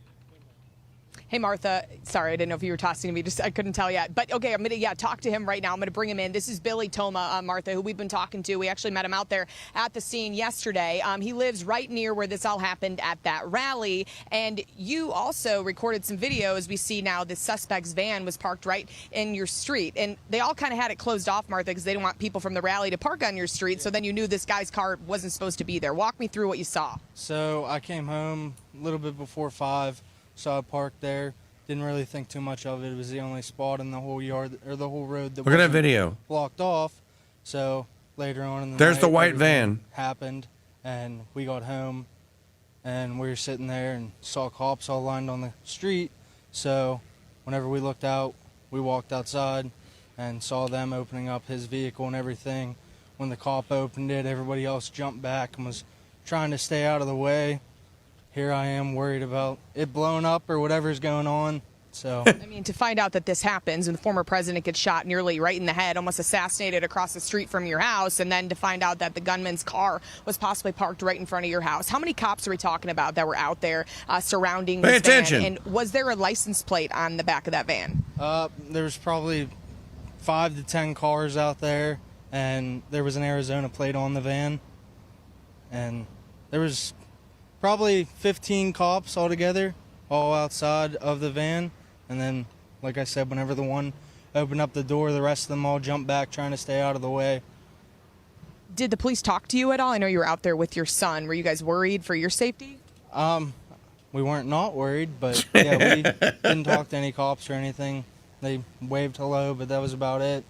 Hey, Martha. Sorry, I didn't know if you were talking to me. I couldn't tell yet. But okay, I'm going to talk to him right now. I'm going to bring him in. This is Billy Toma, Martha, who we've been talking to. We actually met him out there at the scene yesterday. He lives right near where this all happened at that rally. And you also recorded some video. As we see now, the suspect's van was parked right in your street. And they all kind of had it closed off, Martha, because they didn't want people from the rally to park on your street. So then you knew this guy's car wasn't supposed to be there. Walk me through what you saw. So I came home a little bit before 5. Saw a park there. Didn't really think too much of it. It was the only spot in the whole yard or the whole road that Look at that wasn't video. blocked off. So later on in the There's night, the white everything van. happened, and we got home, and we were sitting there and saw cops all lined on the street. So whenever we looked out, we walked outside and saw them opening up his vehicle and everything. When the cop opened it, everybody else jumped back and was trying to stay out of the way. Here I am worried about it blowing up or whatever's going on. So I mean, to find out that this happens and the former president gets shot nearly right in the head, almost assassinated across the street from your house, and then to find out that the gunman's car was possibly parked right in front of your house. How many cops are we talking about that were out there surrounding this van? And was there a license plate on the back of that van? There was probably 5 to 10 cars out there, and there was an Arizona plate on the van. And there was probably 15 cops altogether, all outside of the van. And then, like I said, whenever the one opened up the door, the rest of them all jumped back trying to stay out of the way. Did the police talk to you at all? I know you were out there with your son. Were you guys worried for your safety? We weren't not worried, but yeah, we didn't talk to any cops or anything. They waved hello, but that was about it.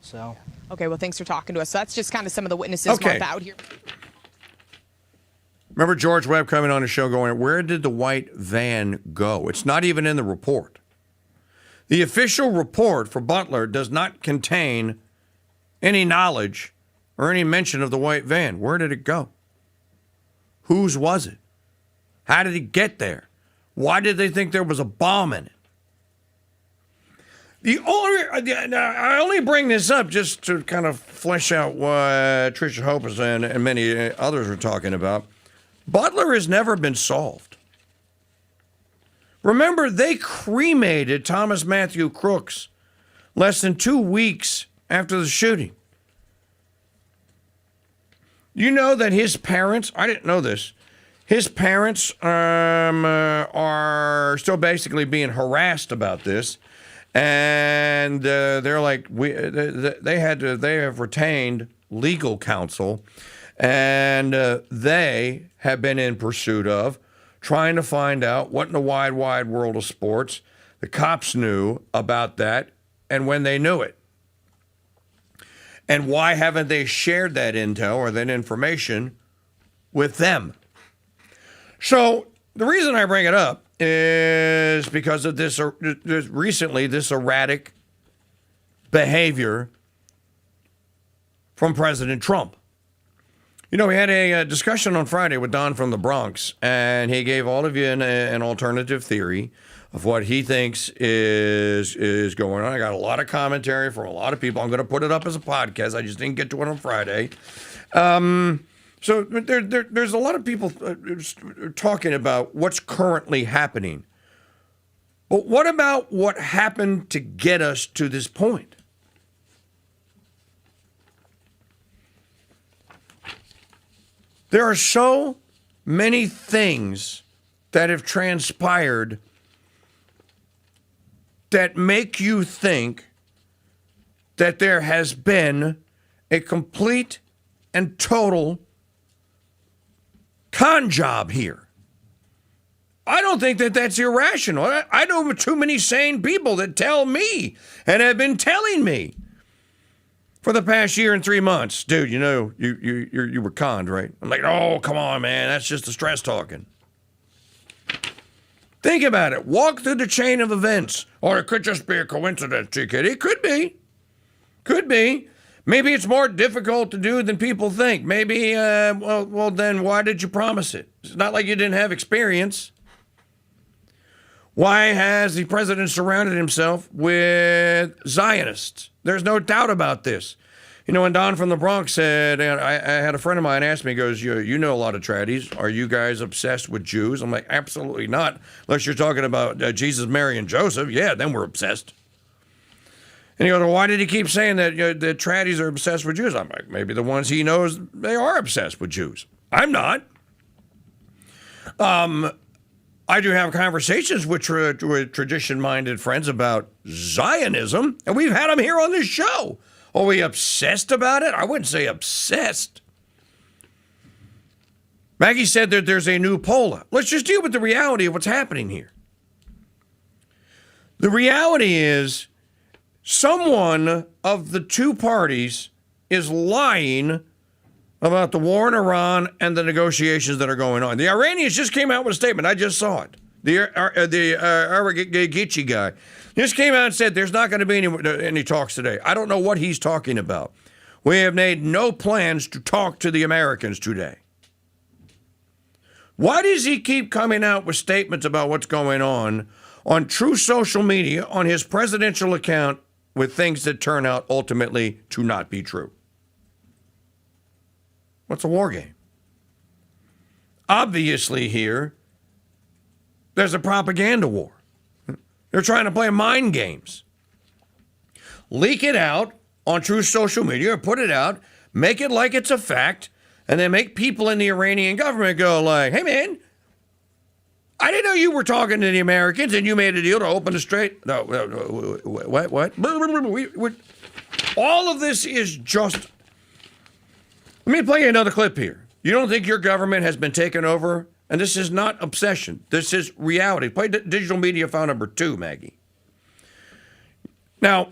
So. Okay, well, thanks for talking to us. So that's just kind of some of the witnesses Martha, out here. Remember George Webb coming on the show going, where did the white van go? It's not even in the report. The official report for Butler does not contain any knowledge or any mention of the white van. Where did it go? Whose was it? How did it get there? Why did they think there was a bomb in it? I only bring this up just to kind of flesh out what Tricia Hopus and many others are talking about. Butler has never been solved. Remember, they cremated Thomas Matthew Crooks less than 2 weeks after the shooting. You know that his parents, I didn't know this, his parents are still basically being harassed about this. And they're like, they have retained legal counsel. And they have been in pursuit of trying to find out what in the wide, wide world of sports the cops knew about that and when they knew it. And why haven't they shared that intel or that information with them? So the reason I bring it up is because of this recently, this erratic behavior from President Trump. You know, we had a discussion on Friday with Don from the Bronx, and he gave all of you an alternative theory of what he thinks is going on. I got a lot of commentary from a lot of people. I'm going to put it up as a podcast. I just didn't get to it on Friday. So there's a lot of people talking about what's currently happening. But what about what happened to get us to this point? There are so many things that have transpired that make you think that there has been a complete and total con job here. I don't think that that's irrational. I know too many sane people that tell me and have been telling me for the past year and 3 months, dude, you know, you were conned, right? I'm like, oh, come on, man, that's just the stress talking. Think about it. Walk through the chain of events. Or it could just be a coincidence, G-Kid. It could be. Could be. Maybe it's more difficult to do than people think. Maybe, well, then why did you promise it? It's not like you didn't have experience. Why has the president surrounded himself with Zionists? There's no doubt about this. You know, when Don from the Bronx said, and I had a friend of mine ask me, he goes, you know a lot of tradies. Are you guys obsessed with Jews? I'm like, absolutely not. Unless you're talking about Jesus, Mary, and Joseph. Yeah, then we're obsessed. And he goes, well, why did he keep saying that the tradies are obsessed with Jews? I'm like, maybe the ones he knows, they are obsessed with Jews. I'm not. I do have conversations with tradition-minded friends about Zionism, and we've had them here on this show. Are we obsessed about it? I wouldn't say obsessed. Maggie said that there's a new poll. Let's just deal with the reality of what's happening here. The reality is someone of the two parties is lying about the war in Iran and the negotiations that are going on. The Iranians just came out with a statement. I just saw it. The Aragici guy just came out and said there's not going to be any talks today. I don't know what he's talking about. We have made no plans to talk to the Americans today. Why does he keep coming out with statements about what's going on true social media, on his presidential account, with things that turn out ultimately to not be true? What's a war game? Obviously here, there's a propaganda war. They're trying to play mind games. Leak it out on true social media, or put it out, make it like it's a fact, and then make people in the Iranian government go like, hey man, I didn't know you were talking to the Americans and you made a deal to open the strait. No, what? All of this is just... Let me play you another clip here. You don't think your government has been taken over? And this is not obsession. This is reality. Play digital media file number 2, Maggie. Now,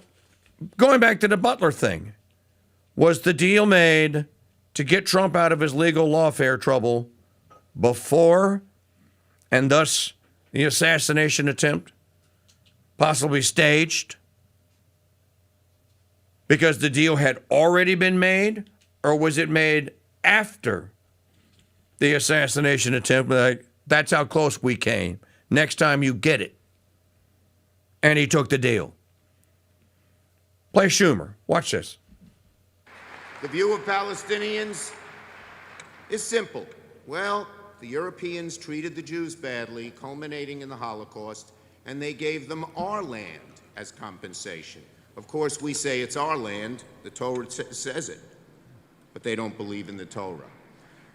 going back to the Butler thing, was the deal made to get Trump out of his legal lawfare trouble before, and thus the assassination attempt possibly staged, because the deal had already been made? Or was it made after the assassination attempt? Like, that's how close we came. Next time you get it. And he took the deal. Play Schumer. Watch this. The view of Palestinians is simple. Well, the Europeans treated the Jews badly, culminating in the Holocaust, and they gave them our land as compensation. Of course, we say it's our land. The Torah says it. But they don't believe in the Torah.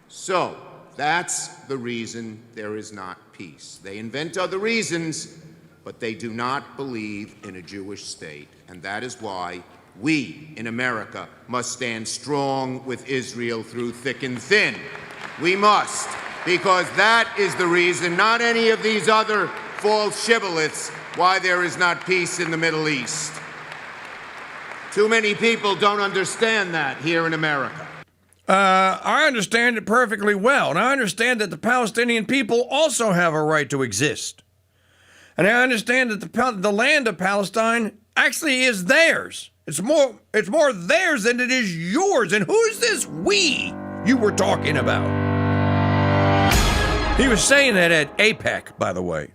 So that's the reason there is not peace. They invent other reasons, but they do not believe in a Jewish state. And that is why we in America must stand strong with Israel through thick and thin. We must, because that is the reason, not any of these other false shibboleths, why there is not peace in the Middle East. Too many people don't understand that here in America. I understand it perfectly well, and I understand that the Palestinian people also have a right to exist. And I understand that the land of Palestine actually is theirs. It's more theirs than it is yours. And who's this we you were talking about? He was saying that at APEC, by the way.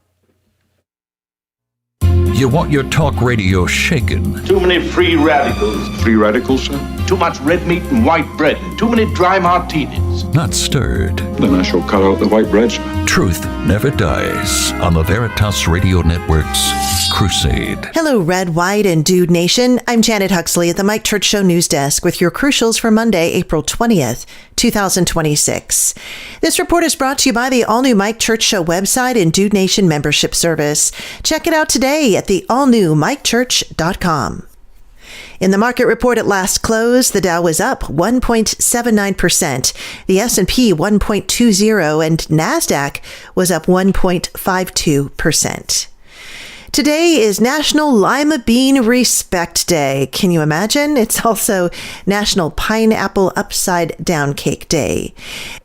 You want your talk radio shaken. Too many free radicals. Free radicals, sir? Too much red meat and white bread, and too many dry martinis. Not stirred. Then I shall cut out the white bread, sir. Truth never dies on the Veritas Radio Network's Crusade. Hello, Red, White, and Dude Nation. I'm Janet Huxley at the Mike Church Show News Desk with your crucials for Monday, April 20th, 2026. This report is brought to you by the all-new Mike Church Show website and Dude Nation membership service. Check it out today at the all-new MikeChurch.com. In the market report at last close, the Dow was up 1.79%, the S&P 1.20%, and NASDAQ was up 1.52%. Today is National Lima Bean Respect Day. Can you imagine? It's also National Pineapple Upside Down Cake Day.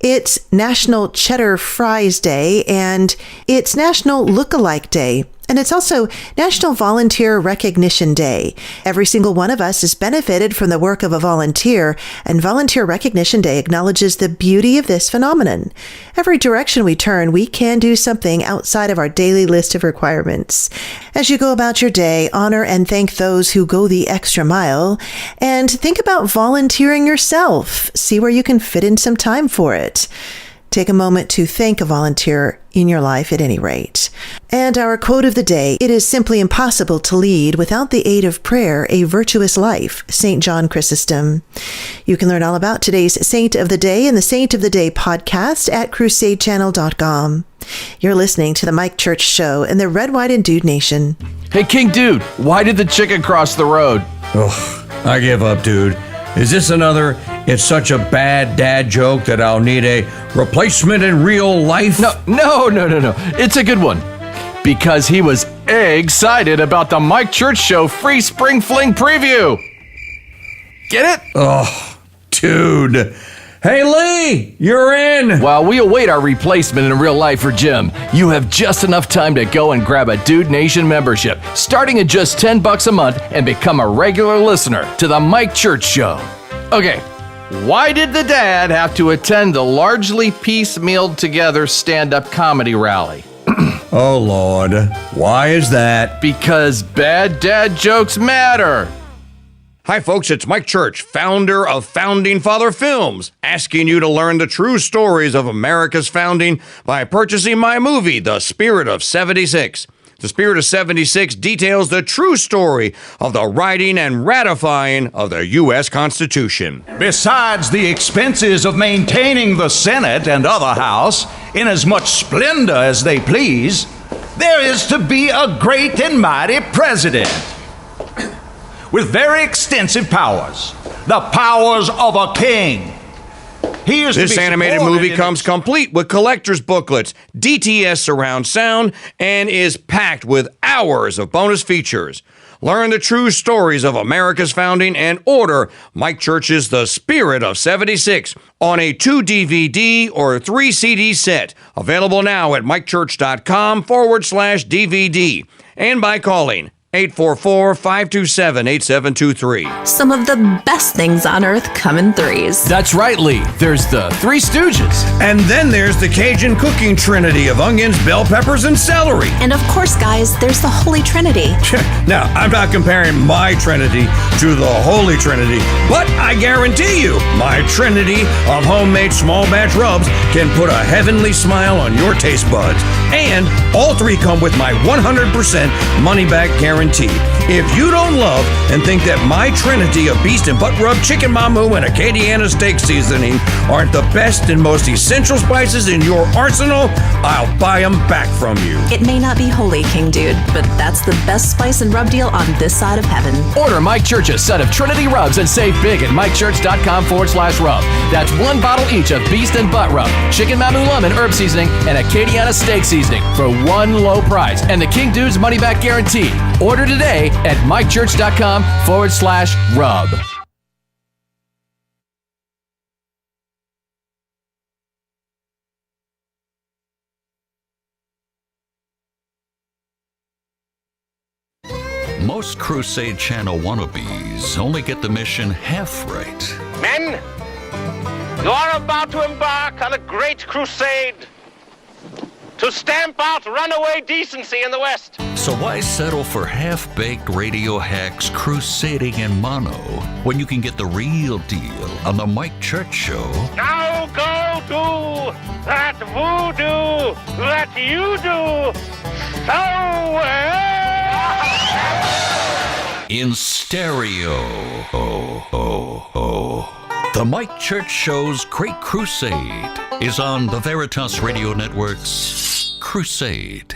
It's National Cheddar Fries Day, and it's National Look-alike Day. And it's also National Volunteer Recognition Day. Every single one of us has benefited from the work of a volunteer, and Volunteer Recognition Day acknowledges the beauty of this phenomenon. Every direction we turn, we can do something outside of our daily list of requirements. As you go about your day, honor and thank those who go the extra mile, and think about volunteering yourself. See where you can fit in some time for it. Take a moment to thank a volunteer in your life at any rate. And our quote of the day, it is simply impossible to lead without the aid of prayer a virtuous life, St. John Chrysostom. You can learn all about today's Saint of the Day in the Saint of the Day podcast at crusadechannel.com. You're listening to The Mike Church Show in the Red, White, and Dude Nation. Hey, King Dude, why did the chicken cross the road? Oh, I give up, dude. Is this another "it's such a bad dad" joke that I'll need a replacement in real life? No. It's a good one. Because he was excited about the Mike Church Show free spring fling preview. Get it? Oh, dude. Hey, Lee, you're in. While we await our replacement in real life for Jim, you have just enough time to go and grab a Dude Nation membership, starting at just $10 a month, and become a regular listener to the Mike Church Show. Okay, why did the dad have to attend the largely piecemealed together stand-up comedy rally? Oh, Lord. Why is that? Because bad dad jokes matter. Hi, folks. It's Mike Church, founder of Founding Father Films, asking you to learn the true stories of America's founding by purchasing my movie, The Spirit of 76. The Spirit of 76 details the true story of the writing and ratifying of the U.S. Constitution. Besides the expenses of maintaining the Senate and other House in as much splendor as they please, there is to be a great and mighty president with very extensive powers, the powers of a king. This animated movie comes complete with collector's booklets, DTS surround sound, and is packed with hours of bonus features. Learn the true stories of America's founding and order Mike Church's The Spirit of 76 on a 2-DVD or 3-CD set. Available now at mikechurch.com/DVD and by calling 844-527-8723. Some of the best things on earth come in threes. That's right, Lee. There's the Three Stooges. And then there's the Cajun cooking trinity of onions, bell peppers, and celery. And of course, guys, there's the Holy Trinity. Now, I'm not comparing my Trinity to the Holy Trinity, but I guarantee you, my Trinity of homemade small batch rubs can put a heavenly smile on your taste buds. And all three come with my 100% money-back guarantee. If you don't love and think that my Trinity of beast and butt rub, chicken mamu, and Acadiana steak seasoning aren't the best and most essential spices in your arsenal, I'll buy them back from you. It may not be holy, King Dude, but that's the best spice and rub deal on this side of heaven. Order Mike Church's set of Trinity rubs and save big at mikechurch.com/rub. That's one bottle each of beast and butt rub, chicken mamu lemon herb seasoning, and Acadiana steak seasoning for one low price and the King Dude's money back guarantee. Order today at mikechurch.com/rub. Most Crusade Channel wannabes only get the mission half right. Men, you are about to embark on a great crusade to stamp out runaway decency in the West. So why settle for half-baked radio hacks crusading in mono when you can get the real deal on the Mike Church Show? Now go do that voodoo that you do so well. In stereo. The Mike Church Show's Great Crusade is on the Veritas Radio Network's Crusade.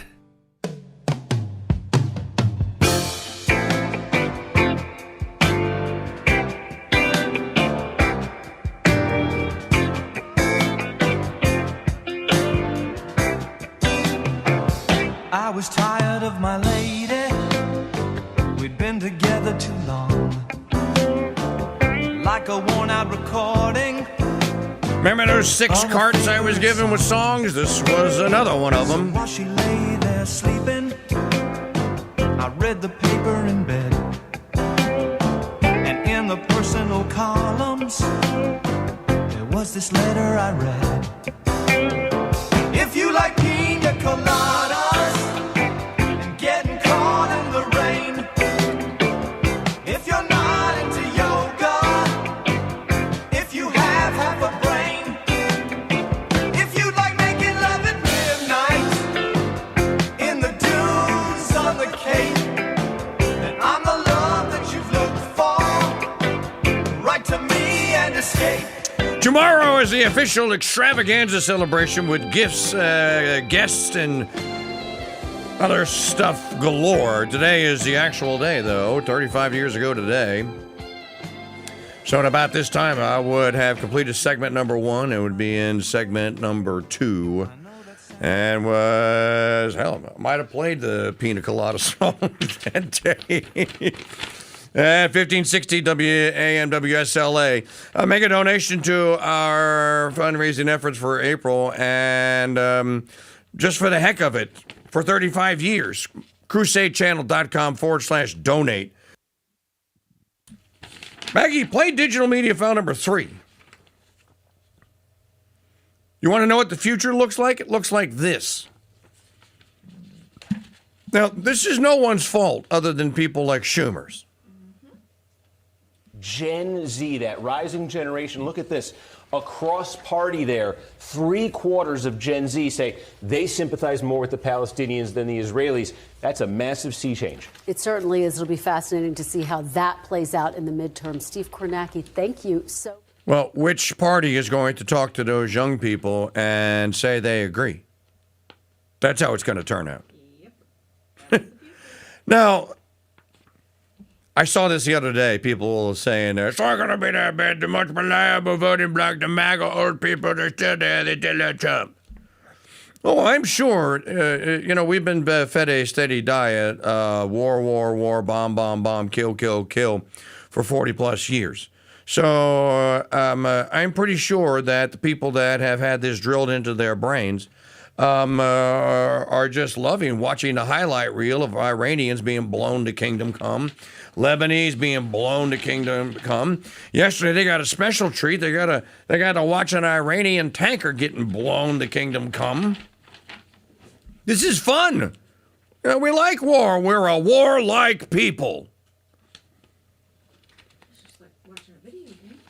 I was tired of my lady. We'd been together too long. Like a worn-out recording. Remember those 6 carts I was given with songs? This was another one of them. While she lay there sleeping, read the paper in bed, and in the personal columns, there was this letter I read. If you like pina coladas and getting caught in the rain, if you're not into yoga, if you have half a brain, if you like making love at midnight in the dunes on the Cape, then I'm the love that you've looked for. Write to me and escape. Tomorrow is the official extravaganza celebration with gifts, guests, and other stuff galore. Today is the actual day, though, 35 years ago today. So at about this time, I would have completed segment number 1. It would be in segment number 2. And might have played the Pina Colada song that day. At 1560 WAMWSLA. Make a donation to our fundraising efforts for April, and just for the heck of it, for 35 years, crusadechannel.com/donate. Maggie, play digital media file number 3. You want to know what the future looks like? It looks like this. Now, this is no one's fault other than people like Schumer's. Gen Z, that rising generation, look at this. Across party there, 3/4 of Gen Z say they sympathize more with the Palestinians than the Israelis. That's a massive sea change. It certainly is. It'll be fascinating to see how that plays out in the midterm. Steve Kornacki, thank you so much. Well, which party is going to talk to those young people and say they agree? That's how it's going to turn out. Yep. Now, I saw this the other day. People saying, it's not going to be that bad. The much reliable voting bloc, the MAGA old people, they're still there. They did let Trump. Oh, I'm sure, we've been fed a steady diet, war, bomb, kill, for 40 plus years. So I'm pretty sure that the people that have had this drilled into their brains are just loving watching the highlight reel of Iranians being blown to kingdom come, Lebanese being blown to kingdom come. Yesterday they got a special treat. They got to watch an Iranian tanker getting blown to kingdom come. This is fun. We like war. We're a warlike people.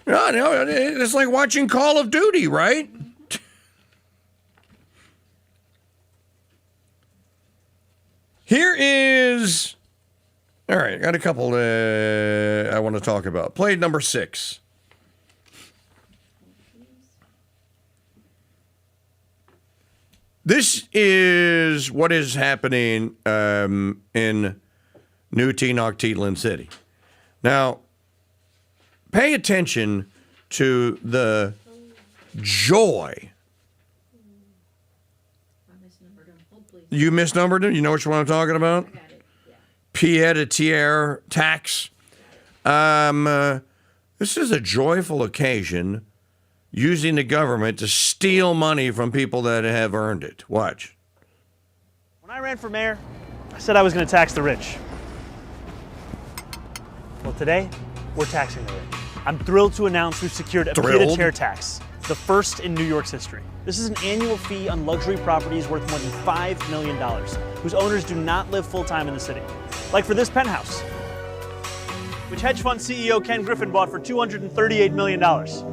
No, it's like watching Call of Duty, right? Here is, all right, I got a couple I want to talk about. Play number 6. This is what is happening in New Tenochtitlan City. Now, pay attention to the joy. You misnumbered it? You know which one I'm talking about? I got it. Yeah. Pied-à-terre tax. This is a joyful occasion using the government to steal money from people that have earned it. Watch. When I ran for mayor, I said I was going to tax the rich. Well, today, we're taxing the rich. I'm thrilled to announce we've secured a pied-à-terre tax, the first in New York's history. This is an annual fee on luxury properties worth more than $5 million, whose owners do not live full-time in the city. Like for this penthouse, which hedge fund CEO Ken Griffin bought for $238 million.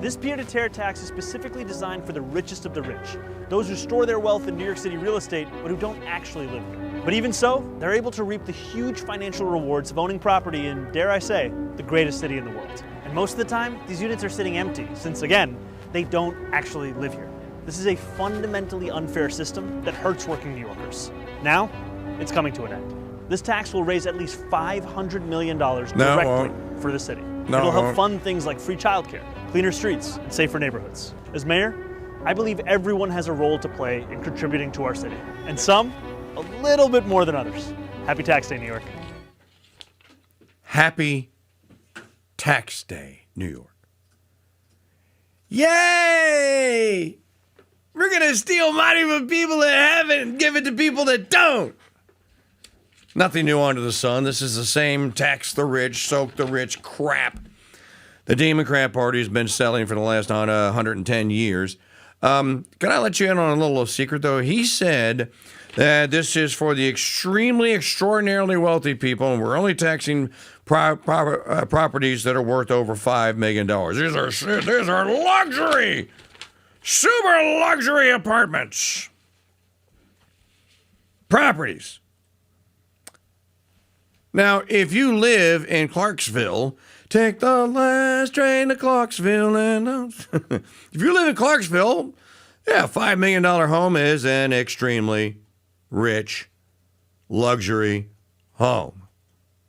This pied-à-terre tax is specifically designed for the richest of the rich, those who store their wealth in New York City real estate, but who don't actually live here. But even so, they're able to reap the huge financial rewards of owning property in, dare I say, the greatest city in the world. And most of the time, these units are sitting empty, since again, they don't actually live here. This is a fundamentally unfair system that hurts working New Yorkers. Now, it's coming to an end. This tax will raise at least $500 million directly for the city. It'll help fund things like free childcare, cleaner streets, and safer neighborhoods. As mayor, I believe everyone has a role to play in contributing to our city, and some a little bit more than others. Happy Tax Day, New York. Happy Tax Day, New York. Yay! We're going to steal money from people that have it and give it to people that don't. Nothing new under the sun. This is the same tax the rich, soak the rich crap the Democrat Party has been selling for the last 110 years. Can I let you in on a little secret, though? He said that this is for the extremely, extraordinarily wealthy people, and we're only taxing properties that are worth over $5 million. These are luxury, super luxury apartments. Properties. Now, if you live in Clarksville, take the last train to Clarksville. And if you live in Clarksville, yeah, a $5 million home is an extremely rich luxury home.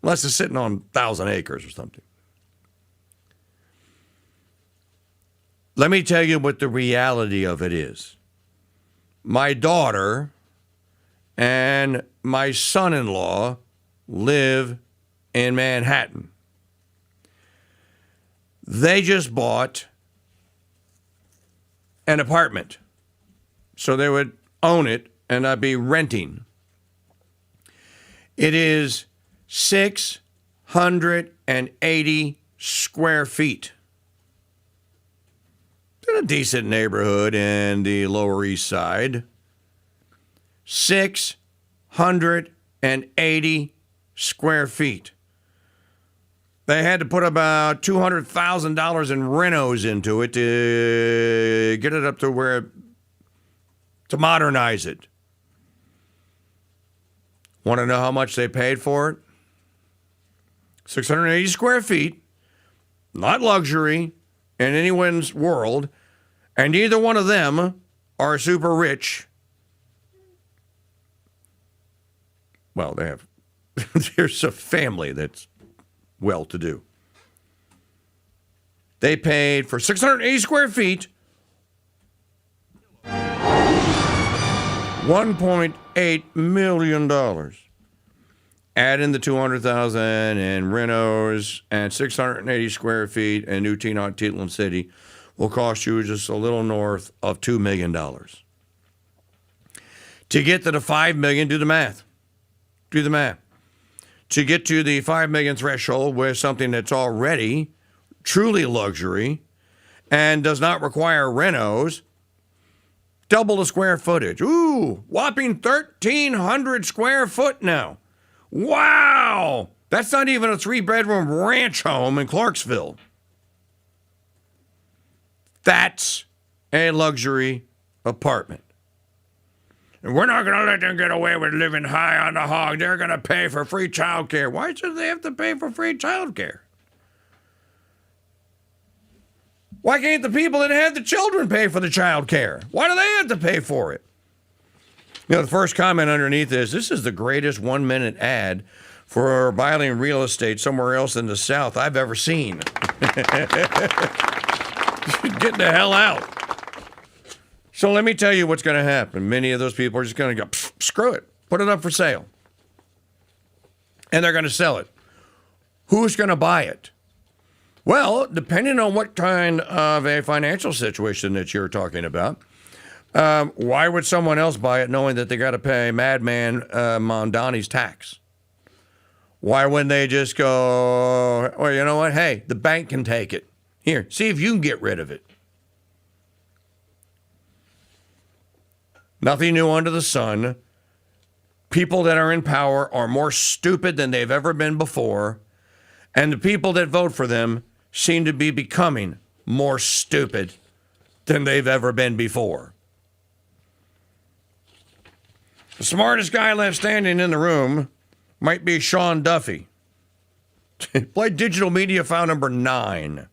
Unless it's sitting on 1,000 acres or something. Let me tell you what the reality of it is. My daughter and my son-in-law live in Manhattan. They just bought an apartment, so they would own it and not be renting. It is 680 square feet. It's in a decent neighborhood in the Lower East Side. 680 square feet. They had to put about $200,000 in renos into it to get it up to where, to modernize it. Want to know how much they paid for it? 680 square feet, not luxury in anyone's world, and neither one of them are super rich. Well, they have, there's a family that's well-to-do. They paid for 680 square feet, $1.8 million. Add in the $200,000 in renos and 680 square feet in New Tenochtitlan City will cost you just a little north of $2 million. To get to the $5 million, do the math. Do the math. To get to the $5 million threshold with something that's already truly luxury and does not require renos, double the square footage. Ooh, whopping 1,300 square foot now. Wow! That's not even a 3-bedroom ranch home in Clarksville. That's a luxury apartment. And we're not going to let them get away with living high on the hog. They're going to pay for free child care. Why should they have to pay for free child care? Why can't the people that had the children pay for the child care? Why do they have to pay for it? You know, the first comment underneath is, this is the greatest 1-minute ad for buying real estate somewhere else in the South I've ever seen. Get the hell out. So let me tell you what's going to happen. Many of those people are just going to go, screw it, put it up for sale. And they're going to sell it. Who's going to buy it? Well, depending on what kind of a financial situation that you're talking about, why would someone else buy it knowing that they got to pay Madman Mondani's tax? Why wouldn't they just go, well, you know what? Hey, the bank can take it. Here, see if you can get rid of it. Nothing new under the sun. People that are in power are more stupid than they've ever been before, and the people that vote for them seem to be becoming more stupid than they've ever been before. The smartest guy left standing in the room might be Sean Duffy. Play digital media file number 9.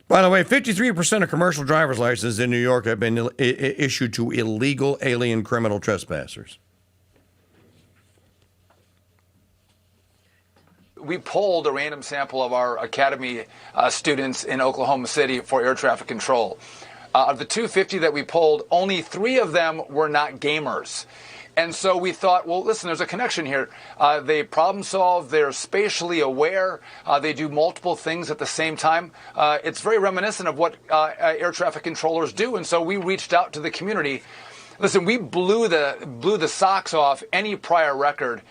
By the way, 53% of commercial driver's licenses in New York have been issued to illegal alien criminal trespassers. We polled a random sample of our academy students in Oklahoma City for air traffic control. Of the 250 that we polled, only 3 of them were not gamers. And so we thought, well, listen, there's a connection here. They problem solve, they're spatially aware, they do multiple things at the same time. It's very reminiscent of what air traffic controllers do. And so we reached out to the community. Listen, we blew the socks off any prior record.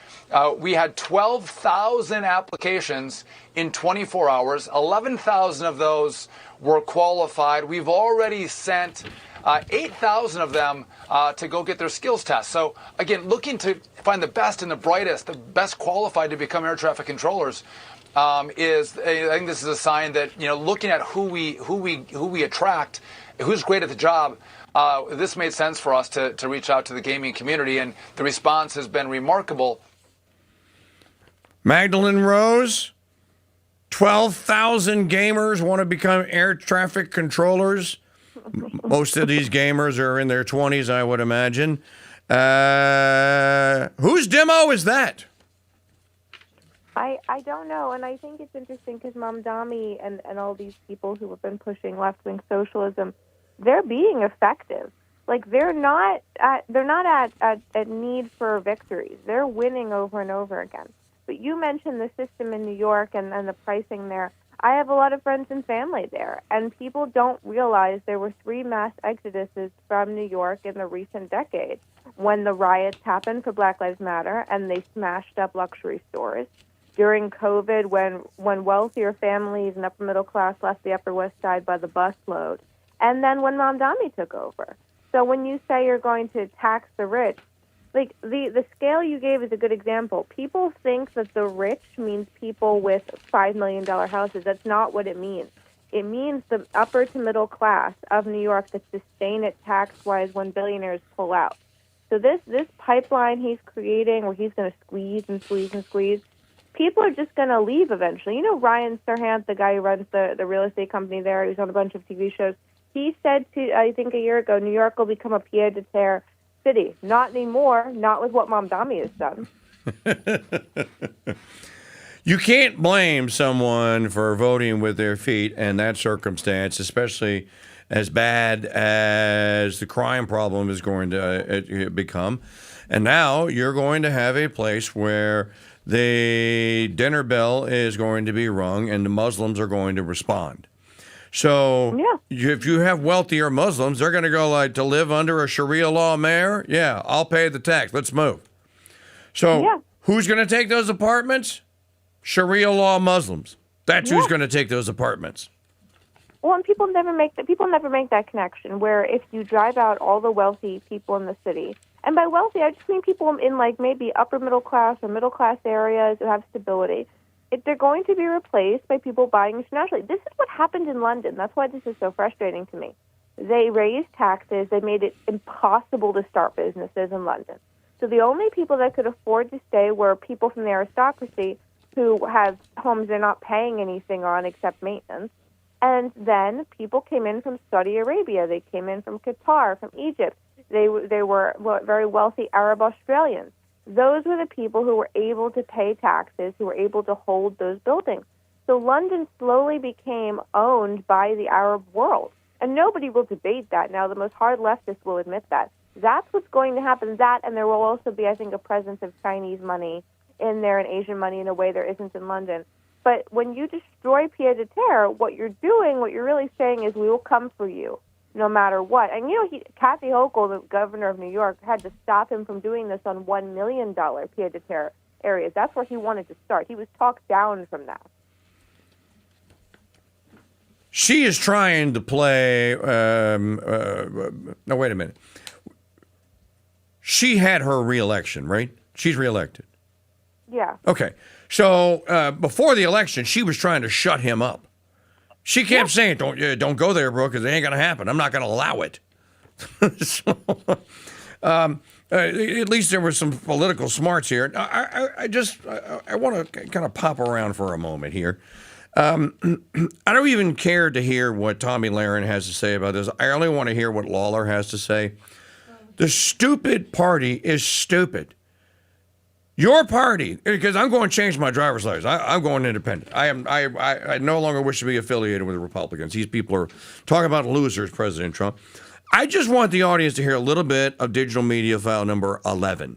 We had 12,000 applications in 24 hours. 11,000 of those were qualified. We've already sent 8,000 of them to go get their skills test. So again, looking to find the best and the brightest, the best qualified to become air traffic controllers. I think this is a sign that, looking at who we attract, who's great at the job, this made sense for us to reach out to the gaming community, and the response has been remarkable. Magdalene Rose, 12,000 gamers want to become air traffic controllers. Most of these gamers are in their 20s, I would imagine. Whose demo is that? I don't know, and I think it's interesting because Mamdani and all these people who have been pushing left-wing socialism, they're being effective. Like, they're not at need for victories. They're winning over and over again. But you mentioned the system in New York and the pricing there. I have a lot of friends and family there, and people don't realize there were 3 mass exoduses from New York in the recent decade when the riots happened for Black Lives Matter and they smashed up luxury stores. During COVID, when wealthier families and upper middle class left the Upper West Side by the busload, and then when Mamdani took over. So when you say you're going to tax the rich, like the scale you gave is a good example. People think that the rich means people with $5 million houses. That's not what it means. It means the upper to middle class of New York that sustain it tax-wise when billionaires pull out. So this pipeline he's creating where he's going to squeeze and squeeze and squeeze, people are just going to leave eventually. You know Ryan Serhant, the guy who runs the real estate company there, who's on a bunch of TV shows, he said I think a year ago, New York will become a pied-à-terre city. Not anymore, not with what Mamdani has done. You can't blame someone for voting with their feet in that circumstance, especially as bad as the crime problem is going to become. And now you're going to have a place where the dinner bell is going to be rung and the Muslims are going to respond. So if you have wealthier Muslims, they're going to go to live under a Sharia law mayor. Yeah, I'll pay the tax. Let's move. So who's going to take those apartments? Sharia law Muslims. That's who's going to take those apartments. Well, and people never make that connection. Where if you drive out all the wealthy people in the city, and by wealthy I just mean people in maybe upper middle class or middle class areas that have stability, they're going to be replaced by people buying internationally. This is what happened in London. That's why this is so frustrating to me. They raised taxes. They made it impossible to start businesses in London. So the only people that could afford to stay were people from the aristocracy who have homes they're not paying anything on except maintenance. And then people came in from Saudi Arabia. They came in from Qatar, from Egypt. They were very wealthy Arab Australians. Those were the people who were able to pay taxes, who were able to hold those buildings. So London slowly became owned by the Arab world. And nobody will debate that. Now, the most hard leftists will admit that. That's what's going to happen. That, and there will also be, I think, a presence of Chinese money in there and Asian money in a way there isn't in London. But when you destroy pied-à-terre, what you're really saying is we will come for you no matter what. And, Kathy Hochul, the governor of New York, had to stop him from doing this on $1 million pied-à-terre areas. That's where he wanted to start. He was talked down from that. She is trying to play... no, wait a minute. She had her re-election, right? She's re-elected. Yeah. Okay. So before the election, she was trying to shut him up. She kept saying, don't go there, bro, because it ain't going to happen. I'm not going to allow it. So, at least there was some political smarts here. I want to kind of pop around for a moment here. I don't even care to hear what Tommy Lahren has to say about this. I only want to hear what Lawler has to say. The stupid party is stupid. Your party, because I'm going to change my driver's license. I'm going independent. I no longer wish to be affiliated with the Republicans. These people are talking about losers, President Trump. I just want the audience to hear a little bit of digital media file number 11.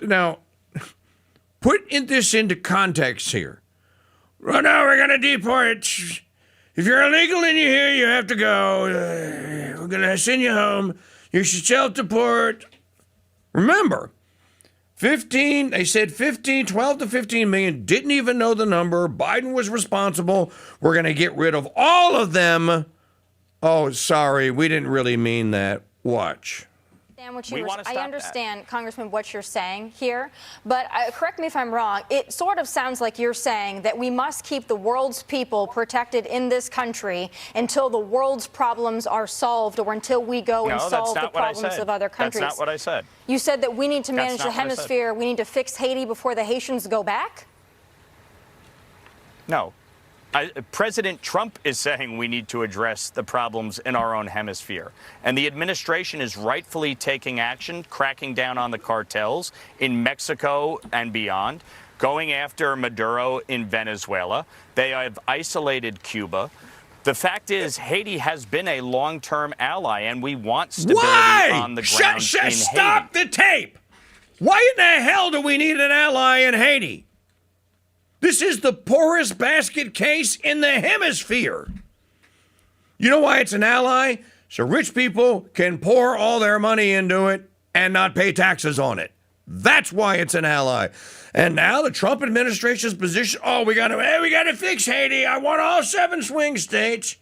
Now, put this into context here. Well, now we're going to deport If you're illegal and you're here, you have to go. We're going to send you home. You should self-deport. Remember, 12 to 15 million, didn't even know the number. Biden was responsible. We're going to get rid of all of them. Oh, sorry, we didn't really mean that. Watch. I understand, Congressman, what you're saying here, but correct me if I'm wrong. It sort of sounds like you're saying that we must keep the world's people protected in this country until the world's problems are solved or until we go and solve the problems of other countries. That's not what I said. You said that we need to manage the hemisphere. We need to fix Haiti before the Haitians go back? No. President Trump is saying we need to address the problems in our own hemisphere. And the administration is rightfully taking action, cracking down on the cartels in Mexico and beyond, going after Maduro in Venezuela. They have isolated Cuba. The fact is, Haiti has been a long-term ally, and we want stability on the ground in Haiti. Stop the tape! Why in the hell do we need an ally in Haiti? This is the poorest basket case in the hemisphere. You know why it's an ally? So rich people can pour all their money into it and not pay taxes on it. That's why it's an ally. And now the Trump administration's position, we got to fix Haiti. I want all 7 swing states.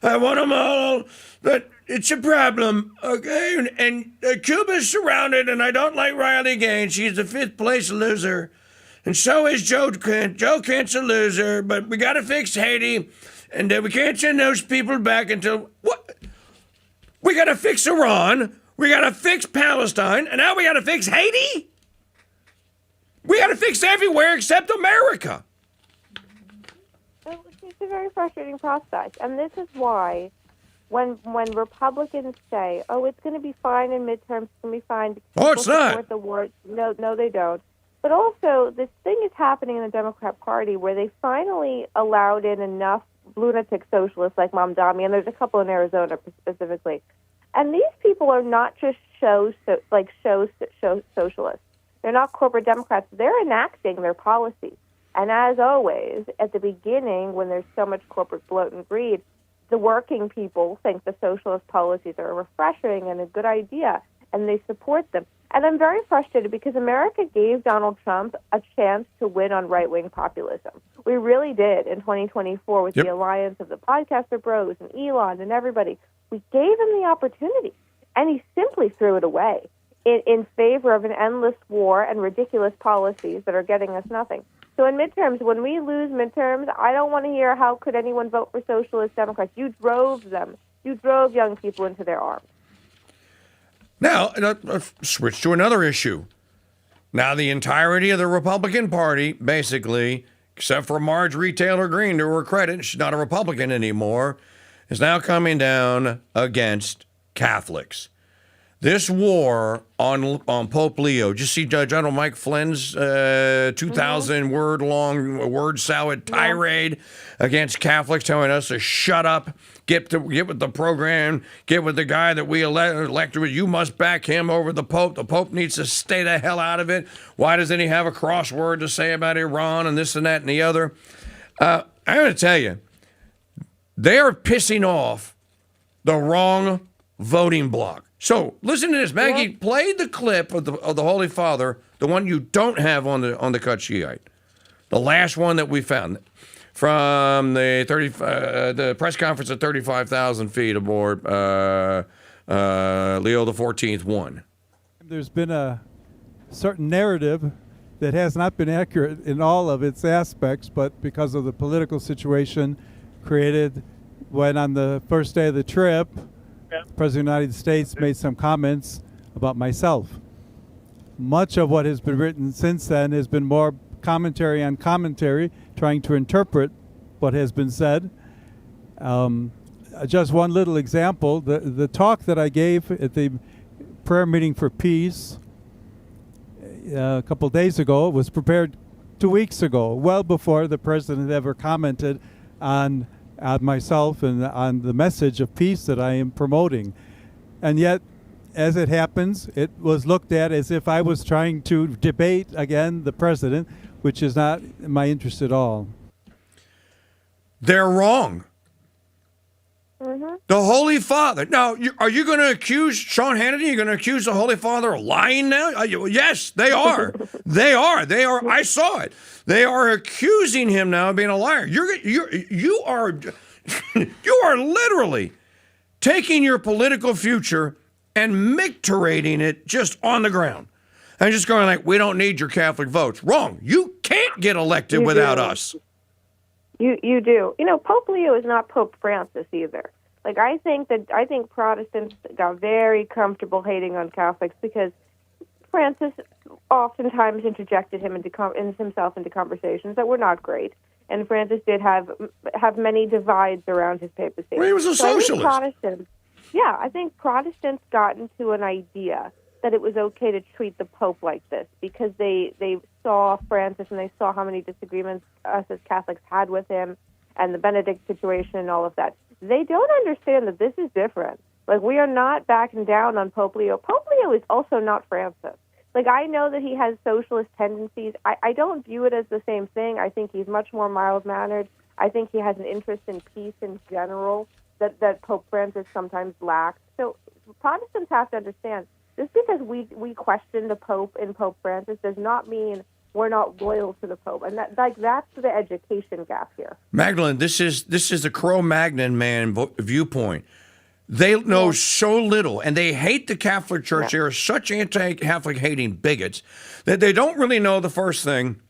I want them all. But it's a problem, okay? And Cuba's surrounded, and I don't like Riley Gaines. She's the 5th place loser. And so is Joe Kent. Joe Kent's a loser, but we got to fix Haiti, and we can't send those people back until what? We got to fix Iran. We got to fix Palestine, and now we got to fix Haiti. We got to fix everywhere except America. It's a very frustrating process, and this is why when Republicans say, "Oh, it's going to be fine in midterms, it's going to be fine," it's not. The war. No, they don't. But also, this thing is happening in the Democrat Party where they finally allowed in enough lunatic socialists like Mamdani, and there's a couple in Arizona specifically. And these people are not just show socialists. They're not corporate Democrats. They're enacting their policies. And as always, at the beginning, when there's so much corporate bloat and greed, the working people think the socialist policies are refreshing and a good idea, and they support them. And I'm very frustrated because America gave Donald Trump a chance to win on right-wing populism. We really did in 2024 with the alliance of the podcaster bros and Elon and everybody. We gave him the opportunity, and he simply threw it away in favor of an endless war and ridiculous policies that are getting us nothing. So in midterms, when we lose midterms, I don't want to hear how could anyone vote for socialist Democrats. You drove them. You drove young people into their arms. Now, switch to another issue. Now, the entirety of the Republican Party, basically, except for Marjorie Taylor Greene, to her credit, she's not a Republican anymore, is now coming down against Catholics. This war on Pope Leo, just see General Mike Flynn's 2,000-word-long word salad tirade against Catholics, telling us to shut up, get with the program, get with the guy that we elected. You must back him over the Pope. The Pope needs to stay the hell out of it. Why doesn't he have a crossword to say about Iran and this and that and the other? I'm going to tell you, they are pissing off the wrong voting bloc. So listen to this, Maggie. Play the clip of the Holy Father, the one you don't have on the cut sheet, the last one that we found from the press conference at 35,000 feet aboard Leo XIV one. There's been a certain narrative that has not been accurate in all of its aspects, but because of the political situation created when on the first day of the trip, the President of the United States made some comments about myself. Much of what has been written since then has been more commentary on commentary, trying to interpret what has been said. Just one little example, the talk that I gave at the prayer meeting for peace a couple of days ago was prepared 2 weeks ago, well before the President ever commented on myself and on the message of peace that I am promoting. And yet, as it happens, it was looked at as if I was trying to debate again the president, which is not my interest at all. They're wrong. The Holy Father. Now, are you going to accuse Sean Hannity? You're going to accuse the Holy Father of lying now? Yes, they are. They are. I saw it. They are accusing him now of being a liar. You are literally taking your political future and micturating it just on the ground. And just going like, we don't need your Catholic votes. Wrong. You can't get elected without us. You do. Pope Leo is not Pope Francis either. Like, I think Protestants got very comfortable hating on Catholics because Francis oftentimes interjected himself into conversations that were not great. And Francis did have many divides around his papacy. Well, he was a socialist. I think Protestants got into an idea that it was okay to treat the Pope like this because they saw Francis and they saw how many disagreements us as Catholics had with him and the Benedict situation and all of that. They don't understand that this is different. Like, we are not backing down on Pope Leo. Pope Leo is also not Francis. Like, I know that he has socialist tendencies. I don't view it as the same thing. I think he's much more mild-mannered. I think he has an interest in peace in general that Pope Francis sometimes lacks. So Protestants have to understand, just because we question the Pope and Pope Francis does not mean we're not loyal to the Pope. And that's the education gap here. Magdalene, this is the Cro-Magnon man viewpoint. They know so little, and they hate the Catholic Church. They are such anti-Catholic hating bigots that they don't really know the first thing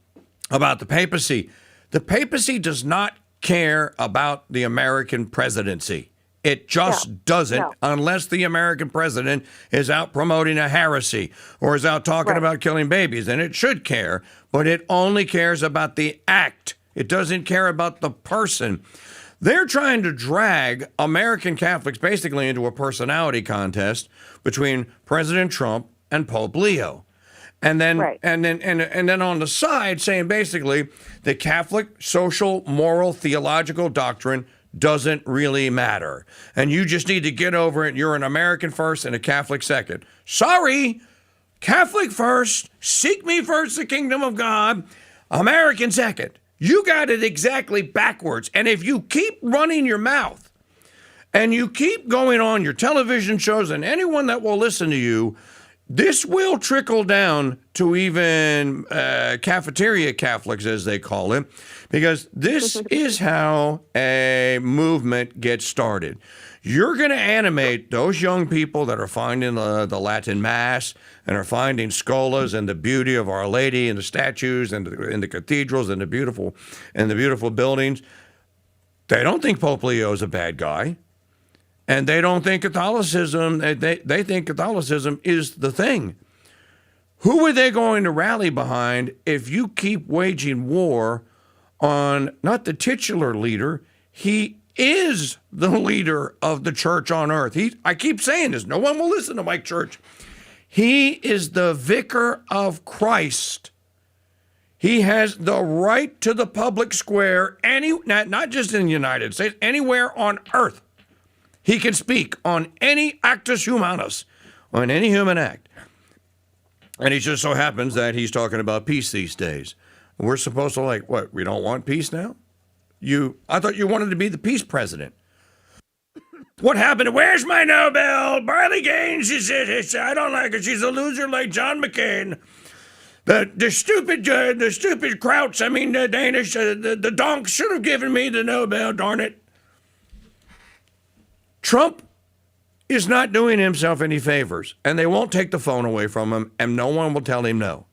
about the papacy. The papacy does not care about the American presidency. It just doesn't, unless the American president is out promoting a heresy or is out talking about killing babies. And it should care, but it only cares about the act. It doesn't care about the person. They're trying to drag American Catholics basically into a personality contest between President Trump and Pope Leo. And then, and then on the side saying basically the Catholic social, moral, theological doctrine doesn't really matter. And you just need to get over it. You're an American first and a Catholic second. Sorry, Catholic first, seek me first the kingdom of God, American second. You got it exactly backwards. And if you keep running your mouth and you keep going on your television shows and anyone that will listen to you, this will trickle down to even cafeteria Catholics, as they call it, because this is how a movement gets started. You're going to animate those young people that are finding the Latin Mass and are finding scholas and the beauty of Our Lady and the statues and the cathedrals and the beautiful buildings. They don't think Pope Leo is a bad guy. And they don't think Catholicism, they think Catholicism is the thing. Who are they going to rally behind if you keep waging war on not the titular leader? He is the leader of the church on earth. I keep saying this. No one will listen to Mike Church. He is the vicar of Christ. He has the right to the public square, not just in the United States, anywhere on earth. He can speak on any actus humanus, on any human act. And it just so happens that he's talking about peace these days. We're supposed to what? We don't want peace now? I thought you wanted to be the peace president. What happened? Where's my Nobel? Barley Gaines, she said, I don't like her. She's a loser like John McCain. The stupid Krauts, the Danish, the donks should have given me the Nobel, darn it. Trump is not doing himself any favors, and they won't take the phone away from him, and no one will tell him no.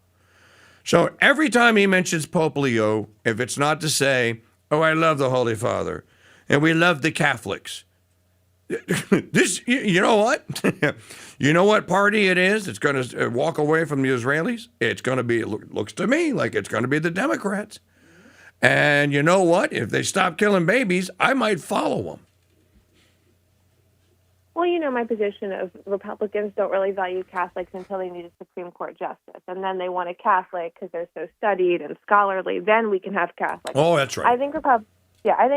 So every time he mentions Pope Leo, if it's not to say, oh, I love the Holy Father, and we love the Catholics. You know what? You know what party it is that's going to walk away from the Israelis? It's going to be, looks to me like it's going to be the Democrats. And you know what? If they stop killing babies, I might follow them. Well, my position of Republicans don't really value Catholics until they need a Supreme Court justice. And then they want a Catholic because they're so studied and scholarly. Then we can have Catholics. Oh, that's right. I think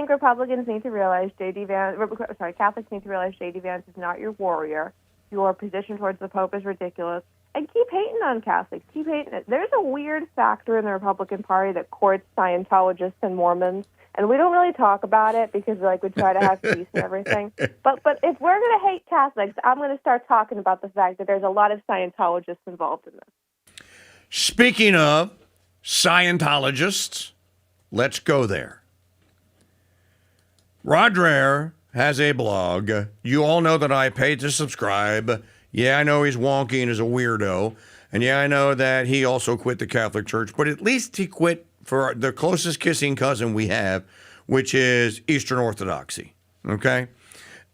Republicans need to realize Catholics need to realize J.D. Vance is not your warrior. Your position towards the Pope is ridiculous. And keep hating on Catholics. Keep hating it. There's a weird factor in the Republican Party that courts Scientologists and Mormons. And we don't really talk about it because like we try to have peace and everything. But if we're going to hate Catholics, I'm going to start talking about the fact that there's a lot of Scientologists involved in this. Speaking of Scientologists, let's go there. Rod Dreher has a blog. You all know that I paid to subscribe. Yeah, I know he's wonky and is a weirdo. And yeah, I know that he also quit the Catholic Church, but at least he quit for the closest kissing cousin we have, which is Eastern Orthodoxy. Okay?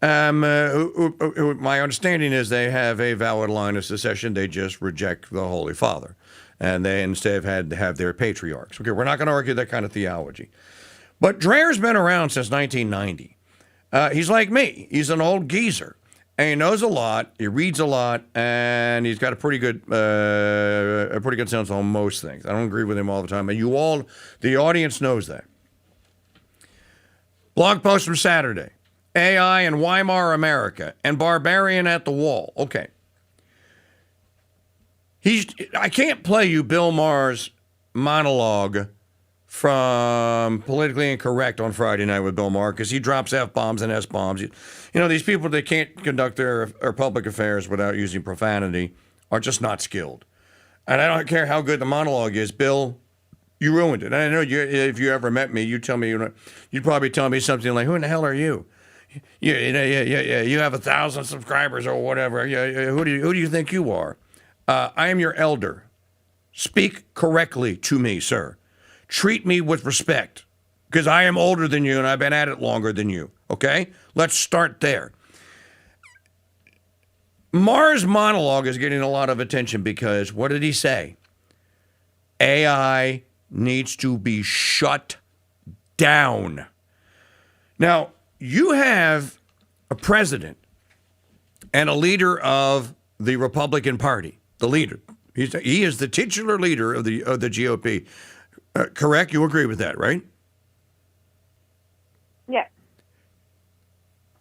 My understanding is they have a valid line of secession. They just reject the Holy Father. And they instead had to have their patriarchs. Okay, we're not going to argue that kind of theology. But Dreher's been around since 1990. He's like me. He's an old geezer. And he knows a lot, he reads a lot, and he's got a pretty good sense on most things. I don't agree with him all the time, and you all, the audience knows that. Blog post from Saturday. AI in Weimar America and Barbarian at the Wall. Okay. I can't play you Bill Maher's monologue from Politically Incorrect on Friday night with Bill Maher because he drops F-bombs and S-bombs. You know, these people that can't conduct their public affairs without using profanity are just not skilled. And I don't care how good the monologue is, Bill, you ruined it. And I know if you ever met me, you'd probably tell me something like, who in the hell are you? You have 1,000 subscribers or whatever. Who do you think you are? I am your elder. Speak correctly to me, sir. Treat me with respect, because I am older than you and I've been at it longer than you, okay? Let's start there. Maher's monologue is getting a lot of attention because what did he say? AI needs to be shut down. Now, you have a president and a leader of the Republican Party, the leader. He is the titular leader of the GOP. Correct? You agree with that, right? Yes.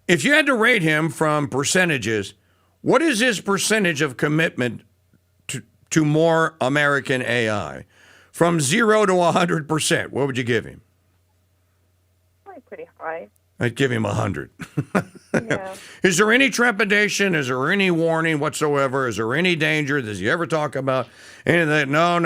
If you had to rate him from percentages, what is his percentage of commitment to more American AI? From 0 to 100%, what would you give him? Probably pretty high. I'd give him 100. Yeah. Is there any trepidation? Is there any warning whatsoever? Is there any danger? Does he ever talk about anything? No.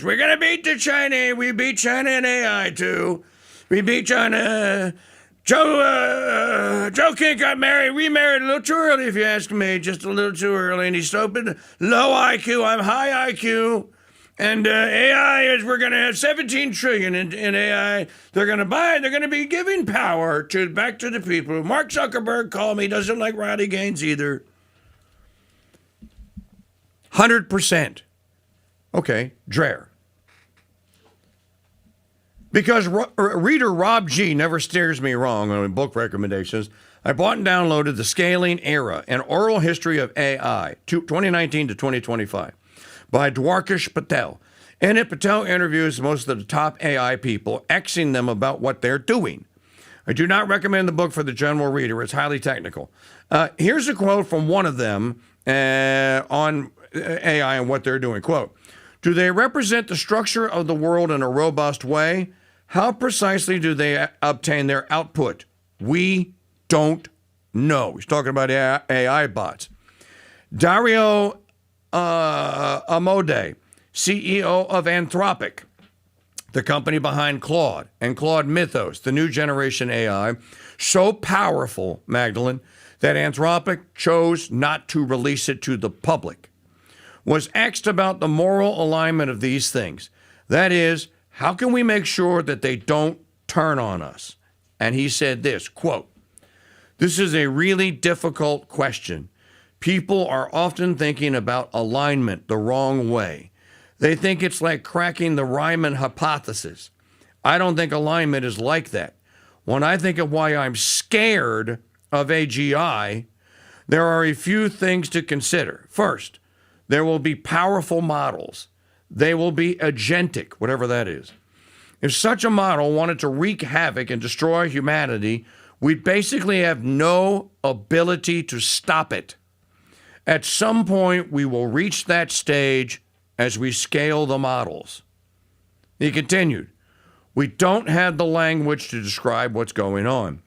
We're going to beat the China. We beat China in AI, too. We beat China. Joe King got remarried a little too early, if you ask me. Just a little too early. And he's stupid. Low IQ. I'm high IQ. And AI is, we're going to have 17 trillion in AI. They're going to be giving power back to the people. Mark Zuckerberg called me, doesn't like Roddy Gaines either. 100%. Okay, Dreher. Because reader Rob G never steers me wrong on book recommendations, I bought and downloaded The Scaling Era, an oral history of AI, 2019 to 2025. By Dwarkesh Patel. In it, Patel interviews most of the top AI people, asking them about what they're doing. I do not recommend the book for the general reader. It's highly technical. Here's a quote from one of them on AI and what they're doing. Quote, do they represent the structure of the world in a robust way? How precisely do they obtain their output? We don't know. He's talking about AI bots. Dario Amodei, CEO of Anthropic, the company behind Claude and Claude Mythos, the new generation AI, so powerful, Magdalene, that Anthropic chose not to release it to the public, was asked about the moral alignment of these things. That is, how can we make sure that they don't turn on us? And he said this, quote, this is a really difficult question. People are often thinking about alignment the wrong way. They think it's like cracking the Riemann hypothesis. I don't think alignment is like that. When I think of why I'm scared of AGI, there are a few things to consider. First, there will be powerful models. They will be agentic, whatever that is. If such a model wanted to wreak havoc and destroy humanity, we'd basically have no ability to stop it. At some point, we will reach that stage as we scale the models. He continued, We don't have the language to describe what's going on.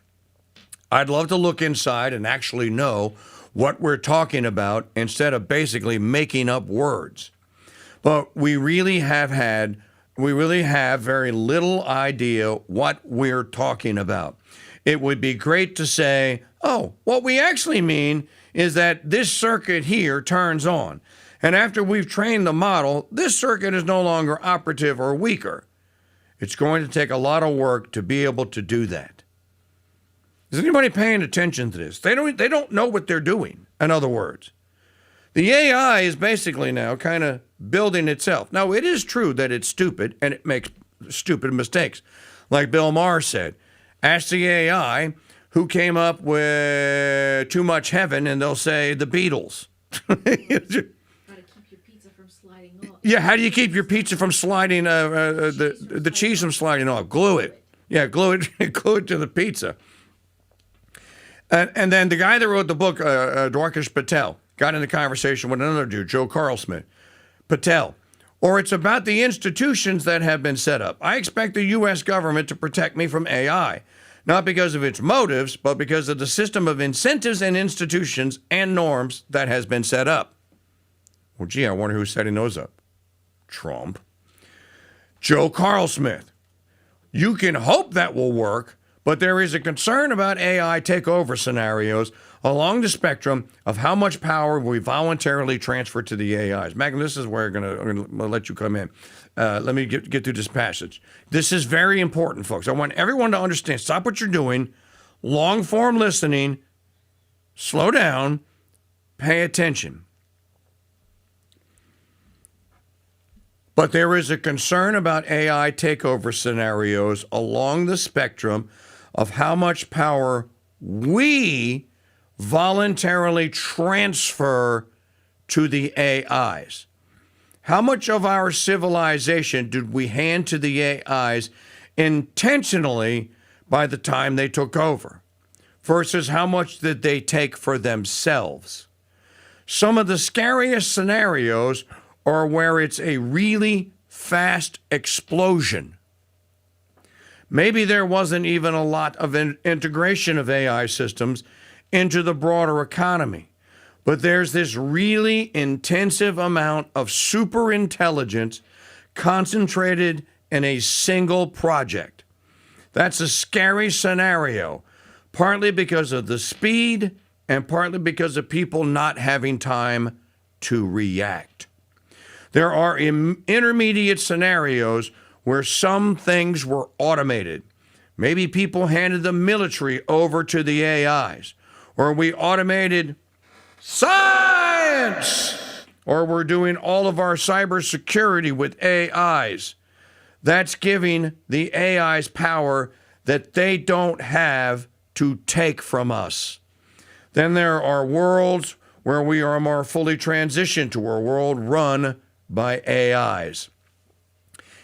I'd love to look inside and actually know what we're talking about instead of basically making up words. But we really have very little idea what we're talking about. It would be great to say, oh, what we actually mean is that this circuit here turns on. And after we've trained the model, this circuit is no longer operative or weaker. It's going to take a lot of work to be able to do that. Is anybody paying attention to this? They don't know what they're doing, in other words. The AI is basically now kind of building itself. Now, it is true that it's stupid and it makes stupid mistakes. Like Bill Maher said, ask the AI who came up with Too Much Heaven, and they'll say the Beatles. Yeah, how do you keep your pizza from sliding, the cheese from sliding off? Glue it. Yeah, glue it to the pizza. And then the guy that wrote the book, Dwarkesh Patel, got in a conversation with another dude, Joe Carlsmith. Patel. Or it's about the institutions that have been set up. I expect the U.S. government to protect me from AI, not because of its motives, but because of the system of incentives and institutions and norms that has been set up. Well, gee, I wonder who's setting those up. Trump. Joe Carlsmith. You can hope that will work, but there is a concern about AI takeover scenarios along the spectrum of how much power we voluntarily transfer to the AIs. Magnum, this is where I'm going to let you come in. Let me get through this passage. This is very important, folks. I want everyone to understand. Stop what you're doing. Long-form listening. Slow down. Pay attention. But there is a concern about AI takeover scenarios along the spectrum of how much power we voluntarily transfer to the AIs. How much of our civilization did we hand to the AIs intentionally by the time they took over, versus how much did they take for themselves? Some of the scariest scenarios are where it's a really fast explosion. Maybe there wasn't even a lot of integration of AI systems into the broader economy, but there's this really intensive amount of super intelligence concentrated in a single project. That's a scary scenario, partly because of the speed and partly because of people not having time to react. There are intermediate scenarios where some things were automated. Maybe people handed the military over to the AIs, or we automated science, or we're doing all of our cybersecurity with AIs. That's giving the AIs power that they don't have to take from us. Then there are worlds where we are more fully transitioned to a world run by AIs.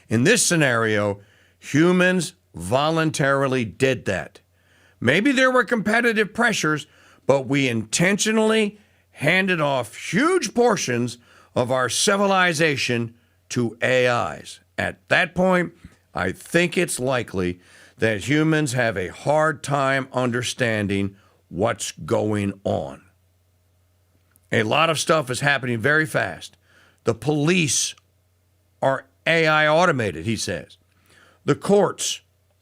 In this scenario, humans voluntarily did that. Maybe there were competitive pressures, but we intentionally handed off huge portions of our civilization to AIs. At that point, I think it's likely that humans have a hard time understanding what's going on. A lot of stuff is happening very fast. The police are AI automated, he says. The courts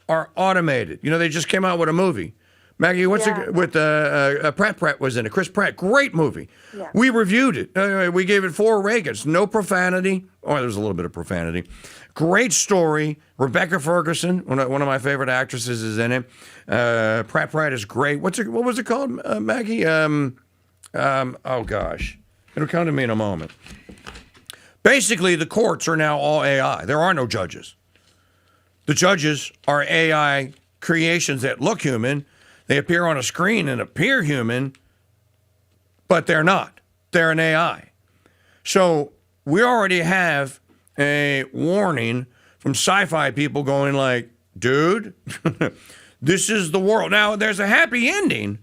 are automated. You know, they just came out with a movie. Maggie, Pratt was in it. Chris Pratt, great movie. Yeah. We reviewed it. We gave it 4 Reagans. No profanity. Oh, there was a little bit of profanity. Great story. Rebecca Ferguson, one of my favorite actresses, is in it. Pratt is great. What was it called, Maggie? Oh, gosh. It'll come to me in a moment. Basically, the courts are now all AI. There are no judges. The judges are AI creations that look human. They appear on a screen and appear human, but they're not. They're an AI. So we already have a warning from sci-fi people going like, dude, this is the world. Now, there's a happy ending.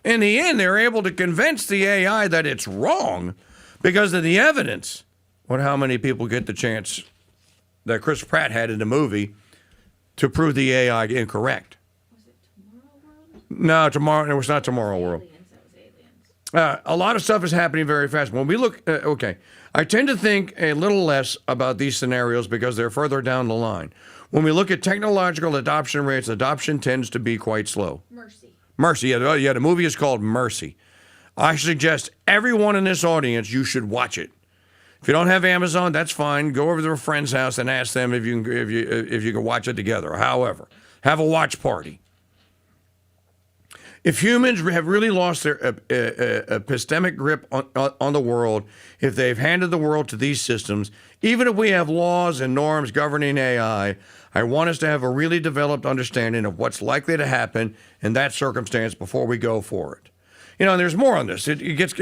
In the end, they're able to convince the AI that it's wrong because of the evidence. How many people get the chance that Chris Pratt had in the movie to prove the AI incorrect. No, tomorrow. No, it's not Tomorrow World. A lot of stuff is happening very fast. When we look, okay, I tend to think a little less about these scenarios because they're further down the line. When we look at technological adoption rates, adoption tends to be quite slow. Mercy. Yeah, the movie is called Mercy. I suggest everyone in this audience, you should watch it. If you don't have Amazon, that's fine. Go over to a friend's house and ask them if you can watch it together. However, have a watch party. If humans have really lost their epistemic grip on the world, if they've handed the world to these systems, even if we have laws and norms governing AI, I want us to have a really developed understanding of what's likely to happen in that circumstance before we go for it. You know, and there's more on this. It gets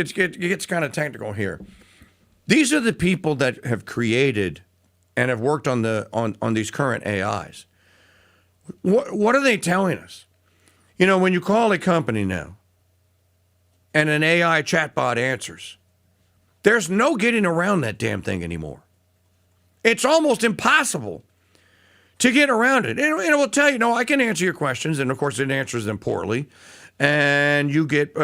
kind of technical here. These are the people that have created and have worked on these current AIs. What are they telling us? You know, when you call a company now and an AI chatbot answers, there's no getting around that damn thing anymore. It's almost impossible to get around it. And it will tell you, no, I can answer your questions, and of course it answers them poorly, and you get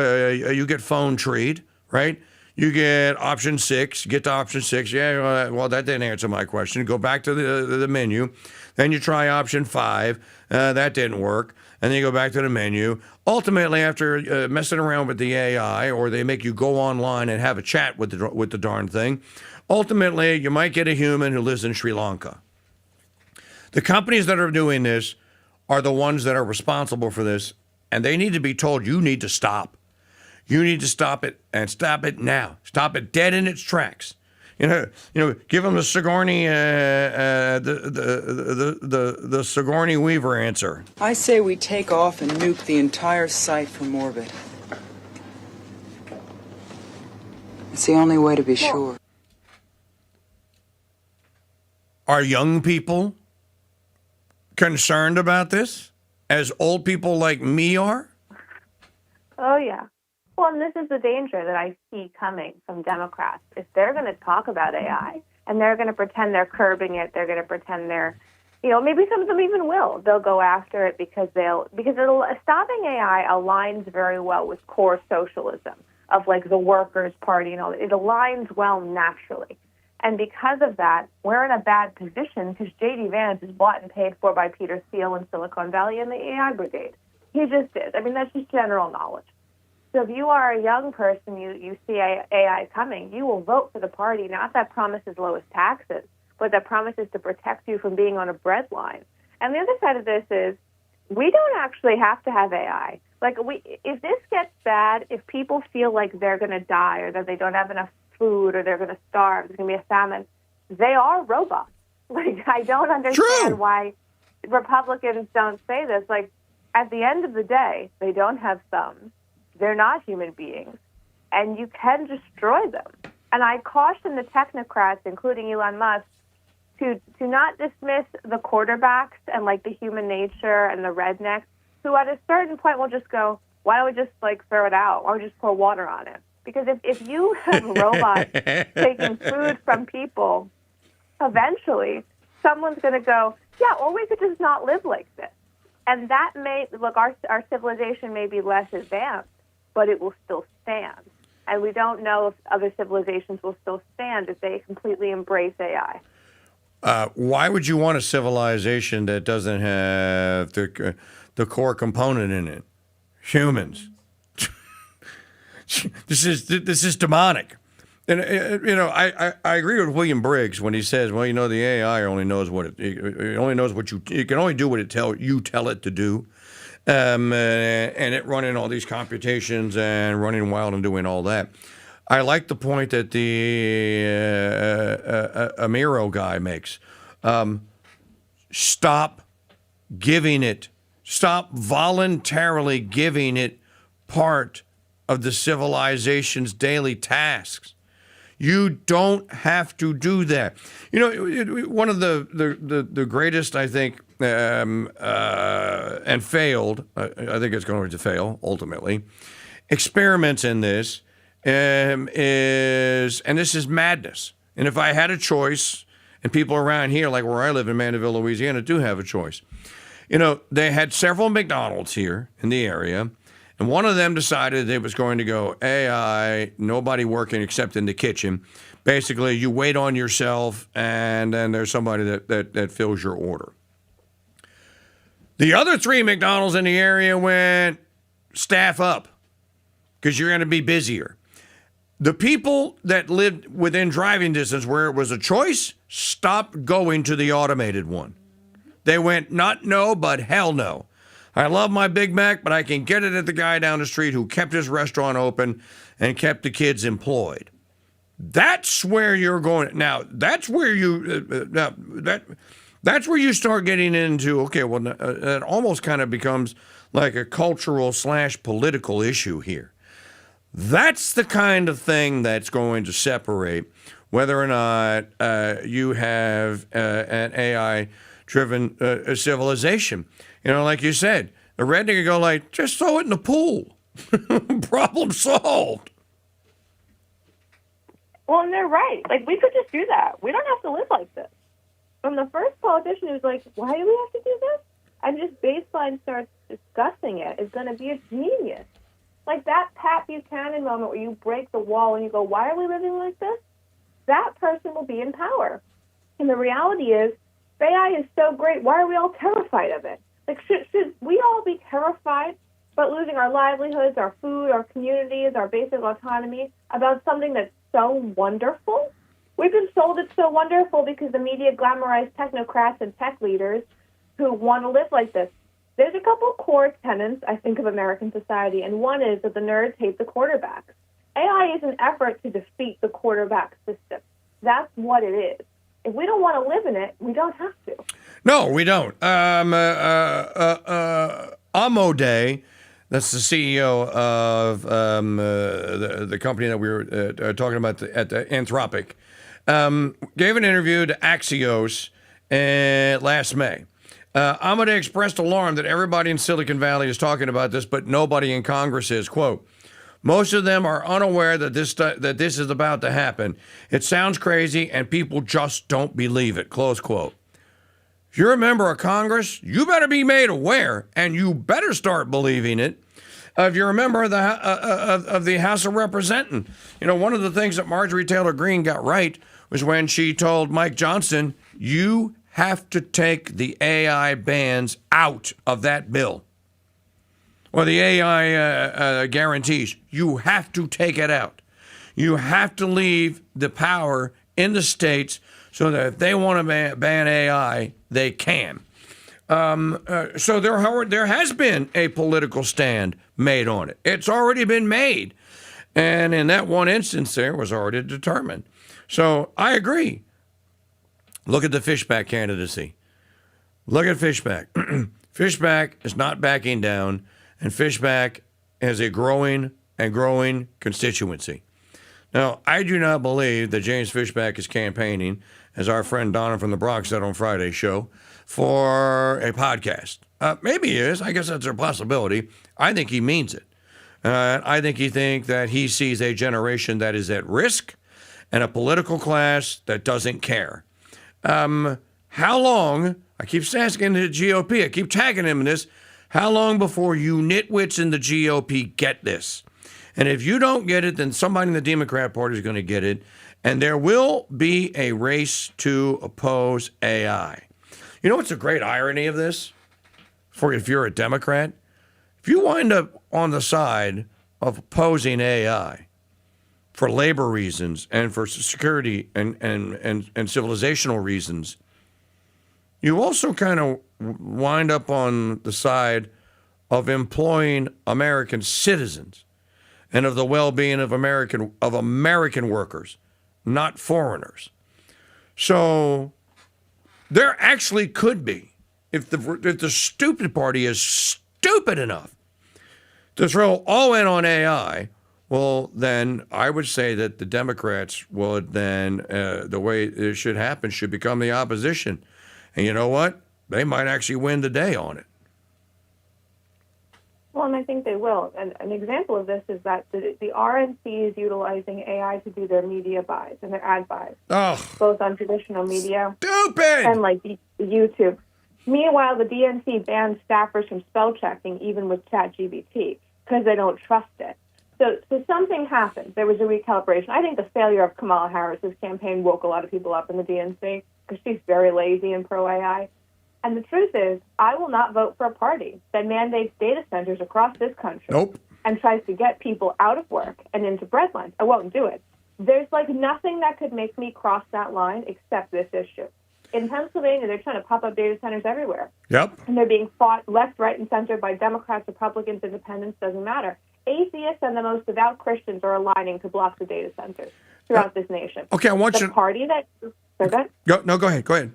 phone treed, right? You get option 6, get to option 6. Yeah, well, that didn't answer my question. Go back to the menu. Then you try option 5. That didn't work. And then you go back to the menu. Ultimately, after messing around with the AI, or they make you go online and have a chat with the darn thing, ultimately, you might get a human who lives in Sri Lanka. The companies that are doing this are the ones that are responsible for this, and they need to be told, you need to stop. You need to stop it, and stop it now. Stop it dead in its tracks. You know, give them the Sigourney, the Sigourney Weaver answer. I say we take off and nuke the entire site from orbit. It's the only way to be sure. Are young people concerned about this, as old people like me are? Oh, yeah. Well, and this is the danger that I see coming from Democrats. If they're going to talk about AI and they're going to pretend they're curbing it, they're going to pretend they're, maybe some of them even will. They'll go after it because stopping AI aligns very well with core socialism of like the Workers' Party and all that. It aligns well naturally. And because of that, we're in a bad position because J.D. Vance is bought and paid for by Peter Thiel in Silicon Valley and the AI Brigade. He just is. I mean, that's just general knowledge. So if you are a young person, you see AI coming, you will vote for the party, not that promises lowest taxes, but that promises to protect you from being on a breadline. And the other side of this is we don't actually have to have AI. Like, if this gets bad, if people feel like they're going to die or that they don't have enough food or they're going to starve, there's going to be a famine, they are robots. Like, I don't understand why Republicans don't say this. Like, at the end of the day, they don't have thumbs. They're not human beings, and you can destroy them. And I caution the technocrats, including Elon Musk, to not dismiss the quarterbacks and like the human nature and the rednecks, who at a certain point will just go, why don't we just like throw it out or just pour water on it? Because if you have robots taking food from people, eventually someone's going to go, yeah, or we could just not live like this. And that our civilization may be less advanced, but it will still stand. And we don't know if other civilizations will still stand if they completely embrace AI. Why would you want a civilization that doesn't have the core component in it? Humans. This is demonic. And I agree with William Briggs when he says, well, the AI only knows it only knows what it can only do what you tell it to do. And it running all these computations and running wild and doing all that. I like the point that the Amiro guy makes. Stop voluntarily giving it part of the civilization's daily tasks. You don't have to do that. One of the greatest, I think, and failed, I think it's going to fail ultimately, experiments in this and this is madness. And if I had a choice, and people around here, like where I live in Mandeville, Louisiana, do have a choice, they had several McDonald's here in the area, and one of them decided it was going to go AI, nobody working except in the kitchen. Basically, you wait on yourself, and then there's somebody that fills your order. The other 3 McDonald's in the area went staff up because you're going to be busier. The people that lived within driving distance where it was a choice stopped going to the automated one. They went, not no, but hell no. I love my Big Mac, but I can get it at the guy down the street who kept his restaurant open and kept the kids employed. That's where you're going. Now, that's where that's where you start getting into, okay, well, it almost kind of becomes like a cultural / political issue here. That's the kind of thing that's going to separate whether or not you have an AI-driven civilization. Like you said, the redneck could go like, just throw it in the pool. Problem solved. Well, and they're right. Like, we could just do that. We don't have to live like this. From the first politician who's like, why do we have to do this? And just baseline starts discussing it is going to be a genius. Like that Pat Buchanan moment where you break the wall and you go, why are we living like this? That person will be in power. And the reality is, AI is so great. Why are we all terrified of it? Like, should we all be terrified about losing our livelihoods, our food, our communities, our basic autonomy about something that's so wonderful? We've been sold it's so wonderful because the media glamorized technocrats and tech leaders who want to live like this. There's a couple core tenets, I think, of American society, and one is that the nerds hate the quarterbacks. AI is an effort to defeat the quarterback system. That's what it is. If we don't want to live in it, we don't have to. No, we don't. Amode, that's the CEO of the company that we were talking about at the Anthropic, gave an interview to Axios last May. Amade expressed alarm that everybody in Silicon Valley is talking about this, but nobody in Congress is. Quote, most of them are unaware that this is about to happen. It sounds crazy, and people just don't believe it. Close quote. If you're a member of Congress, you better be made aware, and you better start believing it. If you're a member of the House of Representatives, one of the things that Marjorie Taylor Greene got right was when she told Mike Johnson, you have to take the AI bans out of that bill. Or the AI guarantees. You have to take it out. You have to leave the power in the states so that if they want to ban AI, they can. So there has been a political stand made on it. It's already been made. And in that one instance there was already determined. So I agree. Look at the Fishback candidacy. Look at Fishback. Fishback is not backing down, and Fishback has a growing and growing constituency. Now, I do not believe that James Fishback is campaigning, as our friend Donna from the Bronx said on Friday's show, for a podcast. Maybe he is. I guess that's a possibility. I think he means it. I think he thinks that he sees a generation that is at risk and a political class that doesn't care. How long, I keep asking the GOP, I keep tagging him in this, how long before you nitwits in the GOP get this? And if you don't get it, then somebody in the Democrat Party is going to get it. And there will be a race to oppose AI. You know what's a great irony of this? For if you're a Democrat, if you wind up on the side of opposing AI for labor reasons and for security and civilizational reasons, you also kind of wind up on the side of employing American citizens and of the well-being of American workers, not foreigners. So there actually could be, if the stupid party is stupid enough to throw all in on AI, well, then I would say that the Democrats would then, the way it should happen, should become the opposition. And you know what? They might actually win the day on it. Well, and I think they will. And an example of this is that the RNC is utilizing AI to do their media buys and their ad buys, both on traditional media stupid, and like YouTube. Meanwhile, the DNC banned staffers from spell checking, even with ChatGPT, because they don't trust it. So something happened. There was a recalibration. I think the failure of Kamala Harris's campaign woke a lot of people up in the DNC because she's very lazy and pro-AI. And the truth is, I will not vote for a party that mandates data centers across this country and tries to get people out of work and into breadlines. I won't do it. There's like nothing that could make me cross that line except this issue. In Pennsylvania, they're trying to pop up data centers everywhere. Yep. And they're being fought left, right, and center by Democrats, Republicans, Independents, doesn't matter. Atheists and the most devout Christians are aligning to block the data centers throughout this nation. Okay, I want the party that Go ahead.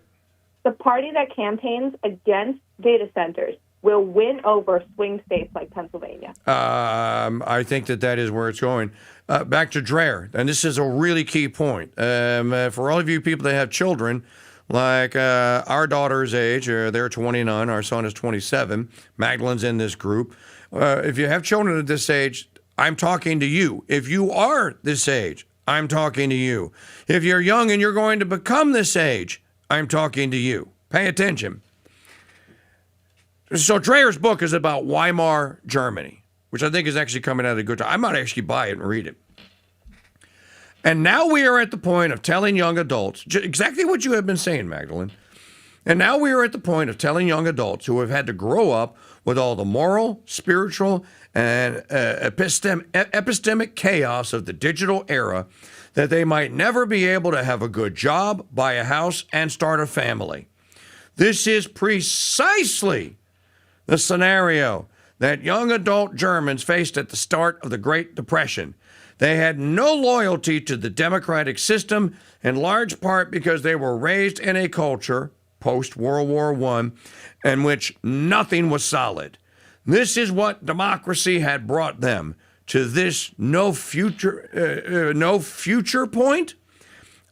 The party that campaigns against data centers will win over swing states like Pennsylvania. I think that is where it's going. Back to Dreher, and this is a really key point. For all of you people that have children, like our daughter's age, they're 29, our son is 27, Magdalene's in this group. If you have children at this age, I'm talking to you. If you are this age, I'm talking to you. If you're young and you're going to become this age, I'm talking to you. Pay attention. So Dreher's book is about Weimar Germany, which I think is actually coming out at a good time. I might actually buy it and read it. And now we are at the point of telling young adults, exactly what you have been saying, Magdalene. And now we are at the point of telling young adults who have had to grow up with all the moral, spiritual, and epistemic chaos of the digital era that they might never be able to have a good job, buy a house, and start a family. This is precisely the scenario that young adult Germans faced at the start of the Great Depression. They had no loyalty to the democratic system, in large part because they were raised in a culture, post-World War I, in which nothing was solid. This is what democracy had brought them, to this no future point.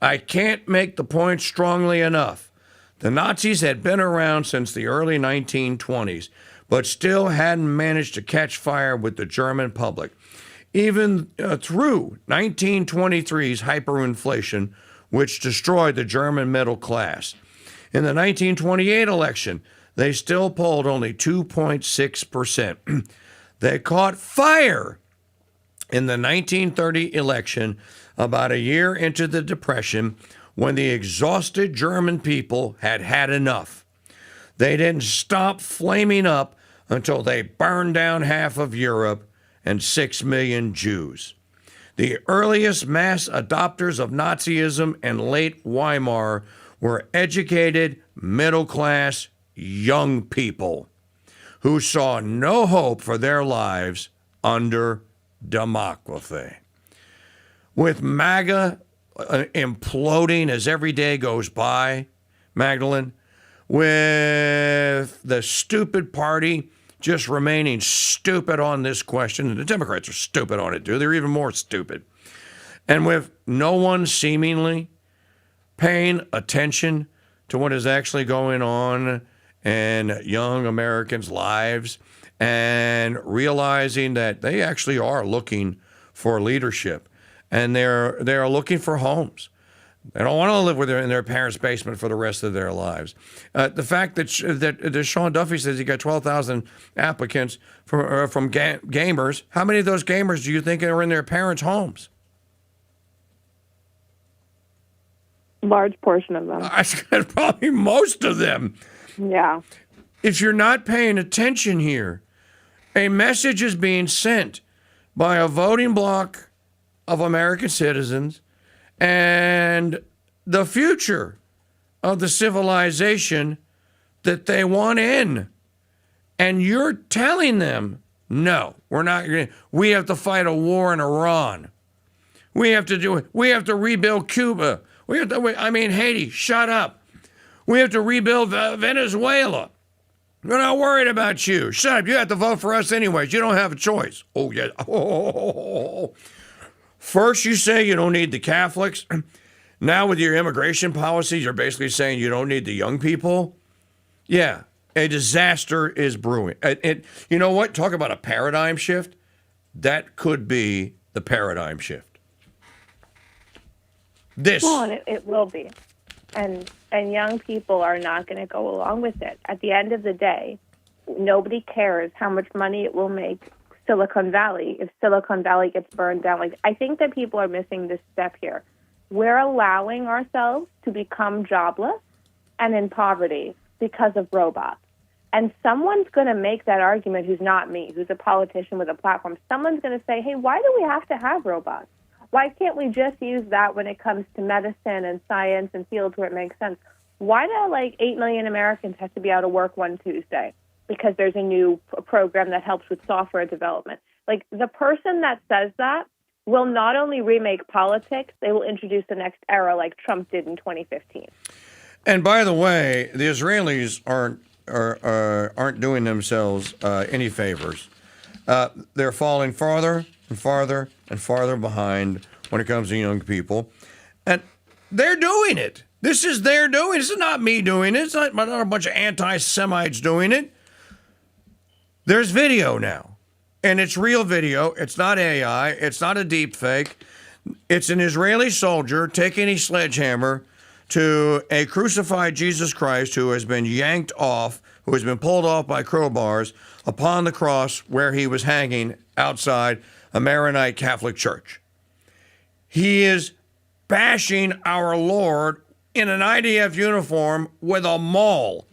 I can't make the point strongly enough. The Nazis had been around since the early 1920s, but still hadn't managed to catch fire with the German public, even through 1923's hyperinflation, which destroyed the German middle class. In the 1928 election, they still polled only 2.6%. They caught fire in the 1930 election, about a year into the Depression, when the exhausted German people had had enough. They didn't stop flaming up until they burned down half of Europe and 6 million Jews. The earliest mass adopters of Nazism in late Weimar were educated, middle-class, young people who saw no hope for their lives under democracy. With MAGA imploding as every day goes by, Magdalene, with the stupid party just remaining stupid on this question, and the Democrats are stupid on it too, they're even more stupid, and with no one seemingly paying attention to what is actually going on in young Americans' lives and realizing that they actually are looking for leadership and they're looking for homes. They don't want to live in their parents' basement for the rest of their lives. The fact that Sean Duffy says he got 12,000 applicants from gamers, how many of those gamers do you think are in their parents' homes? Large portion of them. Probably most of them. Yeah. If you're not paying attention here, a message is being sent by a voting bloc of American citizens and the future of the civilization that they want in. And you're telling them, no, we're not going to. We have to fight a war in Iran. We have to rebuild Cuba. Haiti, shut up. We have to rebuild Venezuela. We're not worried about you. Shut up. You have to vote for us anyways. You don't have a choice. Oh, yeah. Oh. First, you say you don't need the Catholics. Now, with your immigration policy, you're basically saying you don't need the young people. Yeah, a disaster is brewing. You know what? Talk about a paradigm shift. That could be the paradigm shift. Well, and it will be. and young people are not going to go along with it. At the end of the day, nobody cares how much money it will make Silicon Valley if Silicon Valley gets burned down. Like, I think that people are missing this step here. We're allowing ourselves to become jobless and in poverty because of robots. And someone's going to make that argument who's not me, who's a politician with a platform. Someone's going to say, hey, why do we have to have robots? Why can't we just use that when it comes to medicine and science and fields where it makes sense? Why do like 8 million Americans have to be out of work one Tuesday because there's a new program that helps with software development? Like, the person that says that will not only remake politics, they will introduce the next era like Trump did in 2015. And by the way, the Israelis aren't doing themselves any favors. They're falling farther and farther and farther behind when it comes to young people. And they're doing it. This is their doing. This is not me doing it. It's not a bunch of anti-Semites doing it. There's video now. And it's real video. It's not AI. It's not a deep fake. It's an Israeli soldier taking a sledgehammer to a crucified Jesus Christ who has been yanked off, who has been pulled off by crowbars upon the cross where he was hanging outside a Maronite Catholic church. He is bashing our Lord in an IDF uniform with a maul,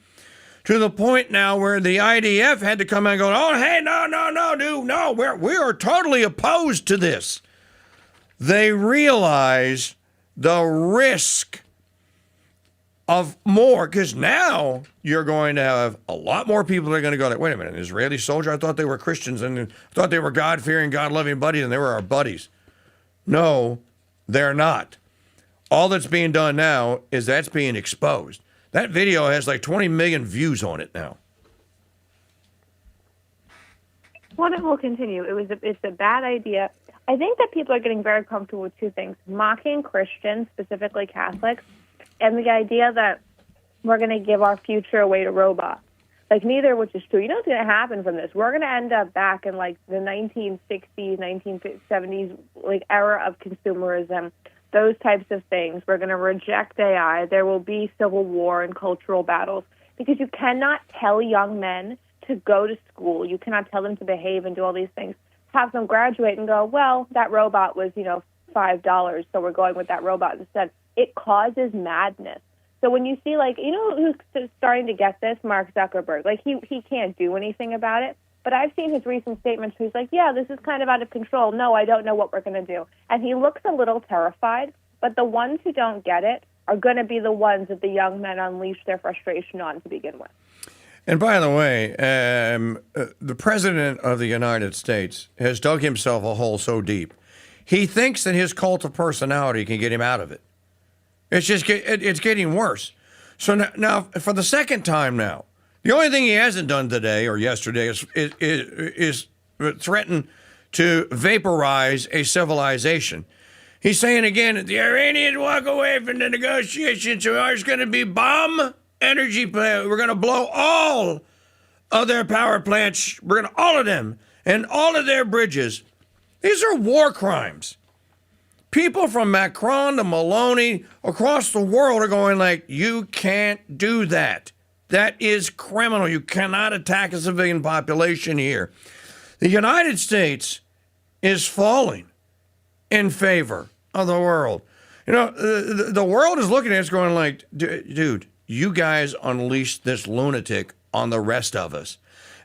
to the point now where the IDF had to come out and go, oh, hey, no, dude, no, we are totally opposed to this. They realize the risk of more, because now you're going to have a lot more people that are going to go like, wait a minute, an Israeli soldier? I thought they were Christians and I thought they were God-fearing, God-loving buddies and they were our buddies. No, they're not. All that's being done now is that's being exposed. That video has like 20 million views on it now. Well, it will continue. It's a bad idea. I think that people are getting very comfortable with two things: mocking Christians, specifically Catholics, and the idea that we're going to give our future away to robots. Like, neither, which is true. You know what's going to happen from this? We're going to end up back in like the 1960s, 1970s like era of consumerism, those types of things. We're going to reject AI. There will be civil war and cultural battles because you cannot tell young men to go to school. You cannot tell them to behave and do all these things. Have them graduate and go, well, that robot was, $5, so we're going with that robot instead. It causes madness. So when you see, like, who's starting to get this? Mark Zuckerberg. Like, he can't do anything about it. But I've seen his recent statements where he's like, yeah, this is kind of out of control. No, I don't know what we're going to do. And he looks a little terrified. But the ones who don't get it are going to be the ones that the young men unleash their frustration on to begin with. And by the way, the President of the United States has dug himself a hole so deep. He thinks that his cult of personality can get him out of it. It's getting worse. So now, for the second time now, the only thing he hasn't done today or yesterday is threaten to vaporize a civilization. He's saying again that the Iranians walk away from the negotiations, so there's going to be bomb energy plant. We're going to blow all of their power plants. All of them and all of their bridges. These are war crimes. People from Macron to Maloney across the world are going like, you can't do that. That is criminal. You cannot attack a civilian population here. The United States is falling in favor of the world. The world is looking at us going like, dude, you guys unleashed this lunatic on the rest of us.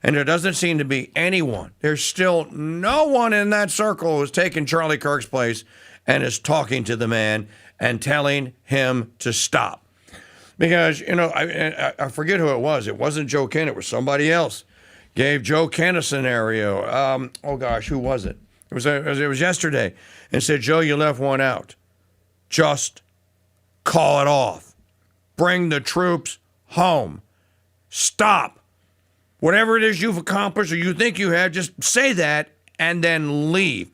And there doesn't seem to be anyone. There's still no one in that circle who's taking Charlie Kirk's place and is talking to the man and telling him to stop. Because, I forget who it was. It wasn't Joe Ken. It was somebody else. Gave Joe Ken a scenario. Who was it? It was yesterday. And said, Joe, you left one out. Just call it off. Bring the troops home. Stop. Whatever it is you've accomplished or you think you have, just say that and then leave.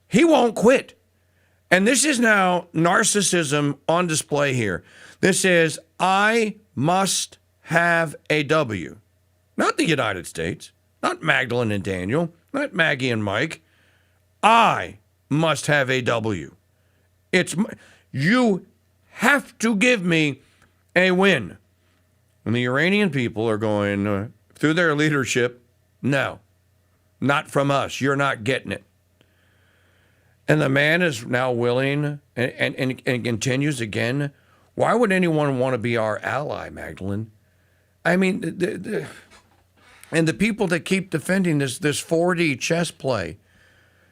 He won't quit. And this is now narcissism on display here. This is, I must have a W. Not the United States, not Magdalene and Daniel, not Maggie and Mike. I must have a W. You have to give me a win. And the Iranian people are going, through their leadership, no, not from us. You're not getting it. And the man is now willing and continues again. Why would anyone want to be our ally, Magdalene? I mean, and the people that keep defending this 4D chess play,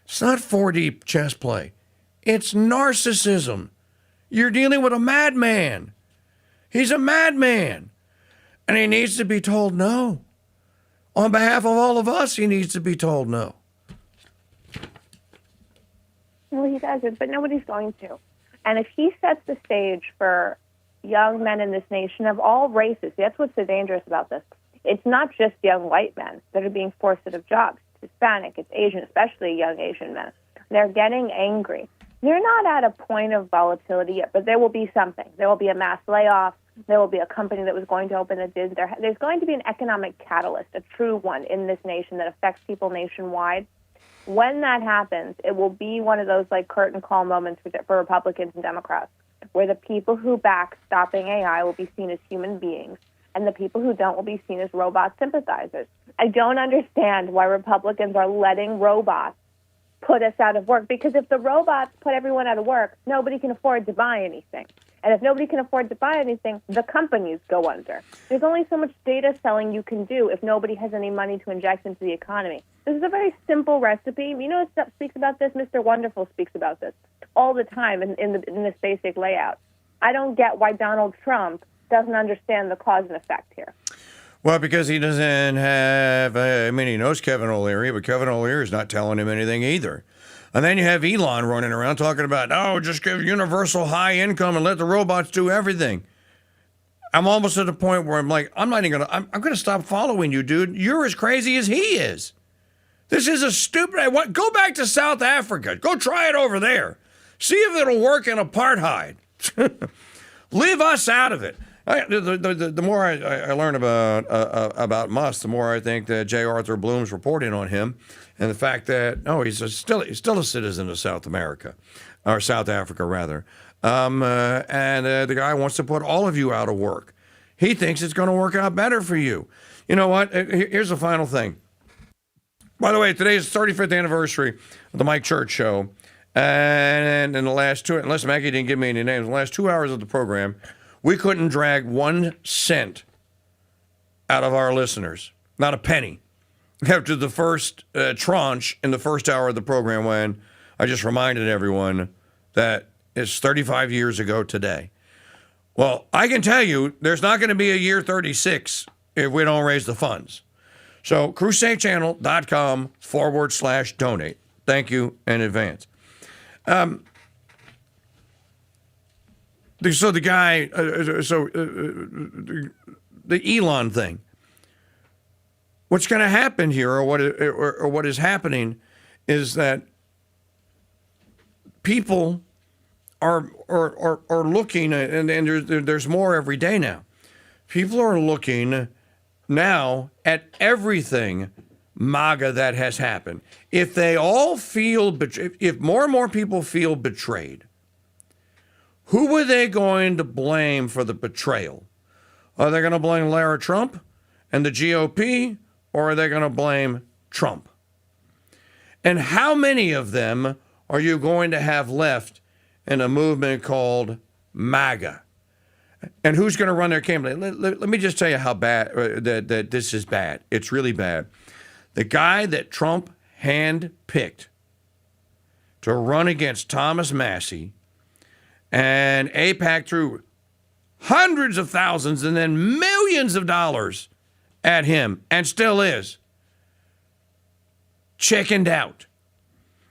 it's not 4D chess play. It's narcissism. You're dealing with a madman. He's a madman. And he needs to be told no. On behalf of all of us, he needs to be told no. Well, he doesn't, but nobody's going to. And if he sets the stage for young men in this nation of all races, that's what's so dangerous about this. It's not just young white men that are being forced out of jobs. It's Hispanic, it's Asian, especially young Asian men. They're getting angry. They're not at a point of volatility yet, but there will be something. There will be a mass layoff. There will be a company that was going to open that did. There's going to be an economic catalyst, a true one in this nation that affects people nationwide. When that happens, it will be one of those like curtain call moments for Republicans and Democrats, where the people who back stopping AI will be seen as human beings, and the people who don't will be seen as robot sympathizers. I don't understand why Republicans are letting robots put us out of work, because if the robots put everyone out of work, nobody can afford to buy anything. And if nobody can afford to buy anything, the companies go under. There's only so much data selling you can do if nobody has any money to inject into the economy. This is a very simple recipe. You know who speaks about this? Mr. Wonderful speaks about this all the time in this basic layout. I don't get why Donald Trump doesn't understand the cause and effect here. Well, because he doesn't have, he knows Kevin O'Leary, but Kevin O'Leary is not telling him anything either. And then you have Elon running around talking about, just give universal high income and let the robots do everything. I'm almost at the point where I'm like, I'm going to stop following you, dude. You're as crazy as he is. This is a stupid, go back to South Africa. Go try it over there. See if it'll work in apartheid. Leave us out of it. The more I learn about Musk, the more I think that J. Arthur Bloom's reporting on him, and the fact that he's still a citizen of South America, or South Africa rather, and the guy wants to put all of you out of work. He thinks it's going to work out better for you. You know what? Here's the final thing. By the way, today is the 35th anniversary of the Mike Church Show, and in the last unless Maggie didn't give me any names, the last 2 hours of the program, we couldn't drag 1 cent out of our listeners, not a penny, after the first tranche in the first hour of the program, when I just reminded everyone that it's 35 years ago today. Well, I can tell you there's not going to be a year 36 if we don't raise the funds. So crusadechannel.com/donate. Thank you in advance. So the guy, the Elon thing. What's going to happen here, or what is happening, is that people are looking, and there's more every day now. People are looking now at everything MAGA that has happened. If they all feel, if more and more people feel betrayed, who are they going to blame for the betrayal? Are they going to blame Lara Trump and the GOP, or are they going to blame Trump? And how many of them are you going to have left in a movement called MAGA? And who's going to run their campaign? Let me just tell you how bad that this is bad. It's really bad. The guy that Trump handpicked to run against Thomas Massie, and AIPAC threw hundreds of thousands and then millions of dollars at him, and still is, chickened out.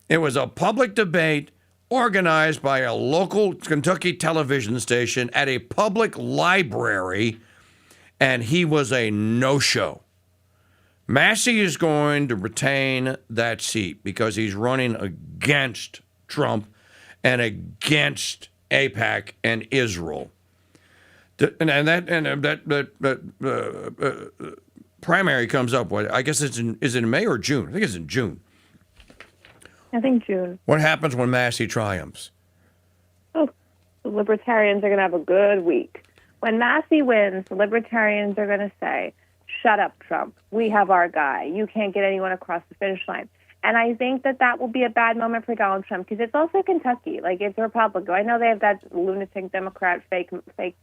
It was a public debate organized by a local Kentucky television station at a public library, and he was a no-show. Massie is going to retain that seat because he's running against Trump and against AIPAC and Israel. And that primary comes up, I guess is it in May or June? I think it's in June. I think June. What happens when Massie triumphs? Oh, the Libertarians are going to have a good week. When Massey wins, the Libertarians are going to say, shut up, Trump. We have our guy. You can't get anyone across the finish line. And I think that will be a bad moment for Donald Trump because it's also Kentucky. Like, it's Republican. I know they have that lunatic Democrat fake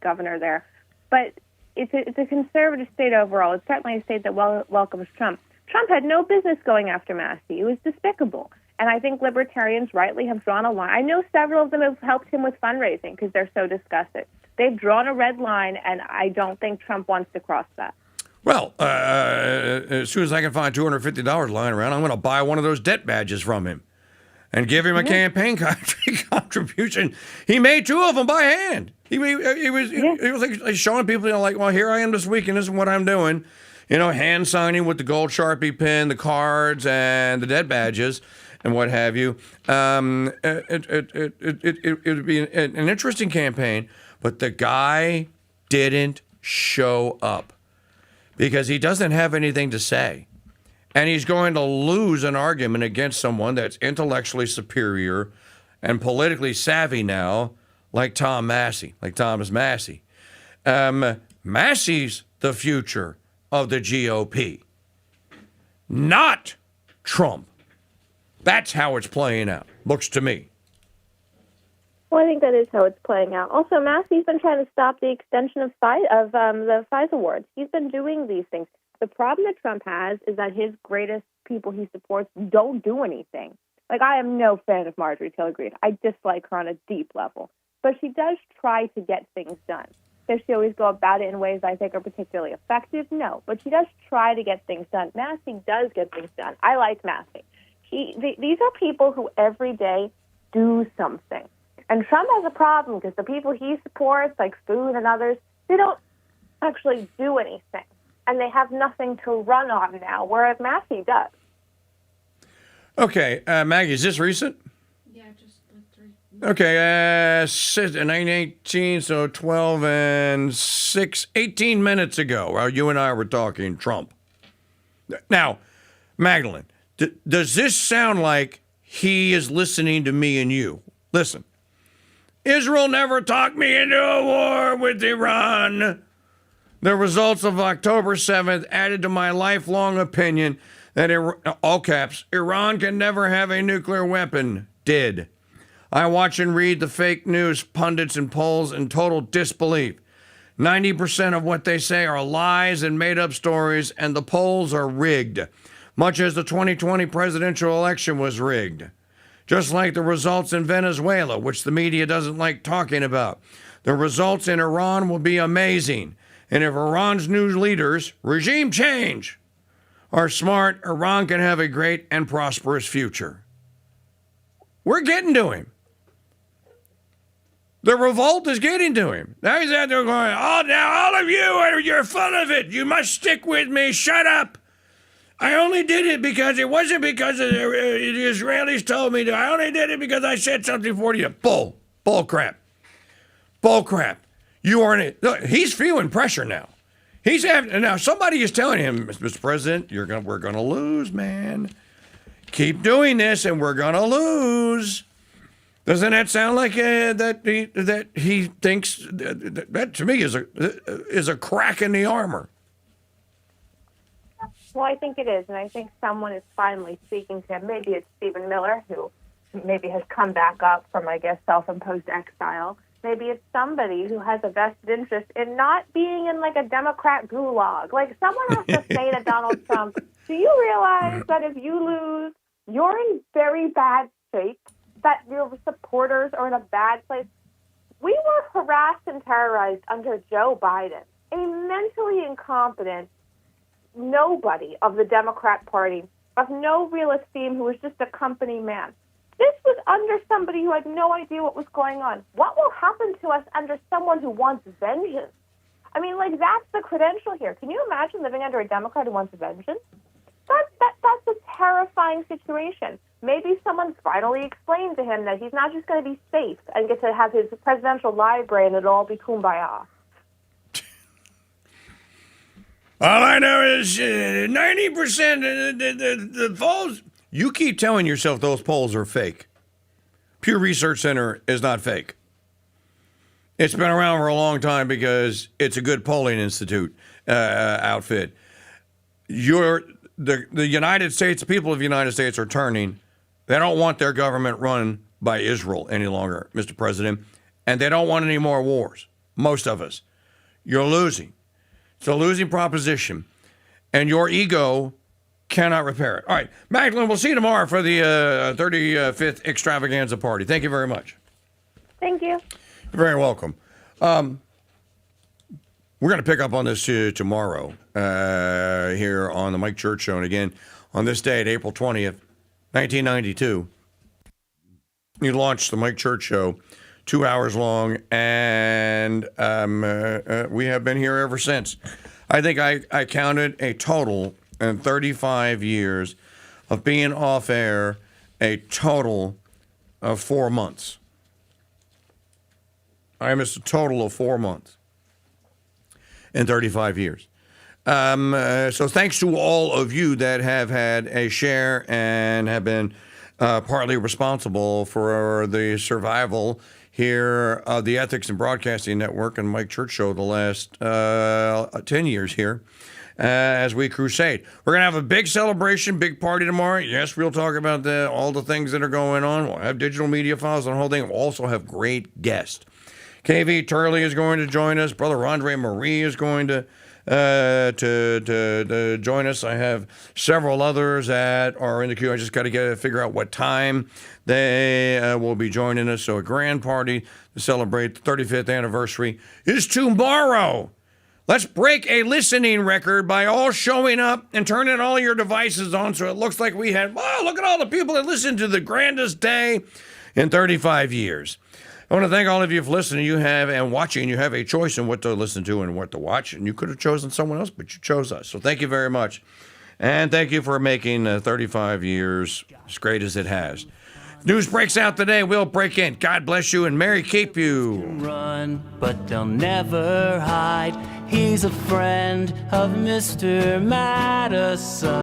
governor there. But it's a conservative state overall. It's certainly a state that welcomes Trump. Trump had no business going after Massey. It was despicable. And I think Libertarians rightly have drawn a line. I know several of them have helped him with fundraising because they're so disgusted. They've drawn a red line, and I don't think Trump wants to cross that. Well, as soon as I can find $250 lying around, I'm going to buy one of those debt badges from him and give him a campaign contribution. He made 2 of them by hand. He was like showing people, like, well, here I am this week, and this is what I'm doing. Hand signing with the gold Sharpie pen, the cards, and the debt badges, and what have you. It would be an interesting campaign, but the guy didn't show up because he doesn't have anything to say. And he's going to lose an argument against someone that's intellectually superior and politically savvy now, like Thomas Massey. Massey's the future of the GOP, not Trump. That's how it's playing out, looks to me. Well, I think that is how it's playing out. Also, Massey's been trying to stop the extension of the FISA awards. He's been doing these things. The problem that Trump has is that his greatest people he supports don't do anything. Like, I am no fan of Marjorie Taylor Greene. I dislike her on a deep level. But she does try to get things done. Does she always go about it in ways I think are particularly effective? No. But she does try to get things done. Massey does get things done. I like Massey. These are people who every day do something. And Trump has a problem because the people he supports, like Food and others, they don't actually do anything. And they have nothing to run on now, whereas Massey does. Okay, Maggie, is this recent? Yeah, just like 3. Okay, 9:18, so 12 and 6, 18 minutes ago, while you and I were talking Trump. Now, Magdalene, does this sound like he is listening to me and you? Listen. Israel never talked me into a war with Iran. The results of October 7th added to my lifelong opinion that, all caps, Iran can never have a nuclear weapon. Did. I watch and read the fake news pundits and polls in total disbelief. 90% of what they say are lies and made-up stories, and the polls are rigged, much as the 2020 presidential election was rigged. Just like the results in Venezuela, which the media doesn't like talking about. The results in Iran will be amazing. And if Iran's new leaders, regime change, are smart, Iran can have a great and prosperous future. We're getting to him. The revolt is getting to him. Now he's out there going, oh, now all of you, you're full of it. You must stick with me. Shut up. I only did it because it wasn't because the Israelis told me to. I only did it because I said something for you. Bull crap. You aren't it. Look, he's feeling pressure now. Now somebody is telling him, Mr. President, we're gonna lose, man. Keep doing this, and we're gonna lose. Doesn't that sound like that he thinks that to me is a crack in the armor? Well, I think it is, and I think someone is finally speaking to him. Maybe it's Stephen Miller, who maybe has come back up from, I guess, self-imposed exile. Maybe it's somebody who has a vested interest in not being in, like, a Democrat gulag. Like, someone has to say to Donald Trump, do you realize that if you lose, you're in very bad shape, that your supporters are in a bad place? We were harassed and terrorized under Joe Biden, a mentally incompetent nobody of the Democrat Party, of no real esteem, who was just a company man. This was under somebody who had no idea what was going on. What will happen to us under someone who wants vengeance? I mean, like, that's the credential here. Can you imagine living under a Democrat who wants vengeance? That's a terrifying situation. Maybe someone finally explained to him that he's not just going to be safe and get to have his presidential library and it'll all be kumbaya. All I know is 90% the polls. You keep telling yourself those polls are fake. Pew Research Center is not fake. It's been around for a long time because it's a good polling institute outfit. The United States, the people of the United States are turning. They don't want their government run by Israel any longer, Mr. President, and they don't want any more wars. Most of us. You're losing. It's a losing proposition, and your ego cannot repair it. All right, Magdalene, we'll see you tomorrow for the 35th extravaganza party. Thank you very much. Thank you. You're very welcome. We're going to pick up on this tomorrow here on the Mike Church Show. And again, on this date, April 20th, 1992, he launched the Mike Church Show, 2 hours long, and we have been here ever since. I think I counted a total in 35 years of being off air, a total of 4 months. I missed a total of 4 months in 35 years. So thanks to all of you that have had a share and have been partly responsible for the survival here of the Ethics and Broadcasting Network and Mike Church Show the last 10 years here as we crusade. We're going to have a big celebration, big party tomorrow. Yes, we'll talk about all the things that are going on. We'll have digital media files and the whole thing. We'll also have great guests. KV Turley is going to join us. Brother Andre Marie is going to join us. I have several others that are in the queue. I just got to figure out what time they will be joining us. So a grand party to celebrate the 35th anniversary is tomorrow. Let's break a listening record by all showing up and turning all your devices on so it looks like we had, wow, look at all the people that listened to the grandest day in 35 years. I want to thank all of you for listening. You have and watching. You have a choice in what to listen to and what to watch. And you could have chosen someone else, but you chose us. So thank you very much. And thank you for making 35 years as great as it has. News breaks out today. We'll break in. God bless you and Mary keep you. Run, but they'll never hide. He's a friend of Mr. Madison.